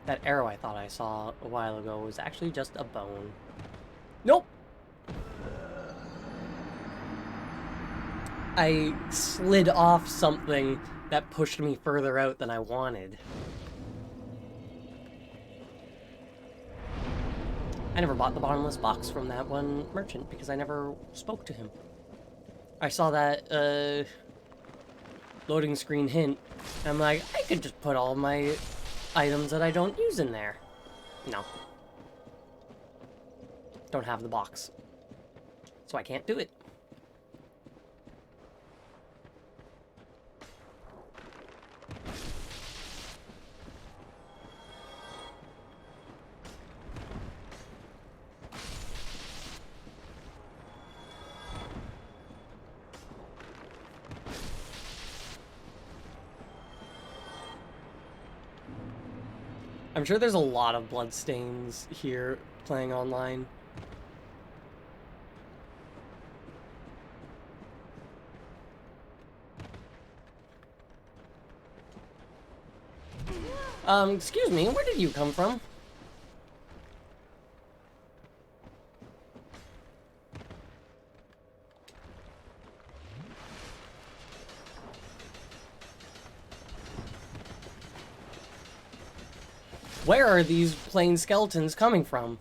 That arrow I thought I saw a while ago was actually just a bone. Nope! I slid off something that pushed me further out than I wanted. I never bought the bottomless box from that one merchant because I never spoke to him. I saw that loading screen hint. And I'm like, I could just put all my items that I don't use in there. No. Don't have the box. So I can't do it. I'm sure there's a lot of bloodstains here playing online. Excuse me, where did you come from? Where are these plain skeletons coming from?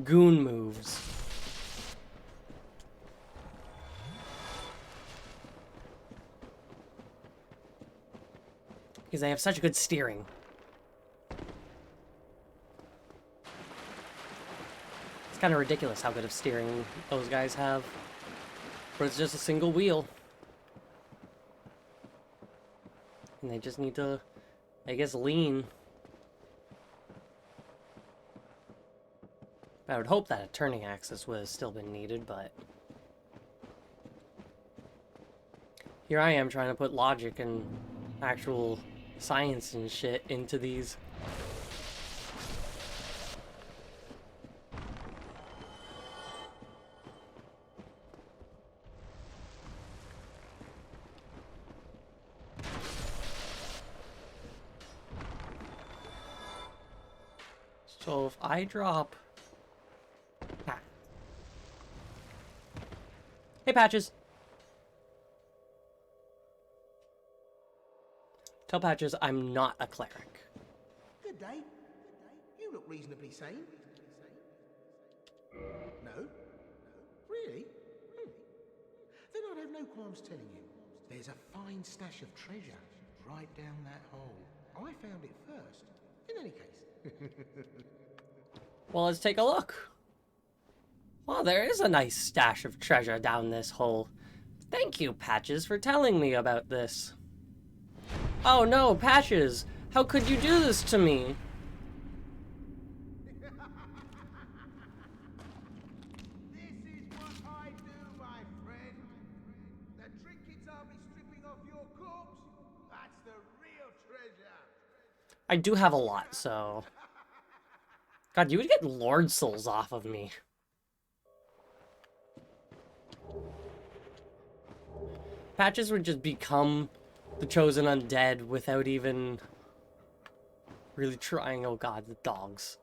Goon moves. Because they have such good steering. It's kind of ridiculous how good of steering those guys have. But it's just a single wheel. And they just need to, I guess, lean. I would hope that a turning axis would have still been needed, but... Here I am trying to put logic and actual science and shit into these. So if I drop... Ah. Hey, Patches! Tell Patches I'm not a cleric. Good day. You look reasonably sane. No? Really? Then I'd have no qualms telling you. There's a fine stash of treasure right down that hole. I found it first. In any case. Well, let's take a look. Well, there is a nice stash of treasure down this hole. Thank you, Patches, for telling me about this. Oh no, Patches! How could you do this to me? This is what I do, my friend. The trinkets I'll be stripping off your corpse, that's the real treasure. I do have a lot, so... God, you would get Lord Souls off of me. Patches would just become the chosen undead without even really trying. Oh god, the dogs.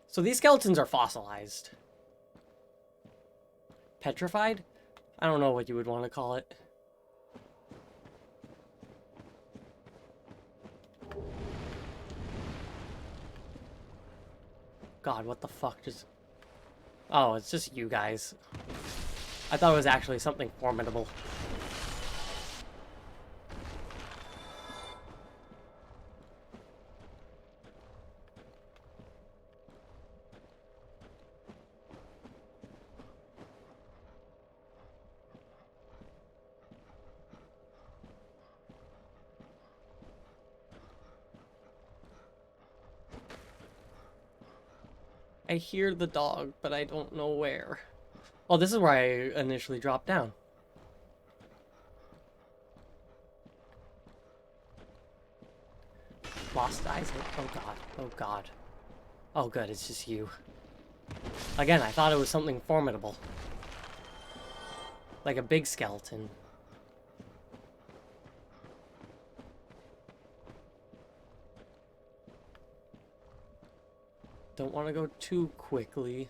So these skeletons are fossilized. Petrified? I don't know what you would want to call it. God, what the fuck just... Oh, it's just you guys. I thought it was actually something formidable. I hear the dog, but I don't know where. Oh, this is where I initially dropped down. Lost eyes? Oh god. Oh god. Oh good, it's just you. Again, I thought it was something formidable. Like a big skeleton. Don't want to go too quickly.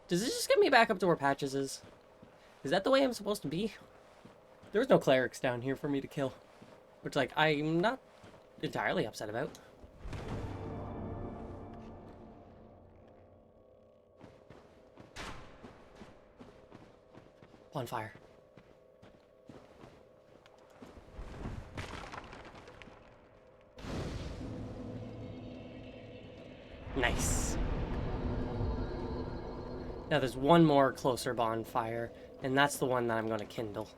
Does this just get me back up to where Patches is? Is that the way I'm supposed to be? There was no clerics down here for me to kill. Which, like, I'm not entirely upset about. Bonfire. Nice. Now there's one more closer bonfire, and that's the one that I'm going to kindle.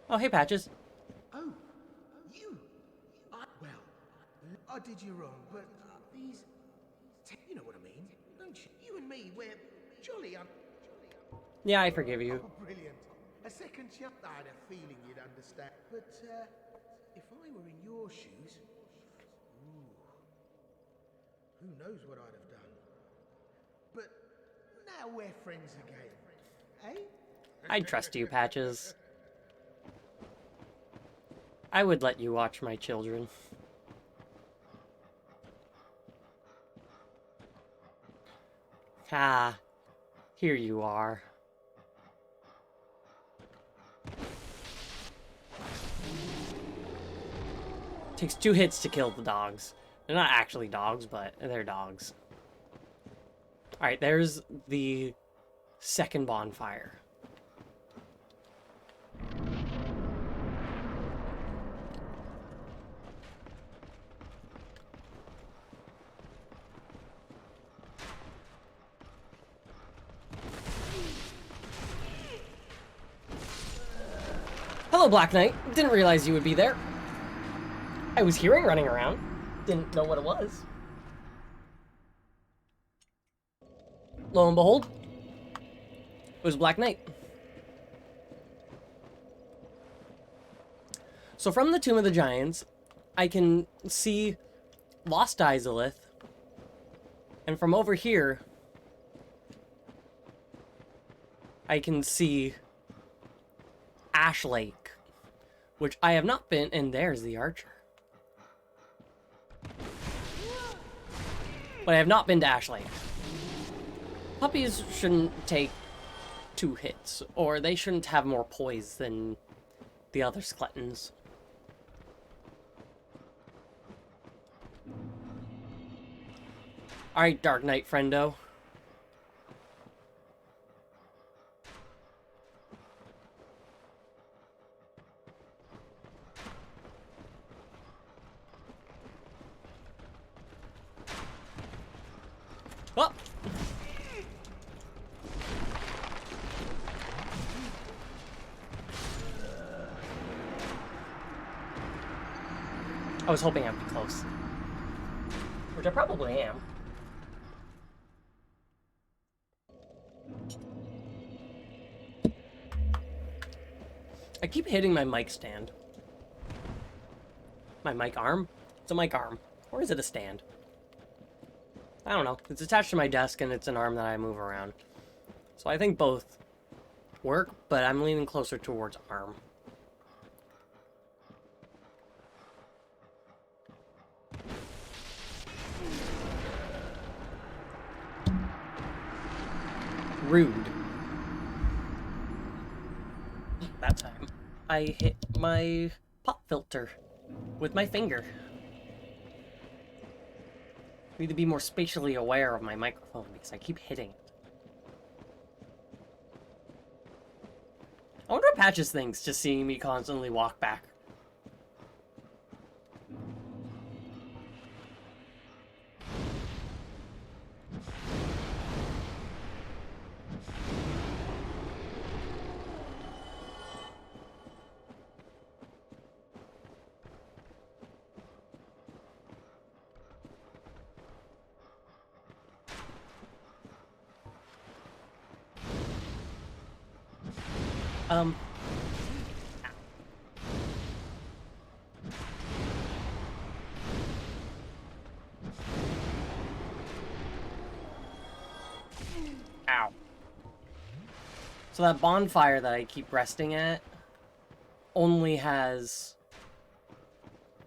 Oh, hey, Patches. Oh, you. Well, I did you wrong, but these. You know what I mean, don't you? You and me, we're jolly Yeah, I forgive you. Oh, brilliant. A second chance. I had a feeling you'd understand. But, if I were in your shoes. Ooh. Who knows what I'd have done. But now we're friends again. Eh? I trust you, Patches. I would let you watch my children. Ah, here you are. Takes 2 hits to kill the dogs. They're not actually dogs, but they're dogs. Alright, there's the second bonfire. Hello, Black Knight. Didn't realize you would be there. I was hearing running around. Didn't know what it was. Lo and behold, it was Black Knight. So from the Tomb of the Giants, I can see Lost Izalith. And from over here, I can see Ash Lake, which I have not been, and there's the archer. But I have not been to Ash Lake. Puppies shouldn't take 2 hits, or they shouldn't have more poise than the other skeletons. Alright, Dark Knight friendo. Oh! I was hoping I'd be close. Which I probably am. I keep hitting my mic stand. My mic arm? It's a mic arm. Or is it a stand? I don't know. It's attached to my desk and it's an arm that I move around. So I think both work, but I'm leaning closer towards arm. Rude. That time, I hit my pop filter with my finger. I need to be more spatially aware of my microphone because I keep hitting it. I wonder what Patches thinks just seeing me constantly walk back. Ow. So that bonfire that I keep resting at only has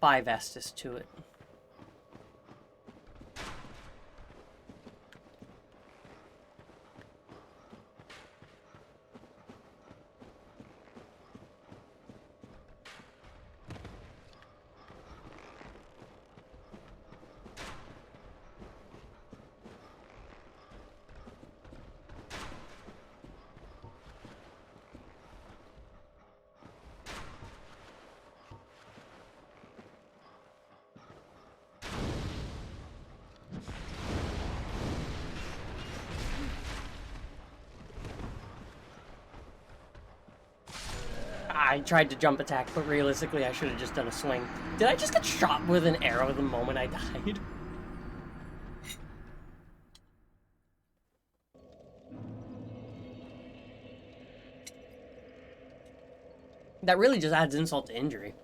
5 Estus to it. I tried to jump attack, but realistically I should have just done a swing. Did I just get shot with an arrow the moment I died? That really just adds insult to injury.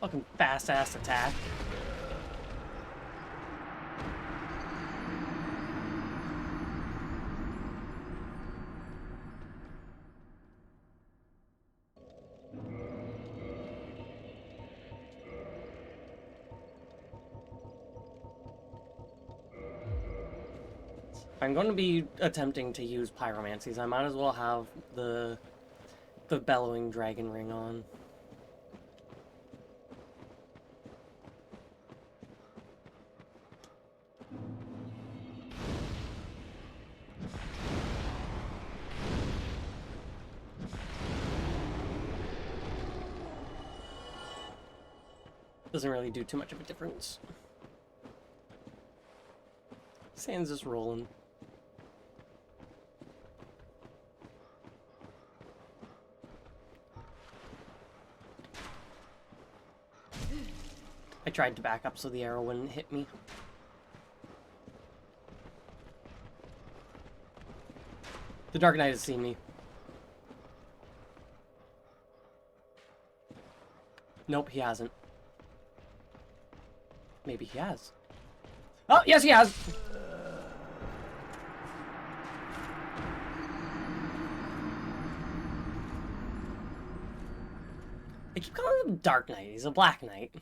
Fucking fast-ass attack. I'm going to be attempting to use pyromancies. I might as well have the bellowing dragon ring on. Doesn't really do too much of a difference. Sand's just rolling. I tried to back up so the arrow wouldn't hit me. The Dark Knight has seen me. Nope, he hasn't. Maybe he has. Oh, yes, he has! I keep calling him Dark Knight. He's a Black Knight.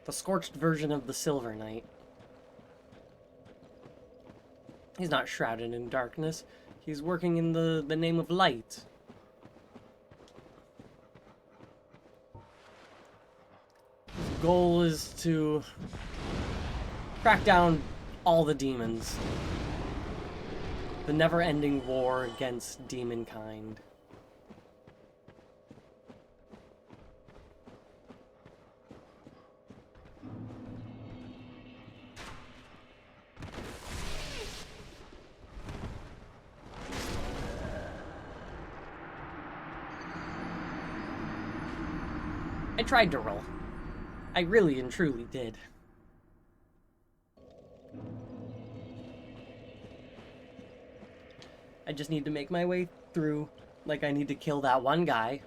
The scorched version of the Silver Knight. He's not shrouded in darkness. He's working in the name of light. His goal is to crack down all the demons. The never-ending war against demonkind. I tried to roll. I really and truly did. I just need to make my way through. Like, I need to kill that one guy.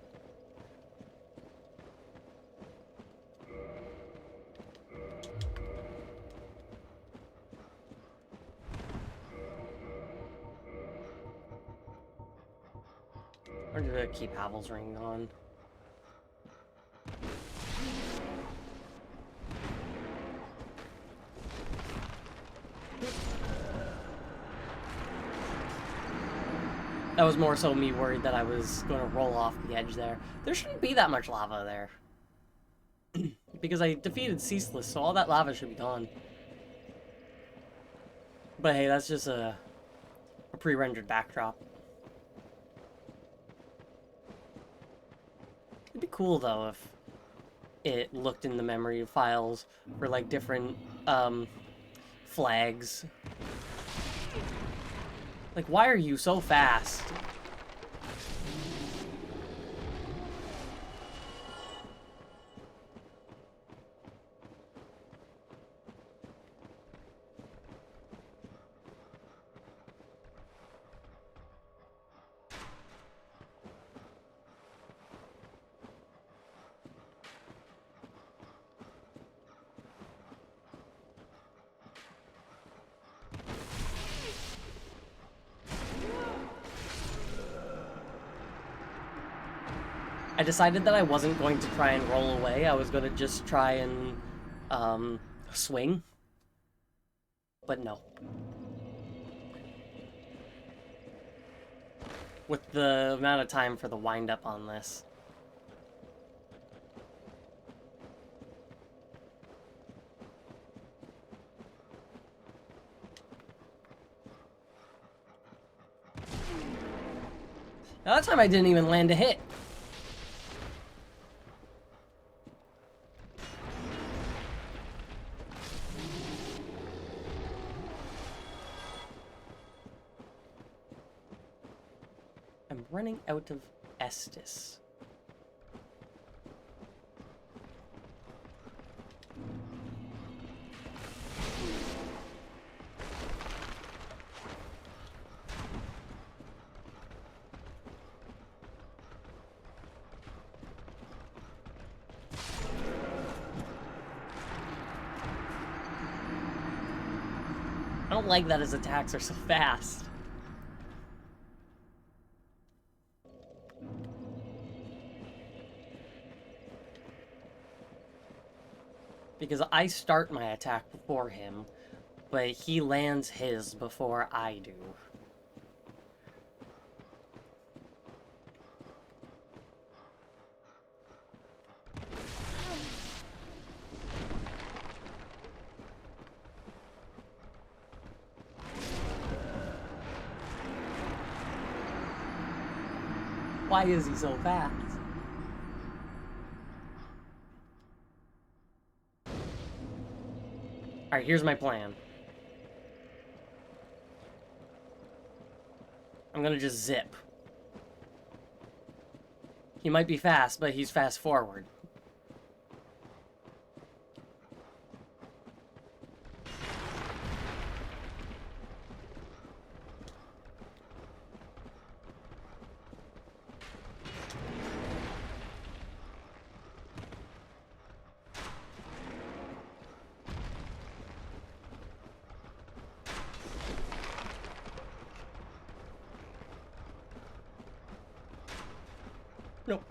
Or did I keep Havel's ring on? That was more so me worried that I was going to roll off the edge there. There shouldn't be that much lava there. Because I defeated Ceaseless, so all that lava should be gone. But hey, that's just a pre-rendered backdrop. It'd be cool, though, if it looked in the memory files for, like, different, flags. Like, why are you so fast? I decided that I wasn't going to try and roll away. I was going to just try and swing. But no. With the amount of time for the wind-up on this. Now, that time I didn't even land a hit. I'm running out of Estus. I don't like that his attacks are so fast. Because I start my attack before him, but he lands his before I do. Why is he so fast? Alright, here's my plan. I'm gonna just zip. He might be fast, but he's fast forward. Nope.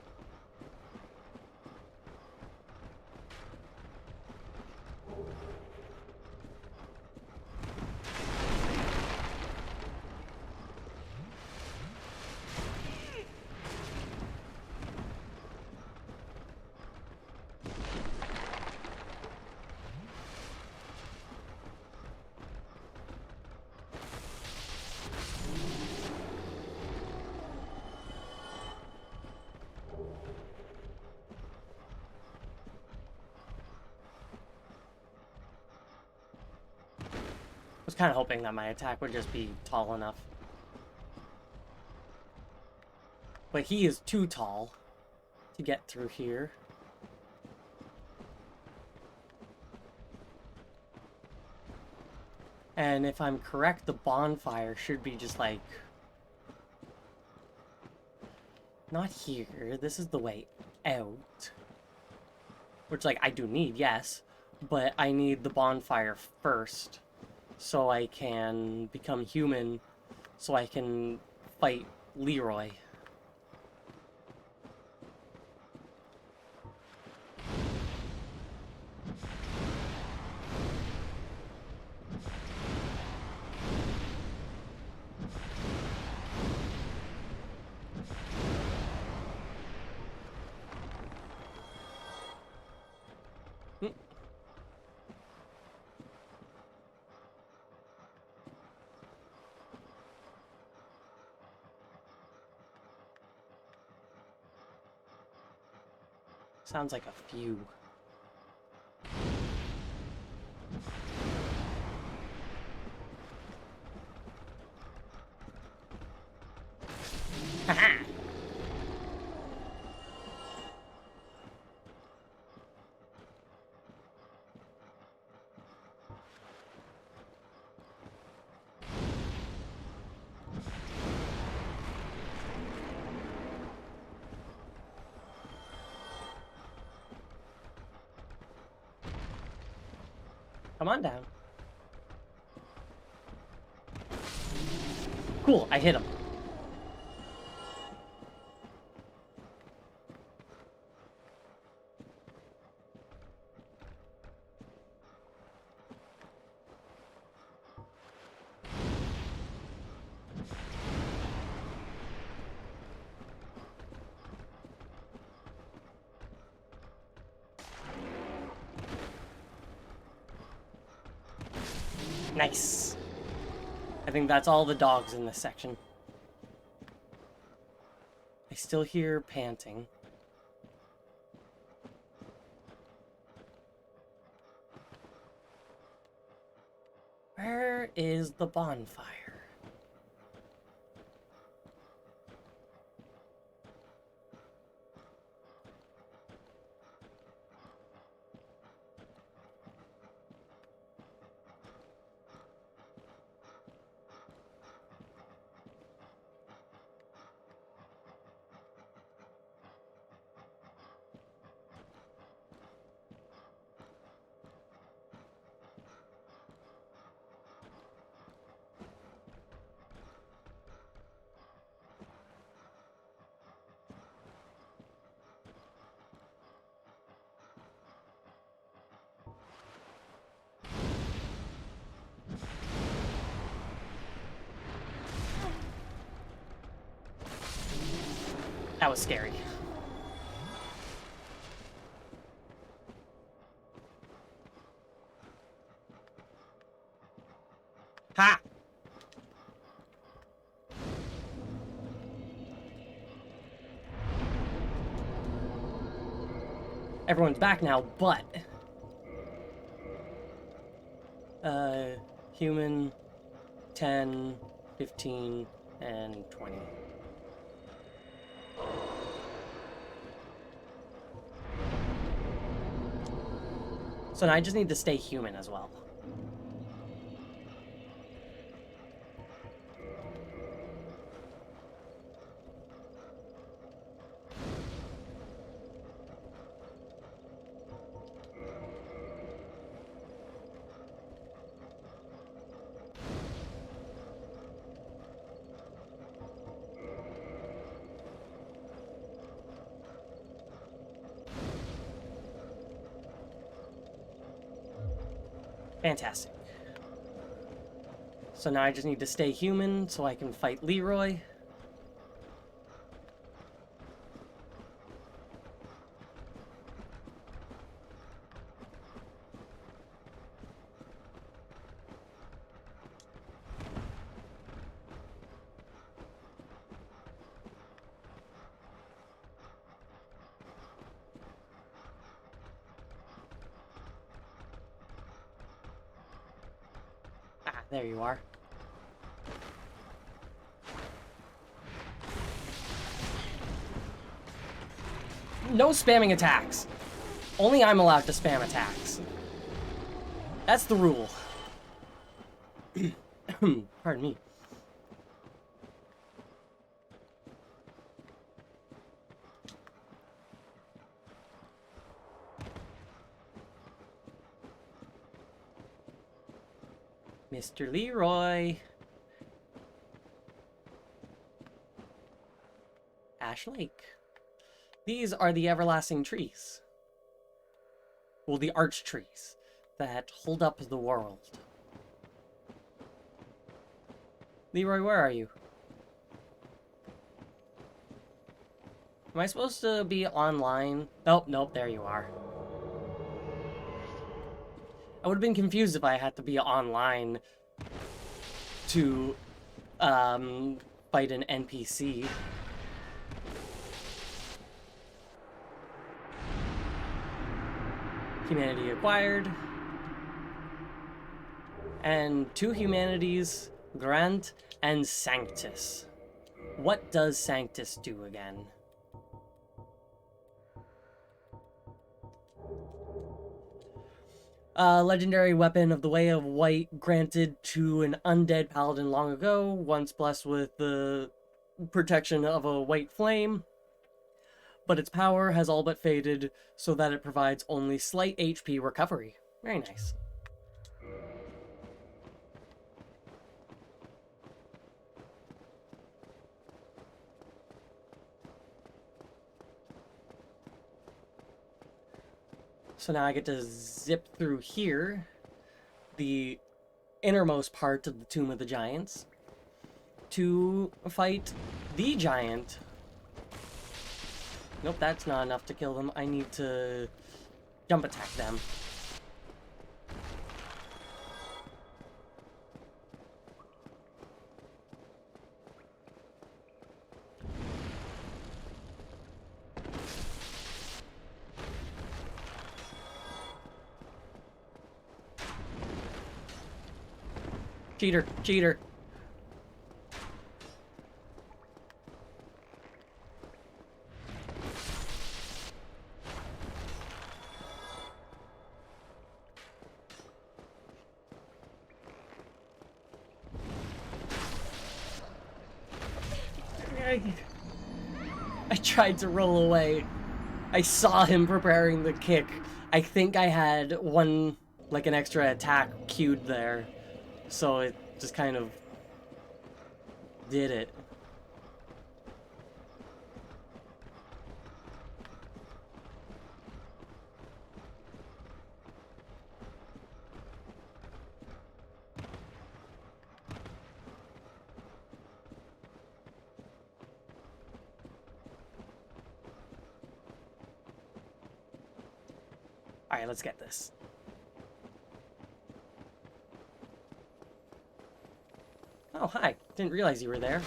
I was kind of hoping that my attack would just be tall enough. But he is too tall to get through here. And if I'm correct, the bonfire should be just like... not here. This is the way out. Which, like, I do need, yes. But I need the bonfire first. So I can become human. So I can fight Leroy. Sounds like a few. Haha! Come on down. Cool, I hit him. Nice. I think that's all the dogs in this section. I still hear panting. Where is the bonfire? That was scary. Ha! Everyone's back now, but... human, 10, 15, and 20. So now I just need to stay human as well. Fantastic. So now I just need to stay human so I can fight Leroy. Ah, there you are. No spamming attacks. Only I'm allowed to spam attacks. That's the rule. Pardon me. Mr. Leroy. Ash Lake. These are the everlasting trees. Well, the arch trees that hold up the world. Leroy, where are you? Am I supposed to be online? Oh, nope, there you are. I would have been confused if I had to be online to fight an NPC. Humanity acquired. And 2 humanities, Grant and Sanctus. What does Sanctus do again? Legendary weapon of the Way of White granted to an undead paladin long ago, once blessed with the protection of a white flame, but its power has all but faded so that it provides only slight HP recovery. Very nice. So now I get to zip through here, the innermost part of the Tomb of the Giants, to fight the giant. Nope, that's not enough to kill them. I need to jump attack them. Cheater, cheater. I tried to roll away. I saw him preparing the kick. I think I had one, like an extra attack queued there. So it just kind of did it. Alright, let's get this. Oh, hi. Didn't realize you were there.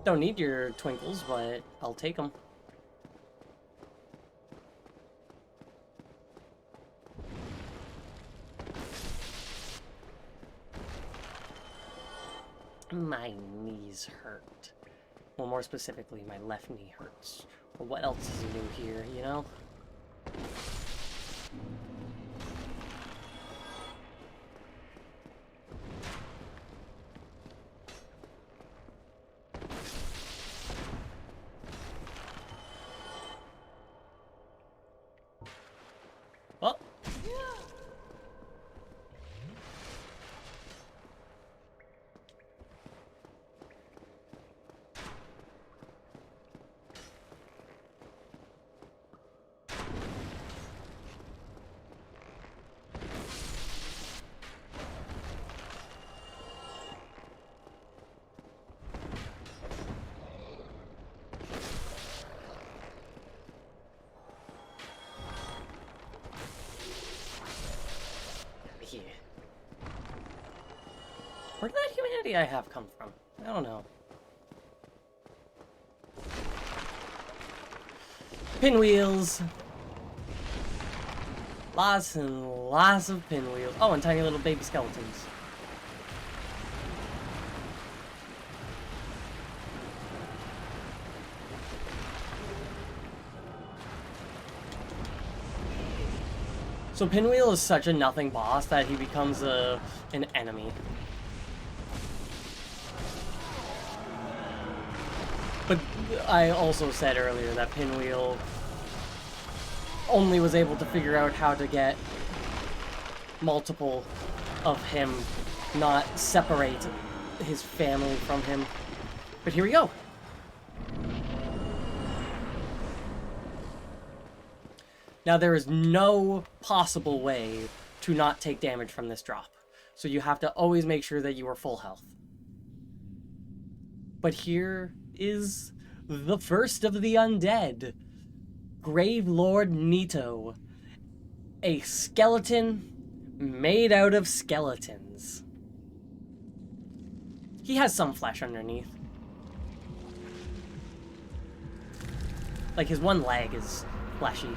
Don't need your twinkles, but I'll take them. My knees hurt. Well, more specifically, my left knee hurts. Well, what else is new here, you know? Oh! Here. Where did that humanity I have come from? I don't know. Pinwheels! Lots and lots of pinwheels. Oh, and tiny little baby skeletons. So Pinwheel is such a nothing boss that he becomes an enemy. But I also said earlier that Pinwheel only was able to figure out how to get multiple of him, not separate his family from him. But here we go. Now there is no possible way to not take damage from this drop. So you have to always make sure that you are full health. But here is the first of the undead. Grave Lord Nito. A skeleton made out of skeletons. He has some flesh underneath. Like his one leg is fleshy.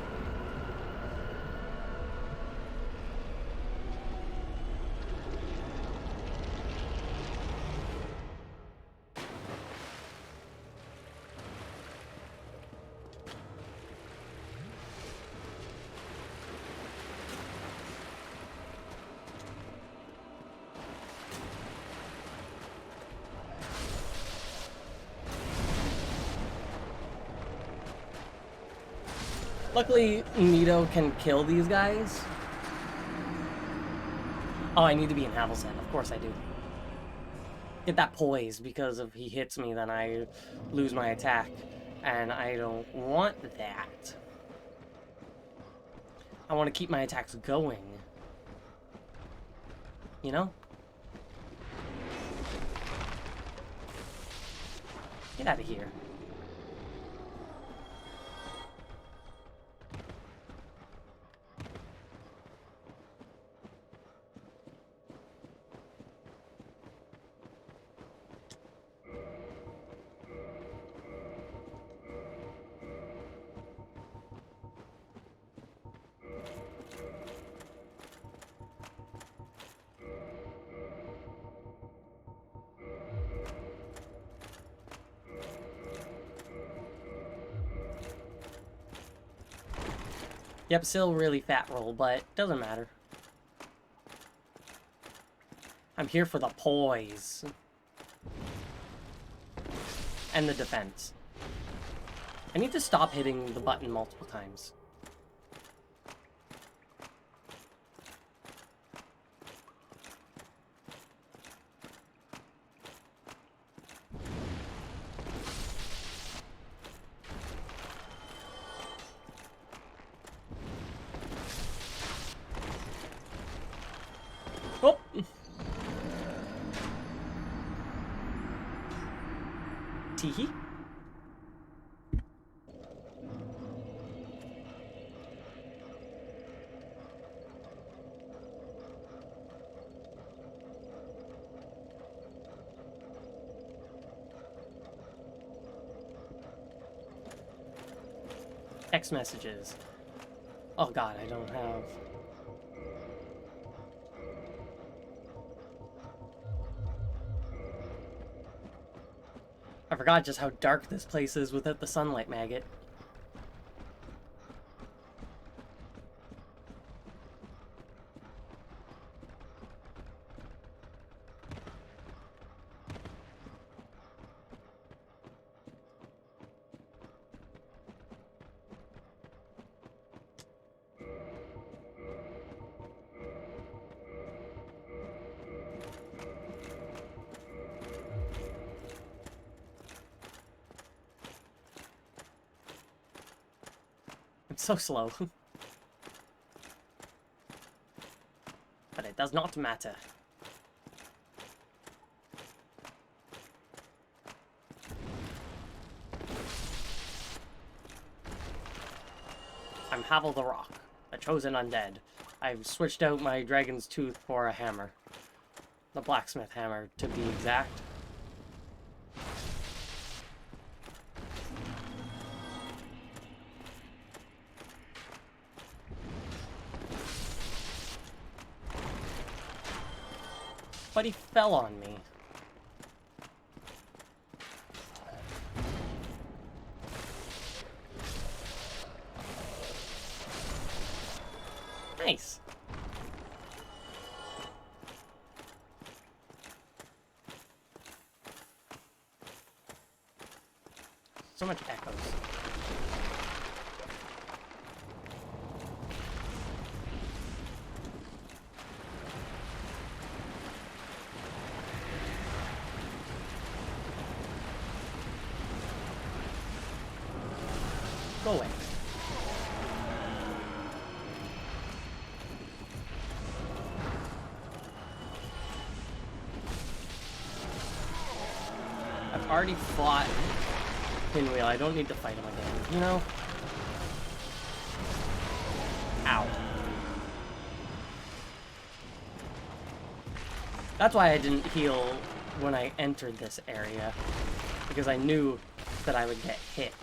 Luckily, Nito can kill these guys. Oh, I need to be in Havelsen. Of course I do. Get that poise, because if he hits me, then I lose my attack. And I don't want that. I want to keep my attacks going. You know? Get out of here. Yep, still really fat roll, but doesn't matter. I'm here for the poise. And the defense. I need to stop hitting the button multiple times. Oh! Teehee. Text messages. Oh god, I don't have... I forgot just how dark this place is without the sunlight maggot. So slow. But it does not matter. I'm Havel the Rock, a chosen undead. I've switched out my dragon's tooth for a hammer. The blacksmith hammer, to be exact. But he fell on me. Nice. So much echoes. Go away. I've already fought Pinwheel. I don't need to fight him again, you know? Ow. That's why I didn't heal when I entered this area. Because I knew that I would get hit.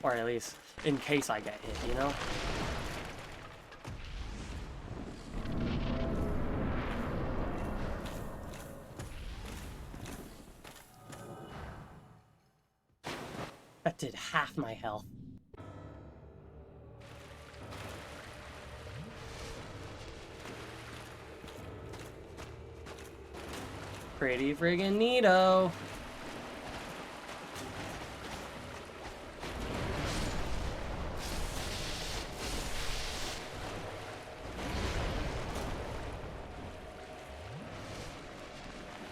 Or at least, in case I get hit, you know? That did half my health. Pretty friggin' neato.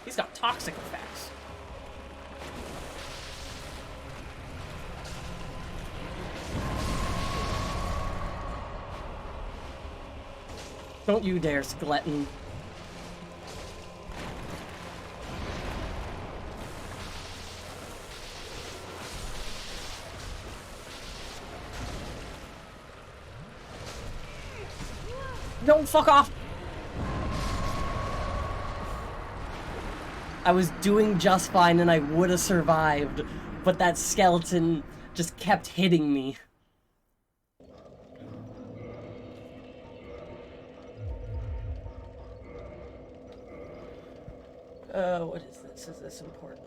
He's got toxic effects. Don't you dare, skeleton. Don't fuck off! I was doing just fine and I would have survived, but that skeleton just kept hitting me. What is this? Is this important?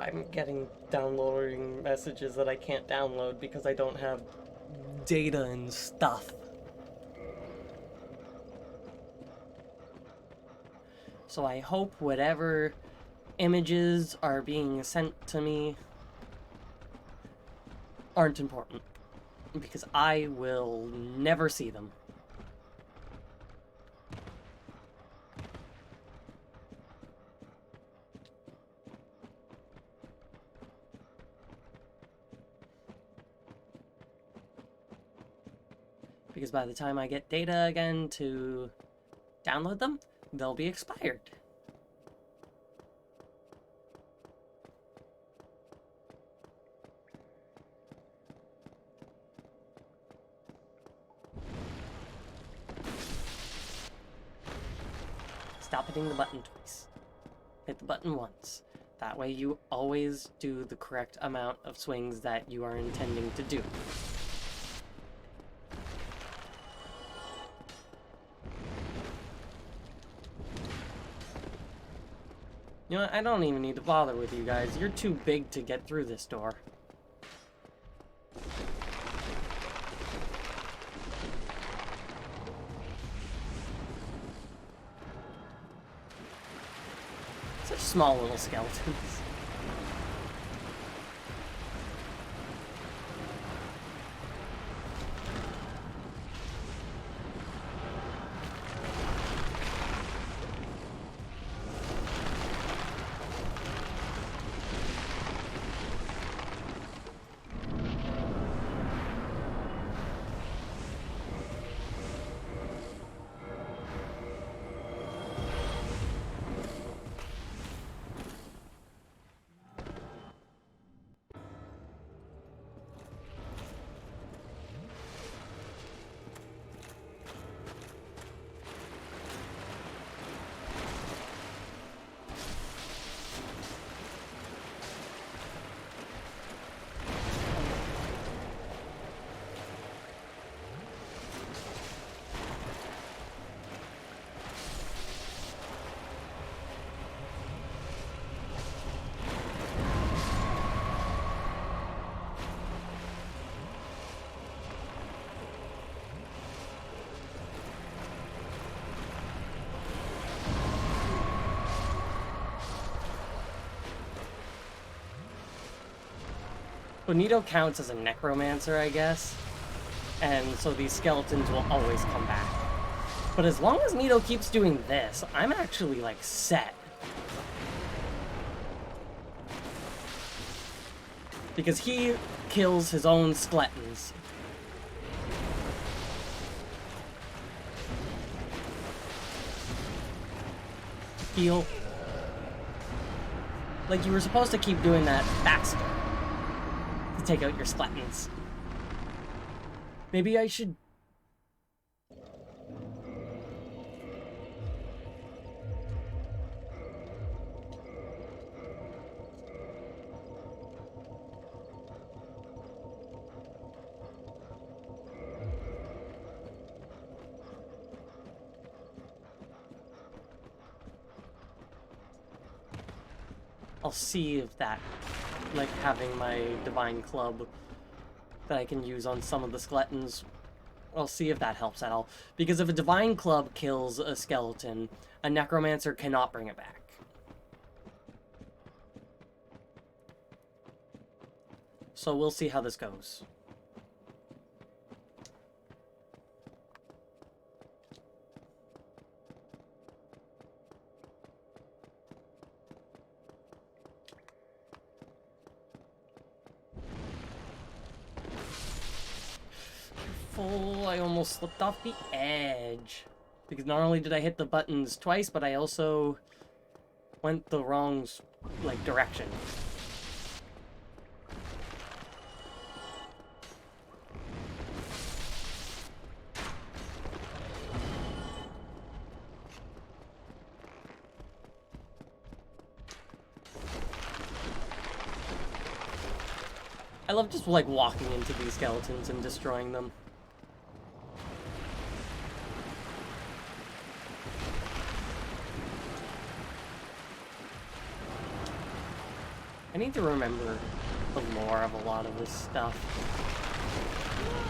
I'm getting downloading messages that I can't download because I don't have data and stuff. So I hope whatever images are being sent to me aren't important, because I will never see them. Because by the time I get data again to download them, they'll be expired. Stop hitting the button twice. Hit the button once. That way you always do the correct amount of swings that you are intending to do. You know what? I don't even need to bother with you guys. You're too big to get through this door. Such small little skeletons. Bonito counts as a necromancer, I guess, and so these skeletons will always come back. But as long as Nito keeps doing this, I'm actually, like, set. Because he kills his own skeletons. Heal. Like, you were supposed to keep doing that faster. Take out your skeletons. Maybe I should... I'll see if that, like, having my divine club that I can use on some of the skeletons, I'll see if that helps at all. Because if a divine club kills a skeleton, a necromancer cannot bring it back. So we'll see how this goes. I almost slipped off the edge. Because not only did I hit the buttons twice, but I also went the wrong, like, direction. I love just, like, walking into these skeletons and destroying them. I need to remember the lore of a lot of this stuff.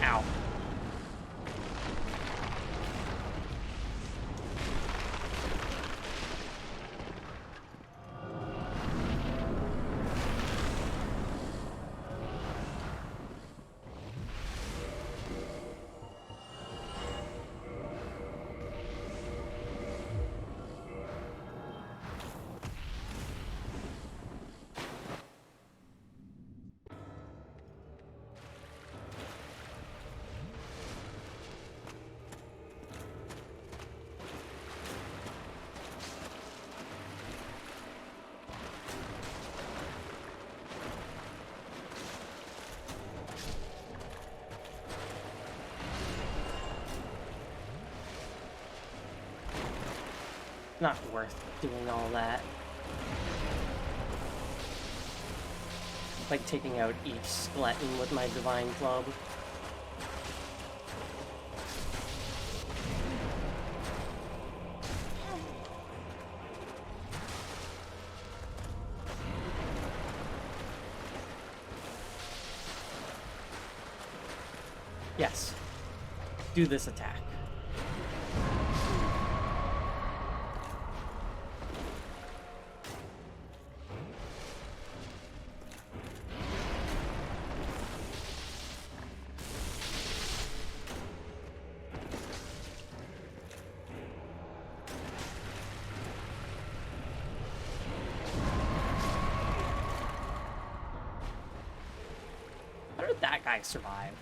Ow. Not worth doing all that. Like taking out each skeleton with my divine club. Yes. Do this attack. How did that guy survive?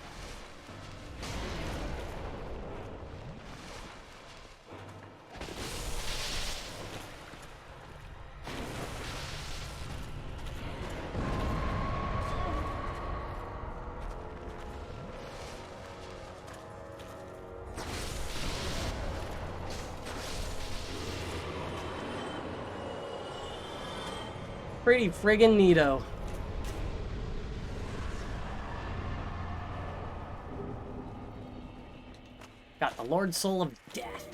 Pretty friggin' neato. Got the Lord Soul of Death.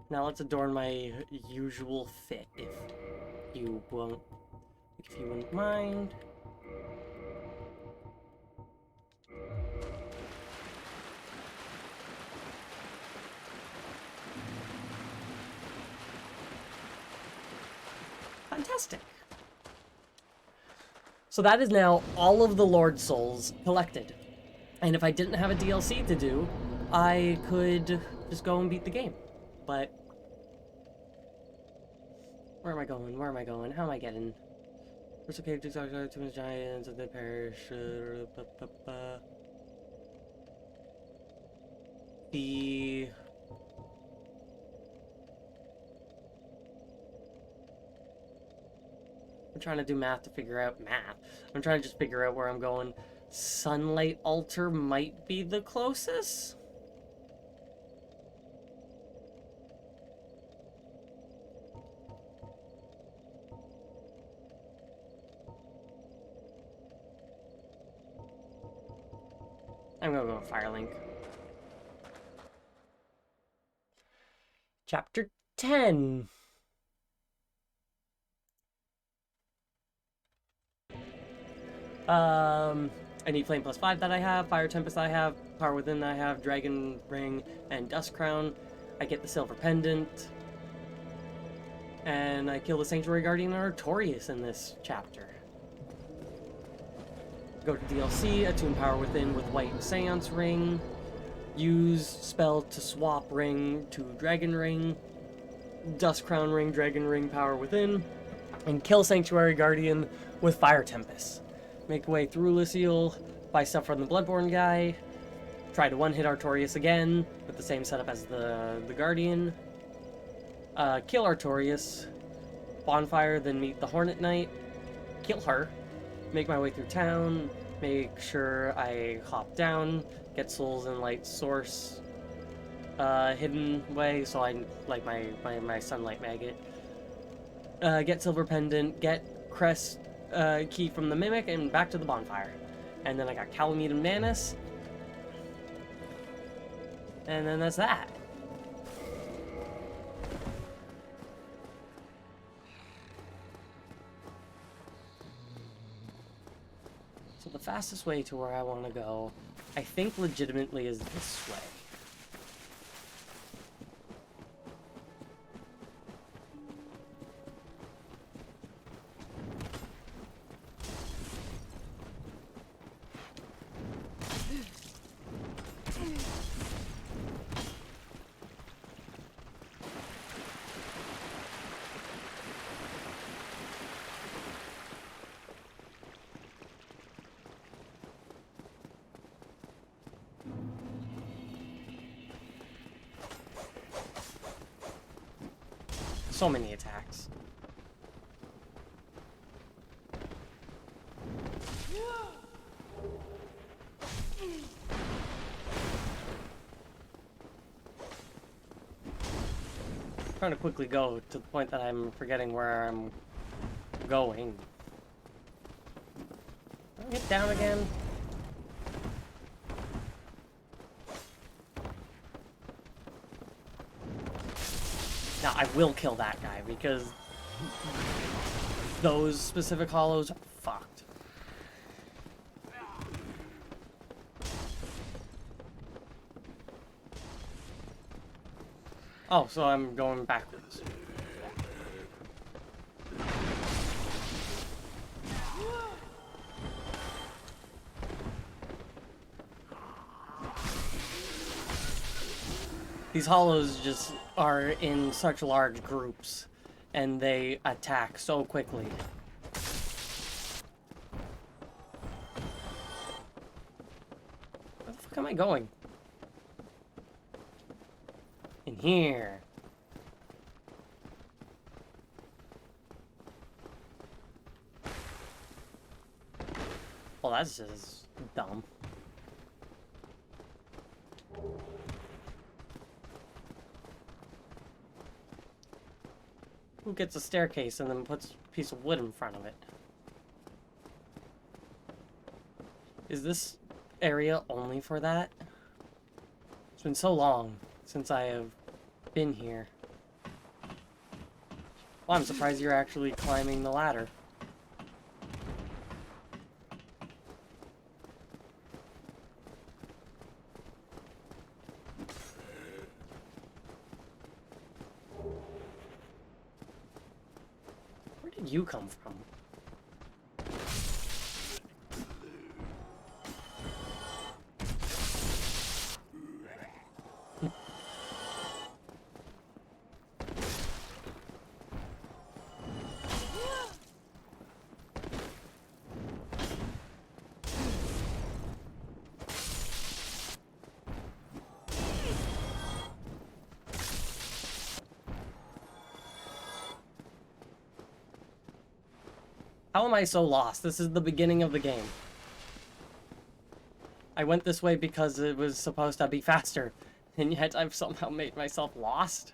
Now let's adorn my usual fit, if you wouldn't mind. Fantastic. So that is now all of the Lord Souls collected. And if I didn't have a DLC to do, I could just go and beat the game. But where am I going? Where am I going? How am I getting? First cave, too many giants, and they perish. I'm trying to do math to figure out math. I'm trying to just figure out where I'm going. Sunlight Altar might be the closest. I'm gonna go with Firelink. Chapter 10. I need Flame +5 that I have, Fire Tempest that I have, Power Within that I have, Dragon Ring, and Dust Crown. I get the Silver Pendant. And I kill the Sanctuary Guardian Artorias in this chapter. Go to DLC, attune Power Within with White Seance Ring. Use spell to swap Ring to Dragon Ring. Dust Crown Ring, Dragon Ring, Power Within. And kill Sanctuary Guardian with Fire Tempest. Make way through Lucille, buy stuff from the Bloodborne guy, try to one-hit Artorias again, with the same setup as the Guardian, kill Artorias, bonfire, then meet the Hornet Knight, kill her, make my way through town, make sure I hop down, get souls in Light Source, hidden way, so I like my Sunlight Maggot, get Silver Pendant, get Crest, key from the Mimic, and back to the bonfire. And then I got Calamite and Manus. And then that's that. So the fastest way to where I want to go, I think legitimately is this way. So many attacks. Trying to quickly go to the point that I'm forgetting where I'm going. Get down again. Now, I will kill that guy because those specific hollows are fucked. Oh, so I'm going backwards. These hollows just are in such large groups, and they attack so quickly. Where the fuck am I going? In here. Well, that's just dumb. Who gets a staircase and then puts a piece of wood in front of it? Is this area only for that? It's been so long since I have been here. Well, I'm surprised you're actually climbing the ladder. Where did you come from? How am I so lost? This is the beginning of the game. I went this way because it was supposed to be faster, and yet I've somehow made myself lost.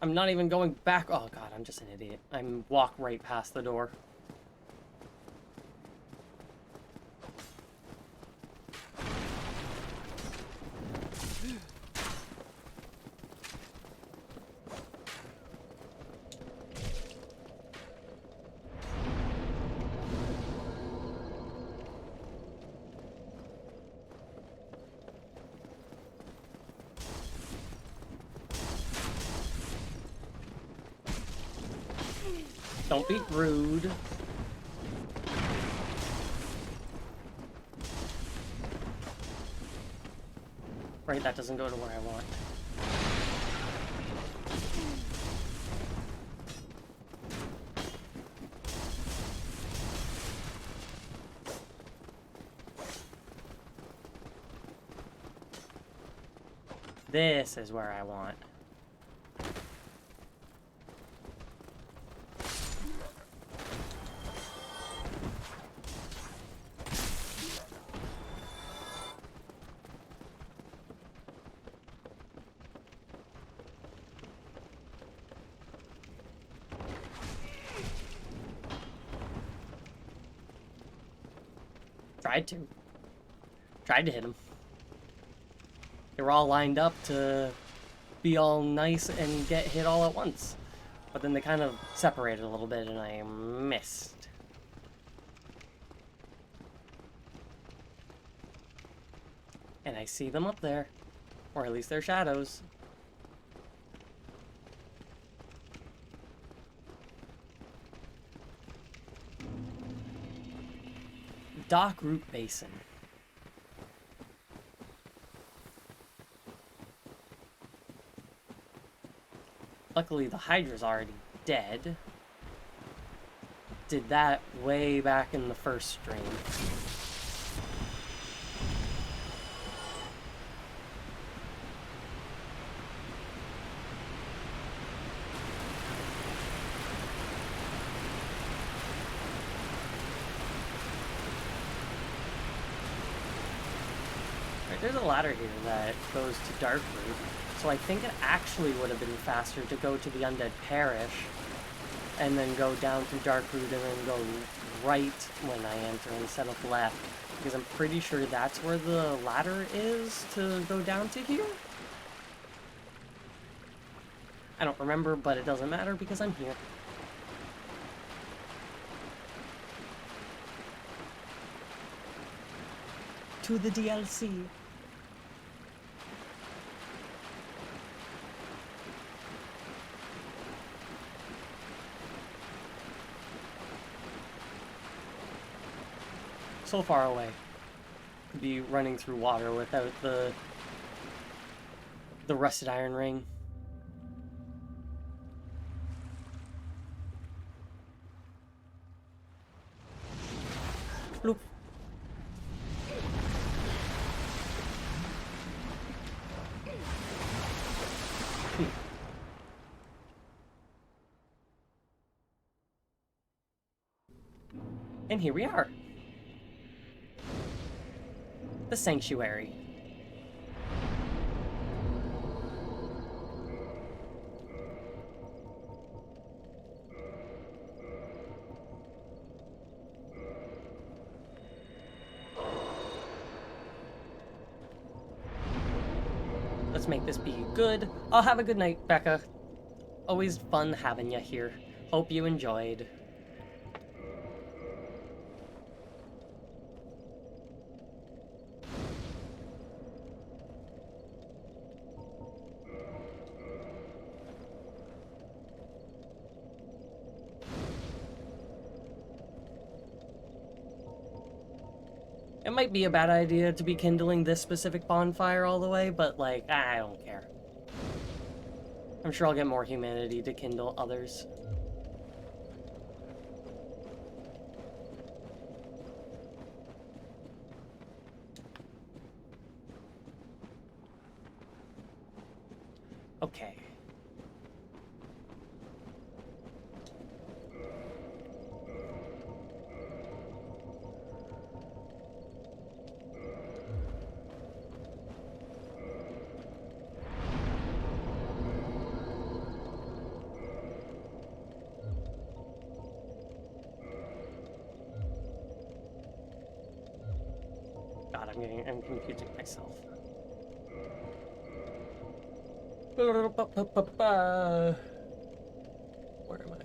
I'm not even going back. Oh god, I'm just an idiot. I'm walk right past the door. Don't be rude. Right, that doesn't go to where I want. This is where I want. Tried to hit him. They were all lined up to be all nice and get hit all at once. But then they kind of separated a little bit and I missed. And I see them up there. Or at least their shadows. Dock Root Basin. Luckily, the Hydra's already dead. Did that way back in the first stream. Right, there's a ladder here that goes to Dark Root. So I think it actually would have been faster to go to the Undead Parish and then go down through Dark Root and then go right when I enter instead of left. Because I'm pretty sure that's where the ladder is to go down to here. I don't remember, but it doesn't matter because I'm here. To the DLC. So far away. Could be running through water without the rusted iron ring. Look. And here we are. The Sanctuary. Let's make this be good. I'll have a good night, Becca. Always fun having you here. Hope you enjoyed. It might be a bad idea to be kindling this specific bonfire all the way, but, like, I don't care. I'm sure I'll get more humanity to kindle others. Okay. God, I'm confusing myself. Where am I?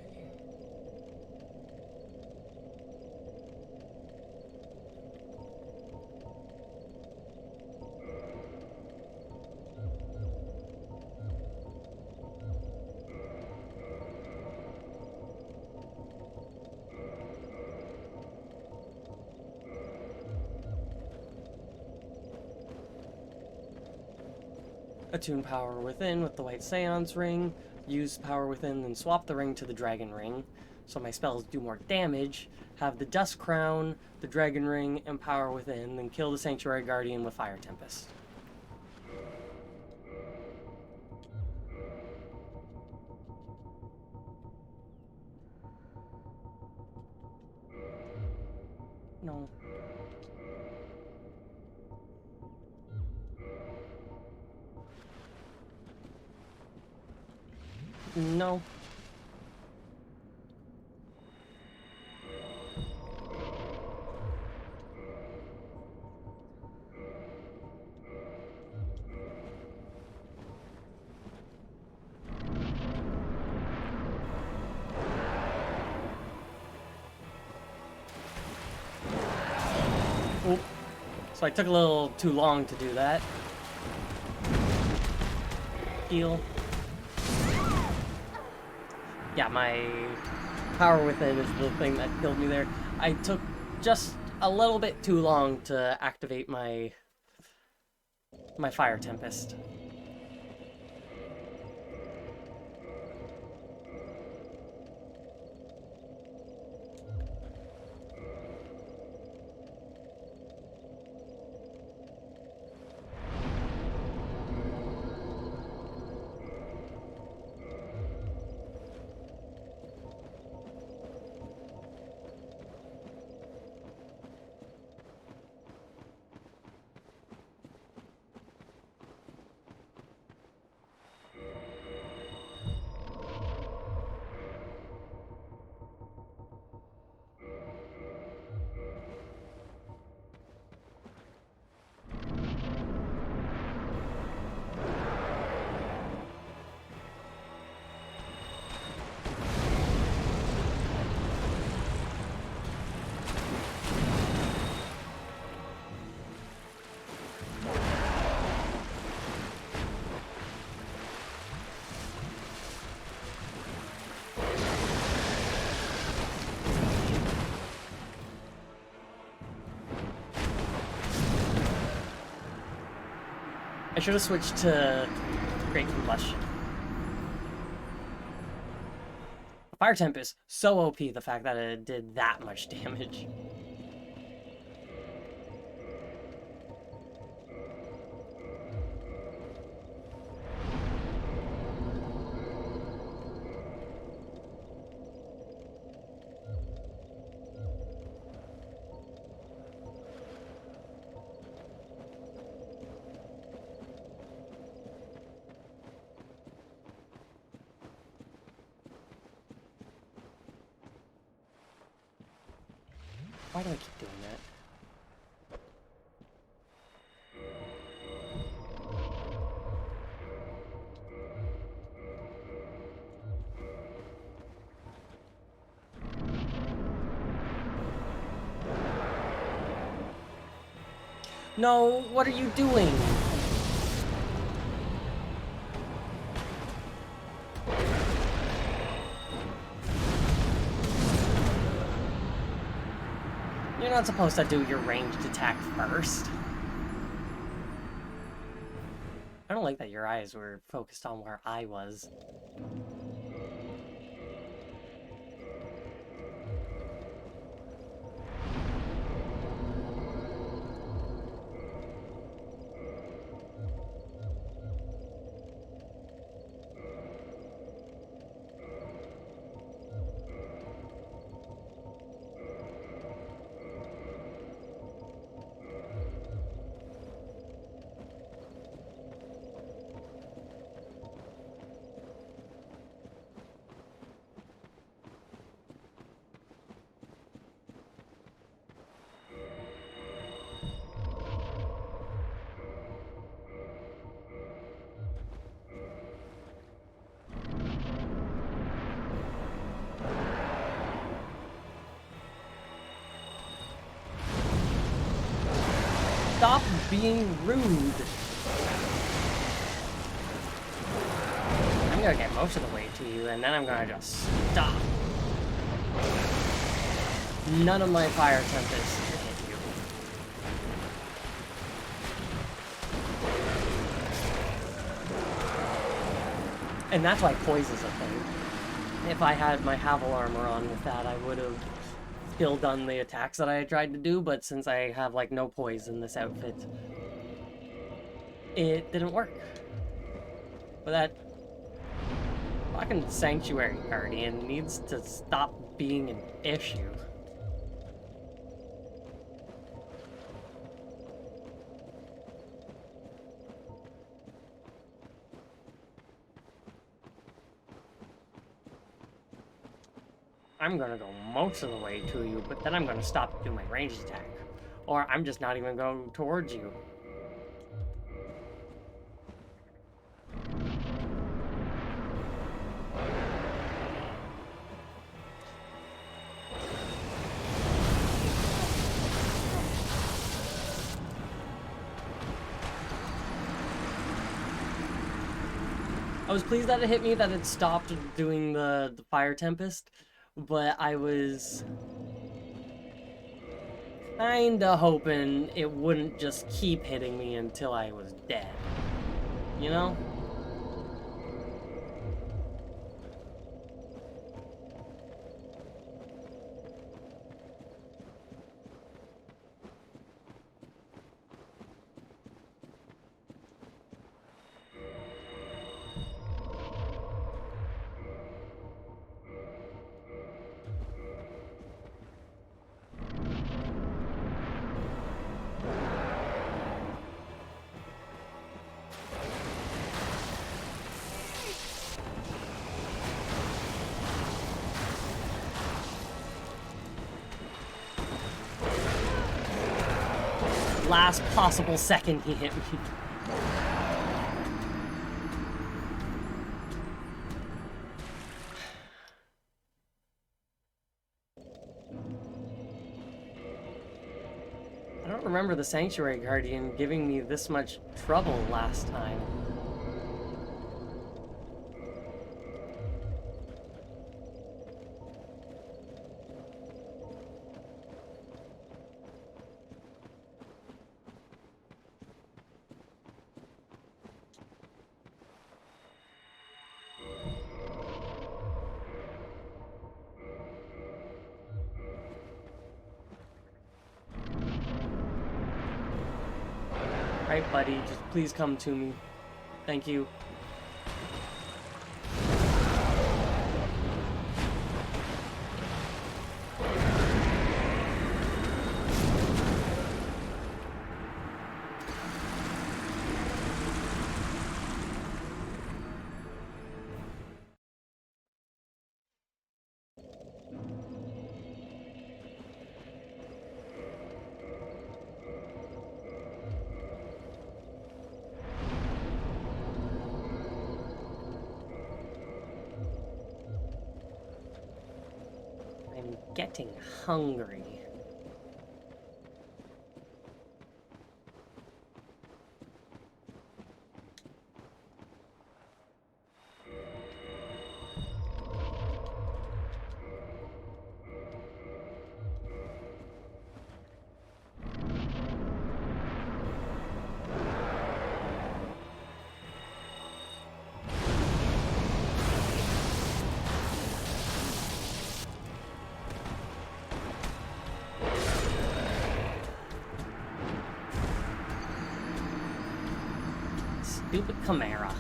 Attune power within with the white seance ring. Use power within, then swap the ring to the dragon ring. So my spells do more damage. Have the dust crown, the dragon ring, and power within, then kill the sanctuary guardian with fire tempest. No. No. So I took a little too long to do that. Heal. Yeah, my power within is the thing that killed me there. I took just a little bit too long to activate my Fire Tempest. I should have switched to Great Combustion. Fire Temp is so OP, the fact that it did that much damage. Why do I keep doing that? No, what are you doing? You're not supposed to do your ranged attack first. I don't like that your eyes were focused on where I was. Stop being rude. I'm gonna get most of the way to you, and then I'm gonna just stop. None of my Fire Tempest can hit you. And that's why poise is a thing. If I had my Havel armor on with that, I would have still done the attacks that I had tried to do, but since I have like no poise in this outfit, it didn't work. But that fucking Sanctuary Guardian needs to stop being an issue. I'm gonna go most of the way to you, but then I'm gonna stop to do my ranged attack. Or I'm just not even going towards you. was pleased that it hit me, that it stopped doing the fire tempest, but I was kinda hoping it wouldn't just keep hitting me until I was dead. You know? Last possible second he hit me. I don't remember the Sanctuary Guardian giving me this much trouble last time. Right, buddy, just please come to me. Thank you. I'm getting hungry. Stupid Chimera.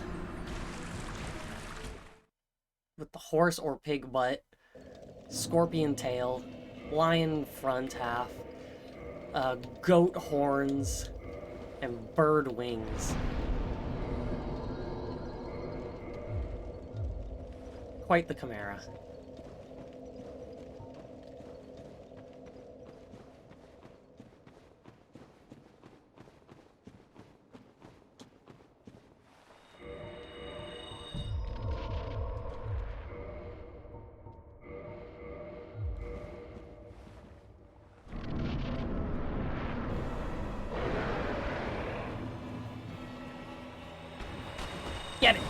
With the horse or pig butt, scorpion tail, lion front half, goat horns, and bird wings. Quite the Chimera. Get it!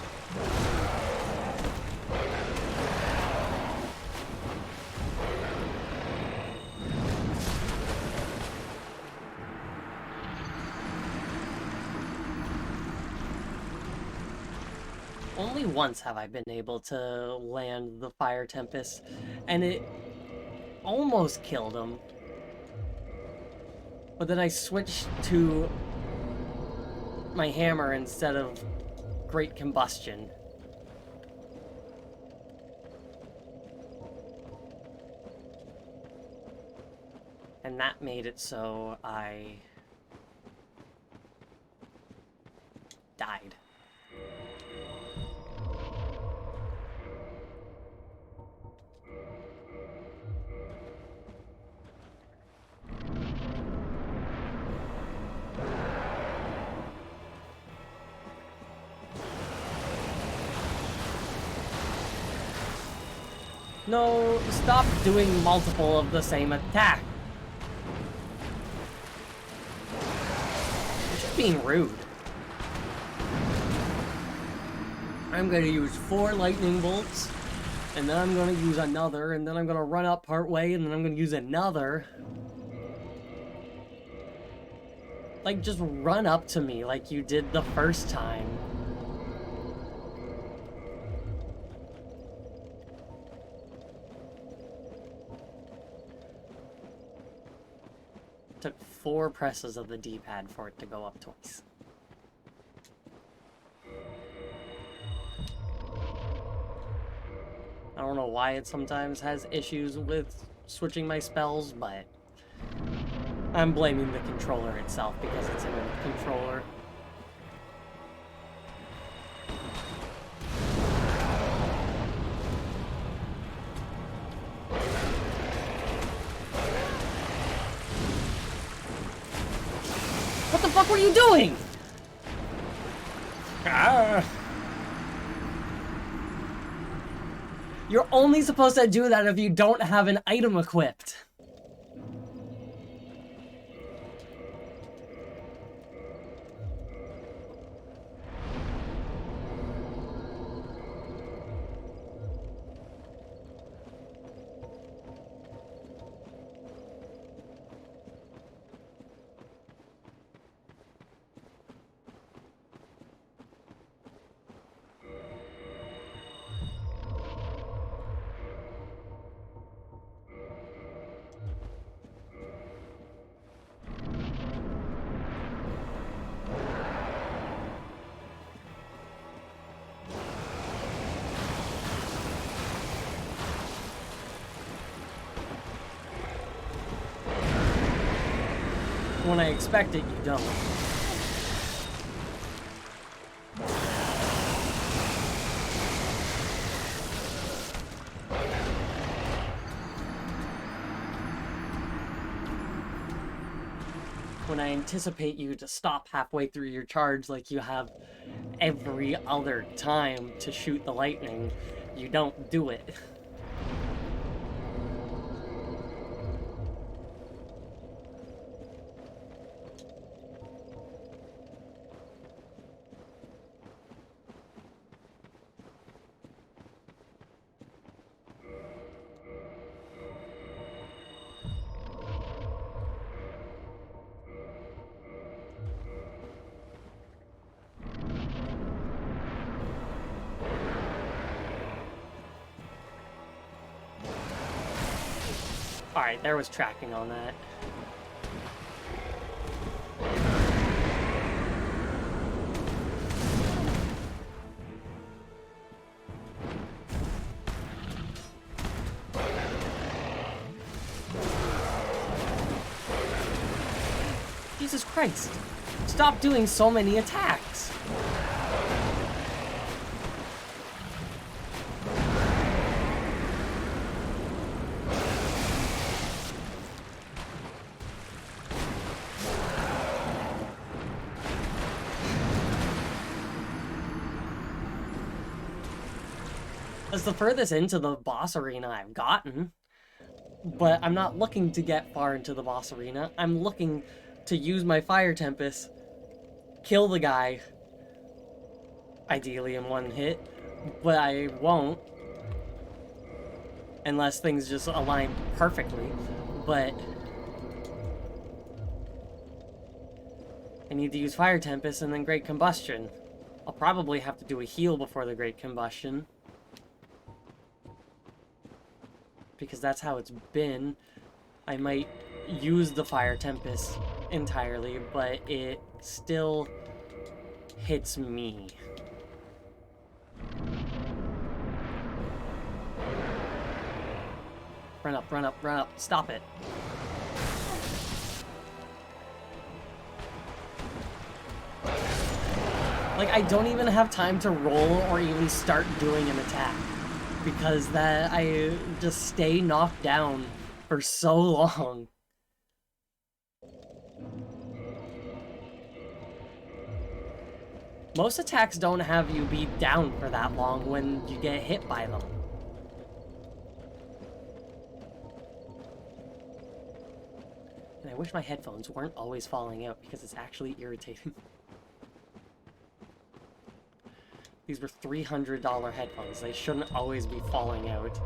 Only once have I been able to land the Fire Tempest, and it almost killed him. But then I switched to my hammer instead of Great Combustion. And that made it so I died. No, stop doing multiple of the same attack. You're just being rude. I'm gonna use 4 lightning bolts, and then I'm gonna use another, and then I'm gonna run up part way, and then I'm gonna use another. Like, just run up to me like you did the first time. Took 4 presses of the D-pad for it to go up twice. I don't know why it sometimes has issues with switching my spells, but I'm blaming the controller itself because it's in a controller. What the fuck were you doing? Ah. You're only supposed to do that if you don't have an item equipped. When I expect it, you don't. When I anticipate you to stop halfway through your charge like you have every other time to shoot the lightning, you don't do it. Alright, there was tracking on that. Jesus Christ! Stop doing so many attacks! That's the furthest into the boss arena I've gotten. But I'm not looking to get far into the boss arena. I'm looking to use my Fire Tempest, kill the guy, ideally in one hit, but I won't. Unless things just align perfectly. But I need to use Fire Tempest and then Great Combustion. I'll probably have to do a heal before the Great Combustion, because that's how it's been. I might use the Fire Tempest entirely, but it still hits me. Run up, run up, run up. Stop it. Like, I don't even have time to roll or even start doing an attack, because that I just stay knocked down for so long. Most attacks don't have you be down for that long when you get hit by them. And I wish my headphones weren't always falling out, because it's actually irritating. These were $300 headphones. They shouldn't always be falling out.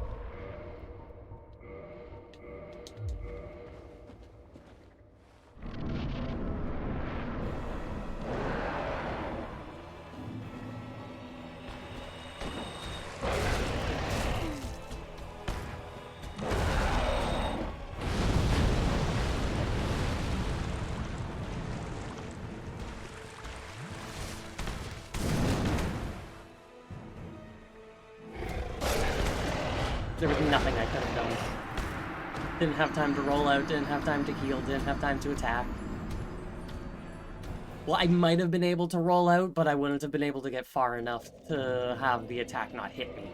There was nothing I could have done. Didn't have time to roll out, didn't have time to heal, didn't have time to attack. Well, I might have been able to roll out, but I wouldn't have been able to get far enough to have the attack not hit me.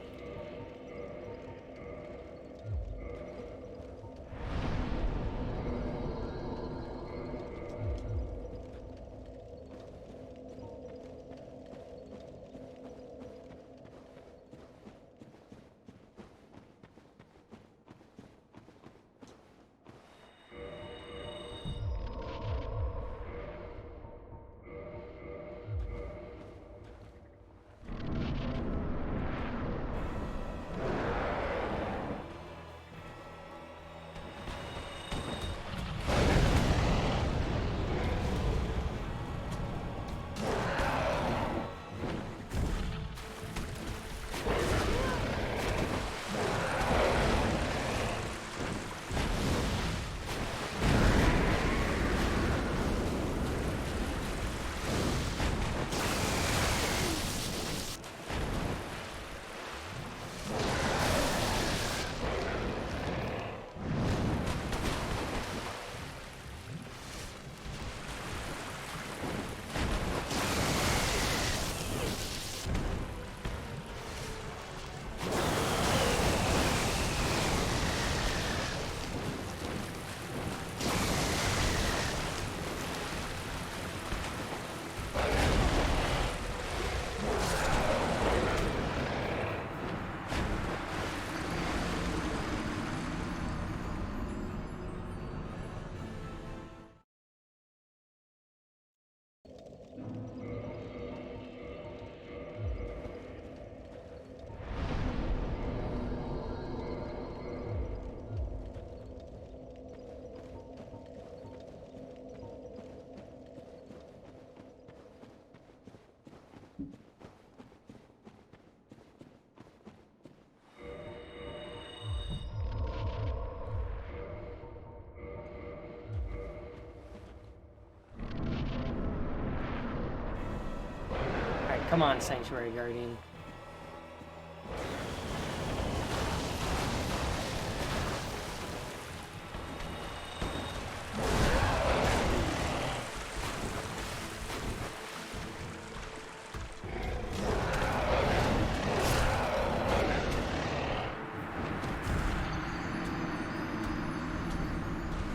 Come on, Sanctuary Guardian.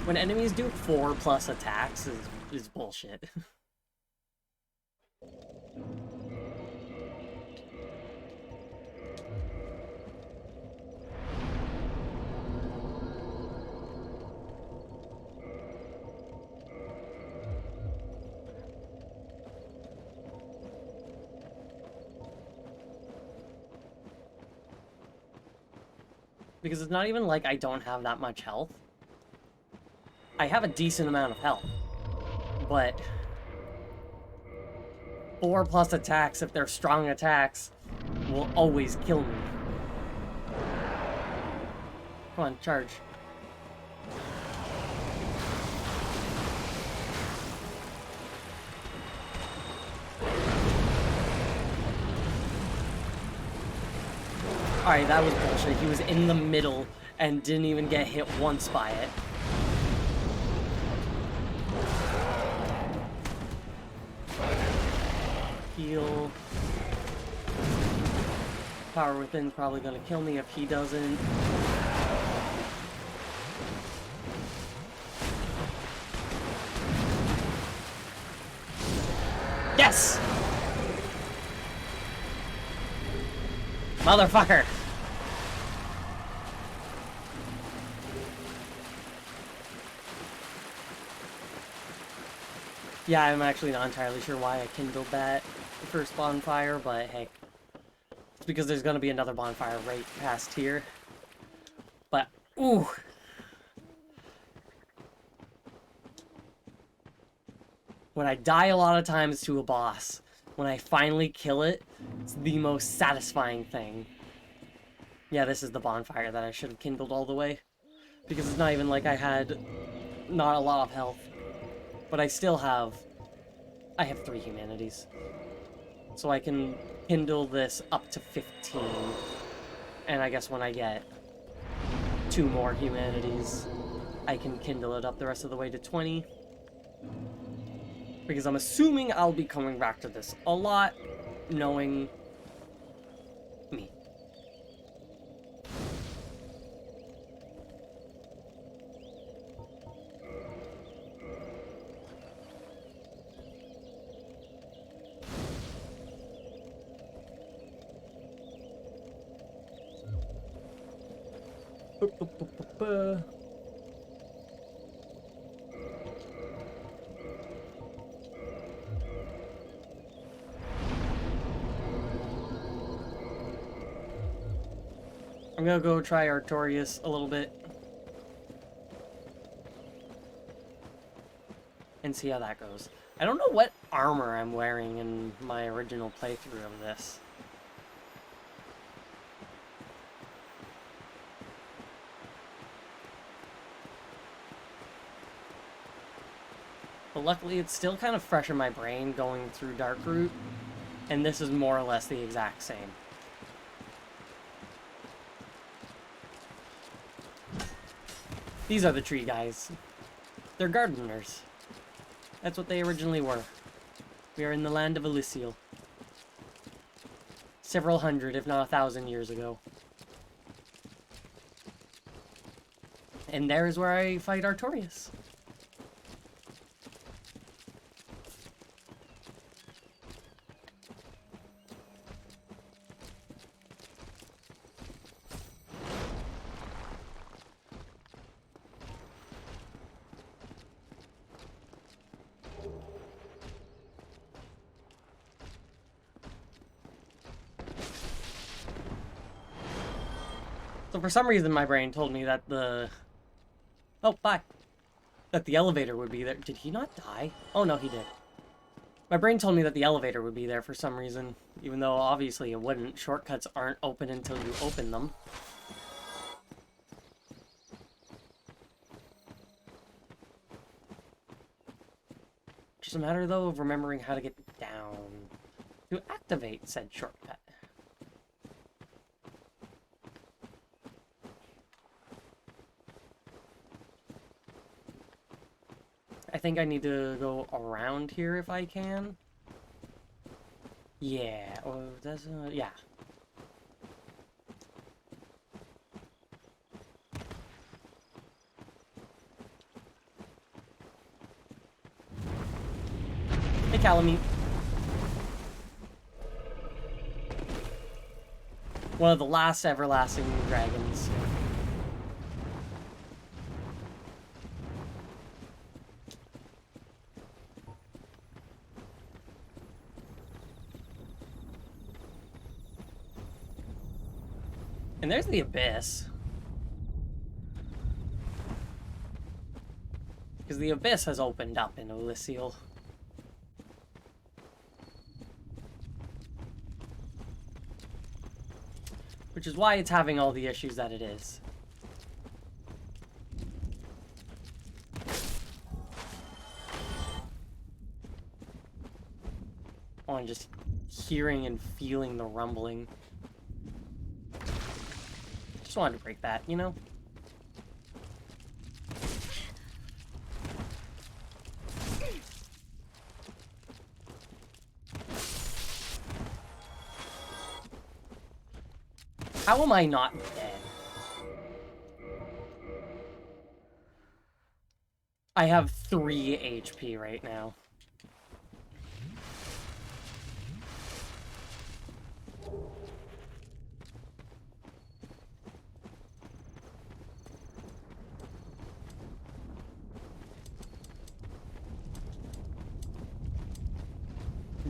When enemies do 4+ attacks is bullshit. Because it's not even like I don't have that much health. I have a decent amount of health. But 4+ attacks, if they're strong attacks, will always kill me. Come on, charge. Alright, that was bullshit. He was in the middle and didn't even get hit once by it. Heal. Power Within's probably gonna kill me if he doesn't. Yes! Motherfucker! Yeah, I'm actually not entirely sure why I kindled that first bonfire, but heck, It's because there's gonna be another bonfire right past here. But, ooh. When I die a lot of times to a boss, when I finally kill it, it's the most satisfying thing. Yeah, this is the bonfire that I should have kindled all the way. Because it's not even like I had not a lot of health. But I still have... I have 3 humanities. So I can kindle this up to 15. And I guess when I get 2 more humanities, I can kindle it up the rest of the way to 20. Because I'm assuming I'll be coming back to this a lot, knowing me. I'm gonna go try Artorias a little bit. And see how that goes. I don't know what armor I'm wearing in my original playthrough of this. But luckily it's still kind of fresh in my brain going through Darkroot. And this is more or less the exact same. These are the tree guys. They're gardeners. That's what they originally were. We are in the land of Elysial. Several hundred, if not 1,000 years ago. And there is where I fight Artorias. So for some reason my brain told me that the... Oh, bye. That the elevator would be there. Did he not die? Oh no, he did. My brain told me that the elevator would be there for some reason, even though obviously it wouldn't. Shortcuts aren't open until you open them. Just a matter though of remembering how to get down to activate said shortcut. I think I need to go around here if I can. Yeah, or that's yeah. Hey, Calamite. One of the last everlasting dragons. And there's the Abyss. Because the Abyss has opened up in Elysial. Which is why it's having all the issues that it is. Oh, and just hearing and feeling the rumbling. Just wanted to break that, you know? How am I not dead? I have 3 HP right now.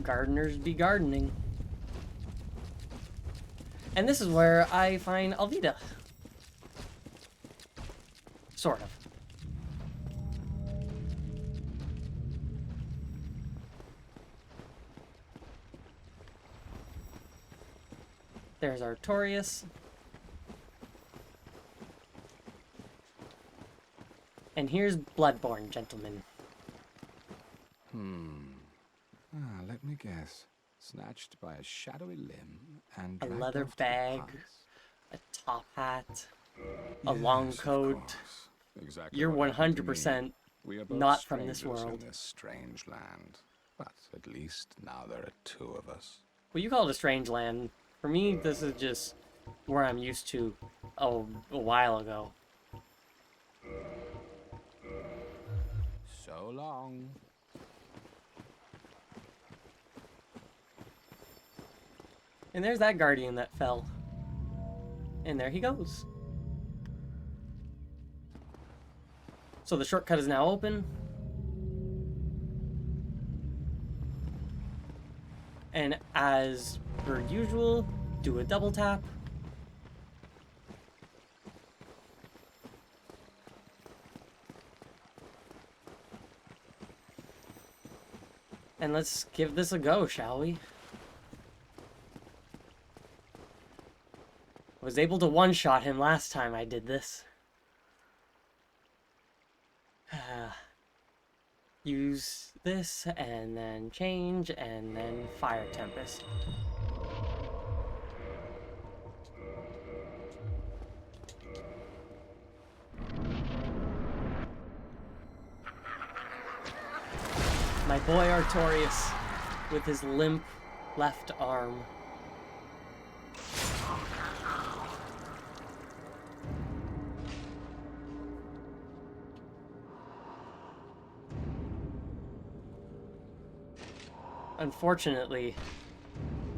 Gardeners be gardening. And this is where I find Alvida. Sort of. There's Artorias. And here's Bloodborne, gentlemen. Let me guess. Snatched by a shadowy limb and A dragged leather off to the bag, palace. a top hat, a long Yes, of coat. course. Exactly You're what happened to 100% me. We are both not from this strangers world. in this strange land, but at least now there are two of us. Well, you call it a strange land. For me, this is just where I'm used to a while ago. So long. And there's that guardian that fell. And there he goes. So the shortcut is now open. And as per usual, do a double tap. And let's give this a go, shall we? I was able to one-shot him last time I did this. Use this, and then change, and then Fire Tempest. My boy Artorias, with his limp left arm. Unfortunately,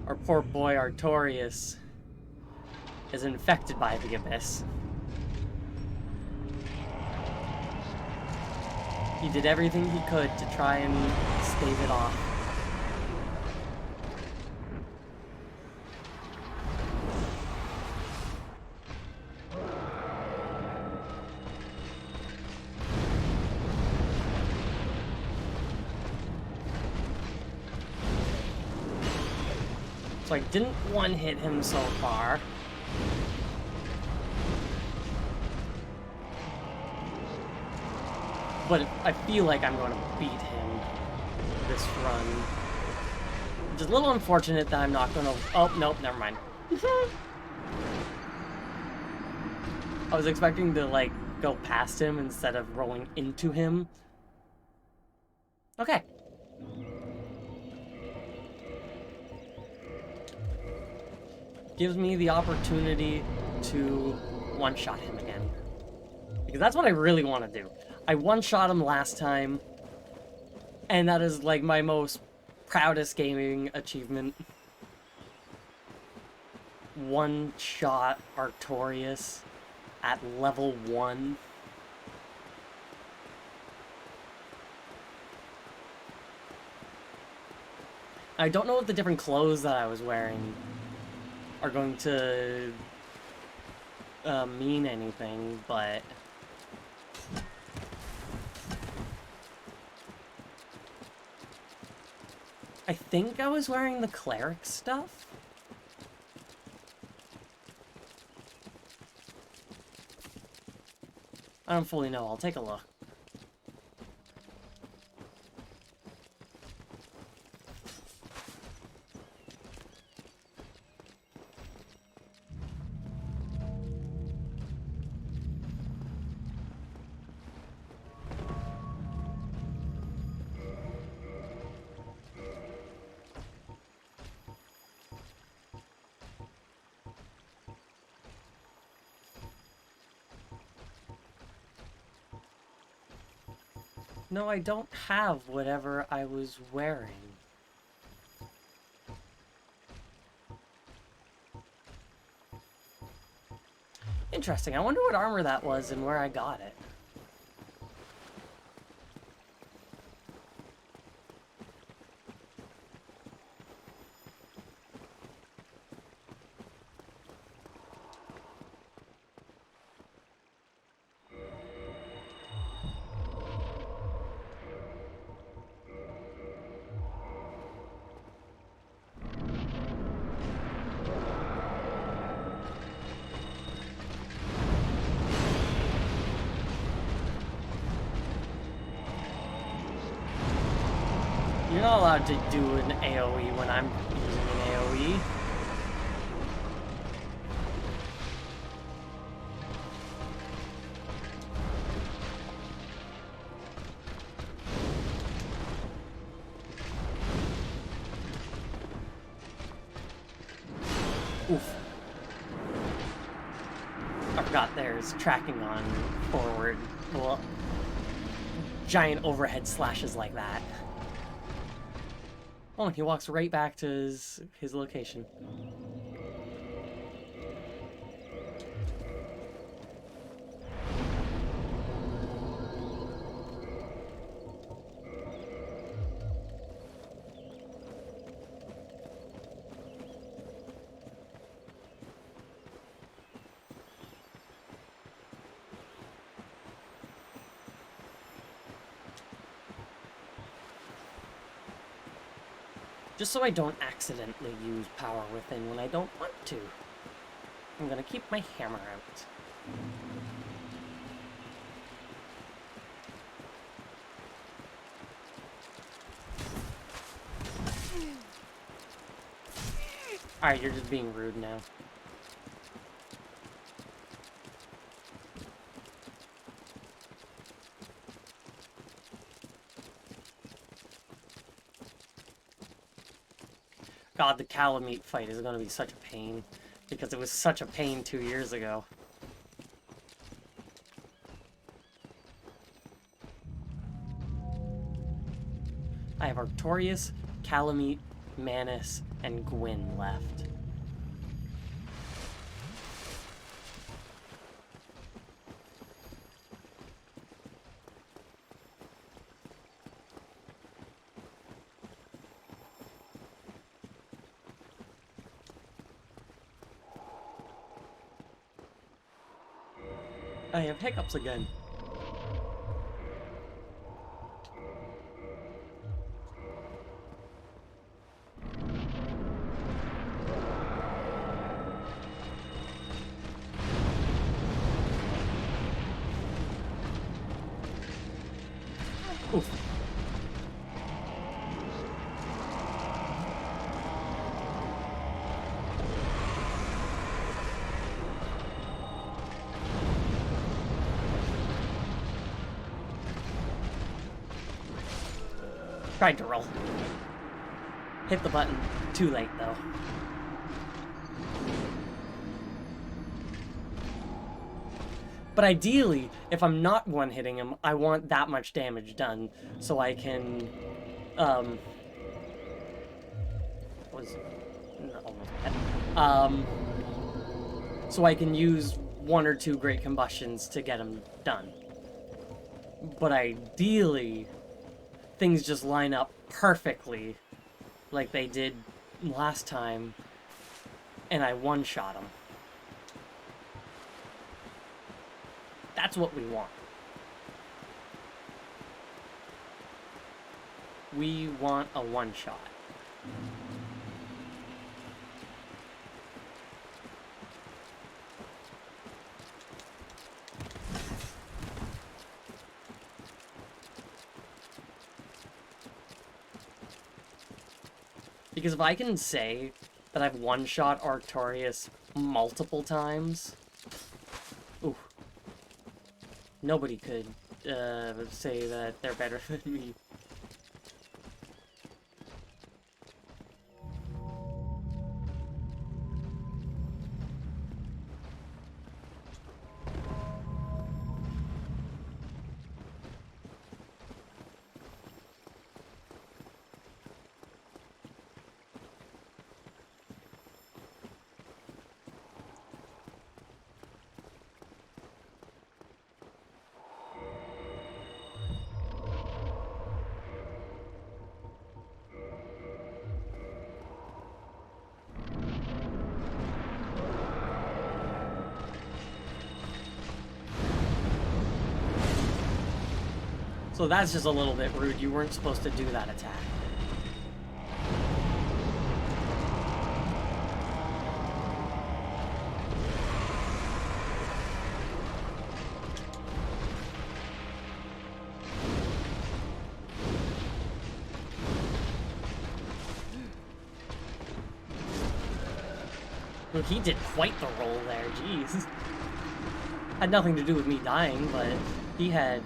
our poor boy Artorias is infected by the Abyss. He did everything he could to try and stave it off. So I didn't one-hit him so far. But I feel like I'm going to beat him this run. Which is a little unfortunate that I'm not going to... Oh, nope, never mind. I was expecting to, like, go past him instead of rolling into him. Okay. Gives me the opportunity to one-shot him again. Because that's what I really want to do. I one-shot him last time, and that is like my most proudest gaming achievement. One-shot Artorias at level 1. I don't know if the different clothes that I was wearing are going to mean anything, but I think I was wearing the cleric stuff. I don't fully know. I'll take a look. No, I don't have whatever I was wearing. Interesting. I wonder what armor that was and where I got it. You're not allowed to do an AoE when I'm using an AoE. Oof. I forgot there's tracking on forward. Well, giant overhead slashes like that. Oh, and he walks right back to his location. Just so I don't accidentally use power within when I don't want to. I'm gonna keep my hammer out. Alright, you're just being rude now. God, the Calamite fight is gonna be such a pain. Because it was such a pain 2 years ago. I have Artorias, Calamite, Manus, and Gwyn left. I have hiccups again. Oof. Tried to roll. Hit the button. Too late, though. But ideally, if I'm not one-hitting him, I want that much damage done so I can, so I can use 1 or 2 Great Combustions to get him done. But ideally, things just line up perfectly like they did last time, and I one-shot him. That's what we want. We want a one-shot. Because if I can say that I've one-shot Artorias multiple times, ooh, nobody could say that they're better than me. So that's just a little bit rude. You weren't supposed to do that attack. Well, he did quite the roll there, jeez. Had nothing to do with me dying, but he had,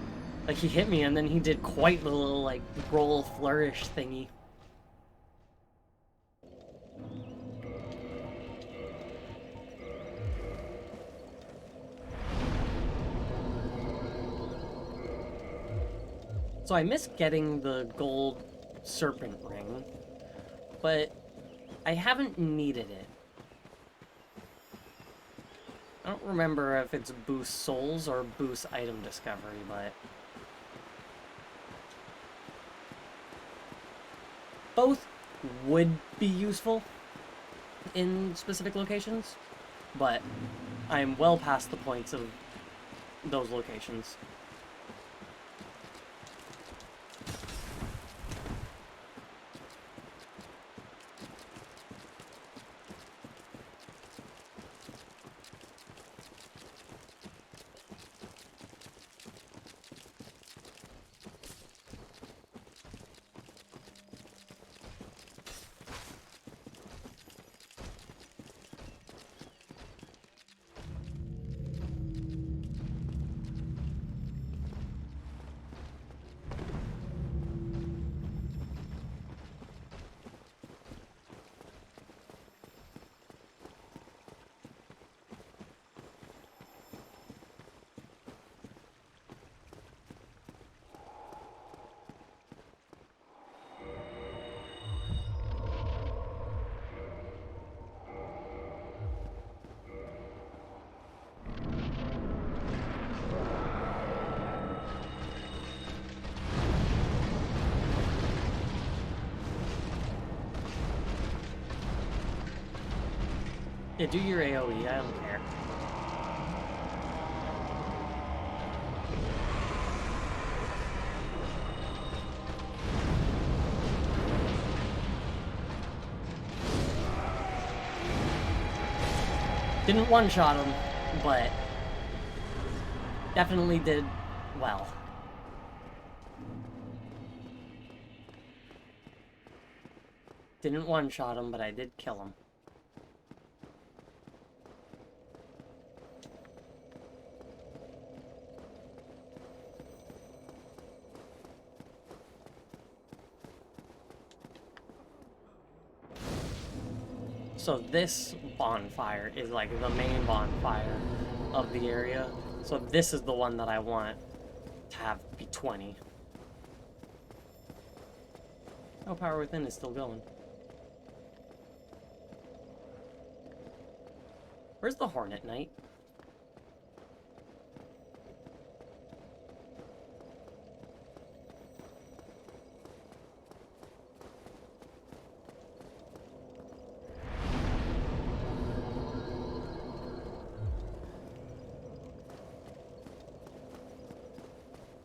like, he hit me and then he did quite the little, like, roll flourish thingy. So I missed getting the gold serpent ring, but I haven't needed it. I don't remember if it's boost souls or boost item discovery, but both would be useful in specific locations, but I'm well past the points of those locations. Yeah, do your AoE, I don't care. Didn't one-shot him, but definitely did well. Didn't one-shot him, but I did kill him. So this bonfire is like the main bonfire of the area. So this is the one that I want to have be 20. Oh, Power Within is still going. Where's the Hornet Knight?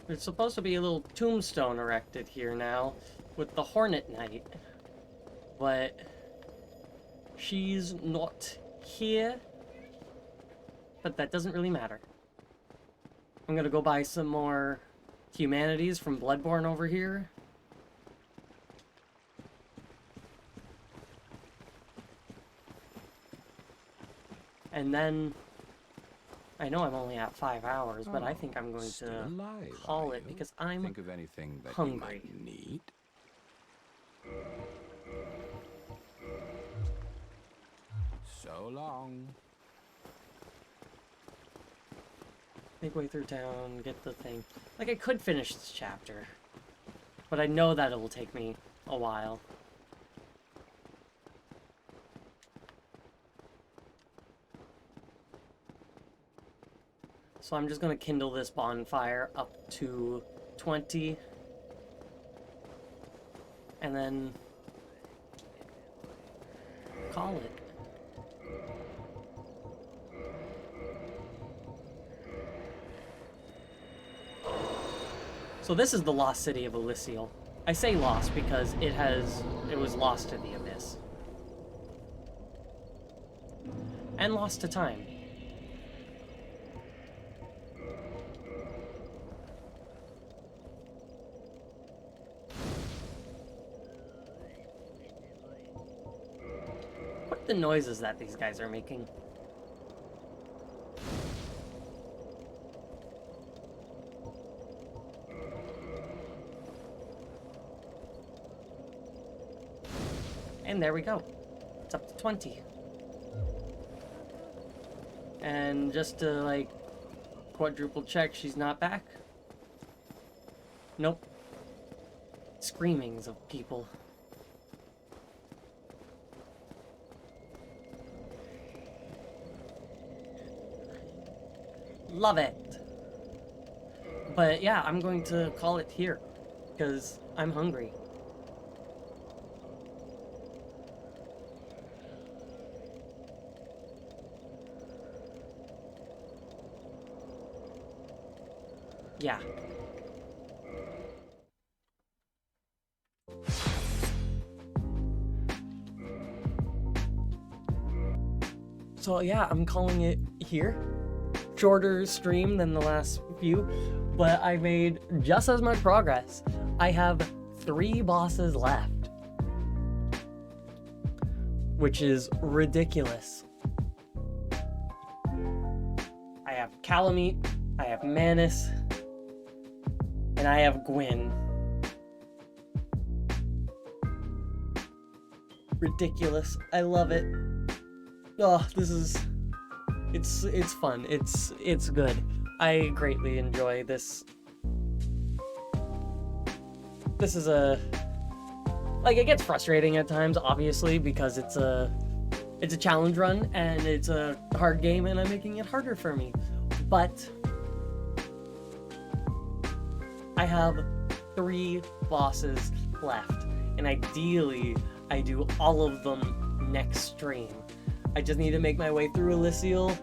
There's supposed to be a little tombstone erected here now with the Hornet Knight, but she's not here. But that doesn't really matter. I'm gonna go buy some more humanities from Bloodborne over here. And then I know I'm only at 5 hours, but I think I'm going Still to alive, call are it you? because I'm Think of anything that hungry. you might need? So long. Make way through town, get the thing. Like, I could finish this chapter, but I know that it will take me a while. So I'm just gonna kindle this bonfire up to 20. And then call it. So this is the lost city of Elysial. I say lost because it was lost to the abyss. And lost to time. the noises that these guys are making. And there we go. It's up to 20. And just to, like, quadruple check, she's not back. Nope. Screamings of people. Love it. But yeah, I'm going to call it here because I'm hungry. Yeah. So yeah, I'm calling it here. Shorter stream than the last few, but I made just as much progress. I have 3 bosses left, which is ridiculous. I have Calamite, I have Manus, and I have Gwyn. Ridiculous. I love it. Oh, this is... It's fun. It's good. I greatly enjoy this. This is a... Like, it gets frustrating at times, obviously, because it's a challenge run, and it's a hard game, and I'm making it harder for me. But... I have 3 bosses left, and ideally, I do all of them next stream. I just need to make my way through Elysial,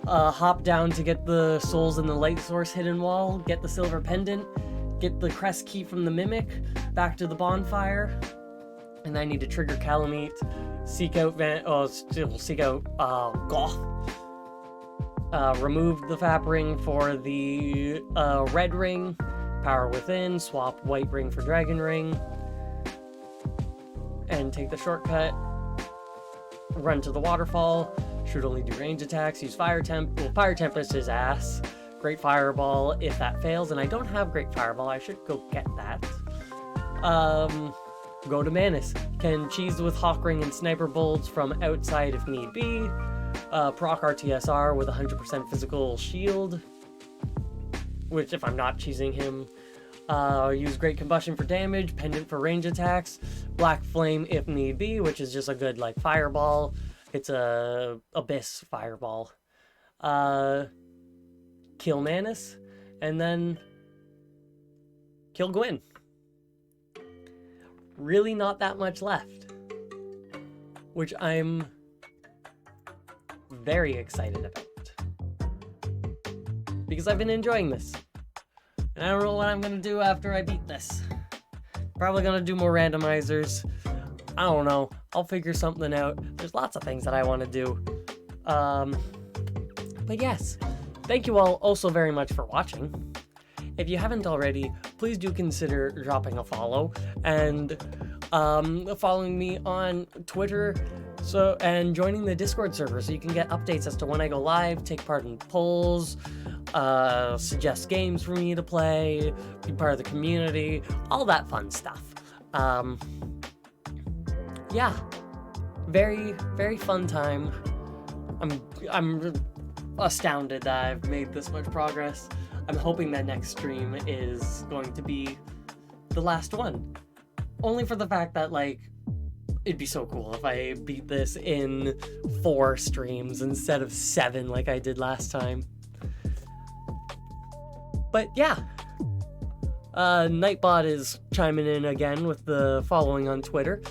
hop down to get the souls in the light source hidden wall, get the silver pendant, get the crest key from the mimic, back to the bonfire, and I need to trigger Calamite, seek out Goth, remove the Fap ring for the red ring, power within, swap white ring for dragon ring, and take the shortcut. Run to the waterfall, should only do range attacks, use Fire Temp. Well, Fire Tempest is ass. Great Fireball if that fails, and I don't have Great Fireball, I should go get that. Go to Manus. Can cheese with Hawk Ring and Sniper Bolts from outside if need be. Proc RTSR with 100% physical shield, which if I'm not cheesing him. Use Great Combustion for damage, Pendant for range attacks, Black Flame if need be, which is just a good, like, fireball. It's a Abyss fireball. Kill Manus, and then kill Gwyn. Really not that much left, which I'm very excited about, because I've been enjoying this. And I don't know what I'm gonna do after I beat this. Probably gonna do more randomizers. I don't know. I'll figure something out. There's lots of things that I want to do. But yes, thank you all also very much for watching. If you haven't already, please do consider dropping a follow and following me on Twitter, and joining the Discord server so you can get updates as to when I go live, take part in polls, suggest games for me to play, be part of the community, all that fun stuff. Yeah, very, very fun time. I'm astounded that I've made this much progress. I'm hoping that next stream is going to be the last one. Only for the fact that, like, it'd be so cool if I beat this in 4 streams instead of 7 like I did last time. But yeah, Nightbot is chiming in again with the following on Twitter.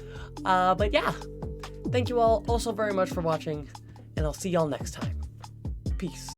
But yeah, thank you all also very much for watching, and I'll see y'all next time. Peace.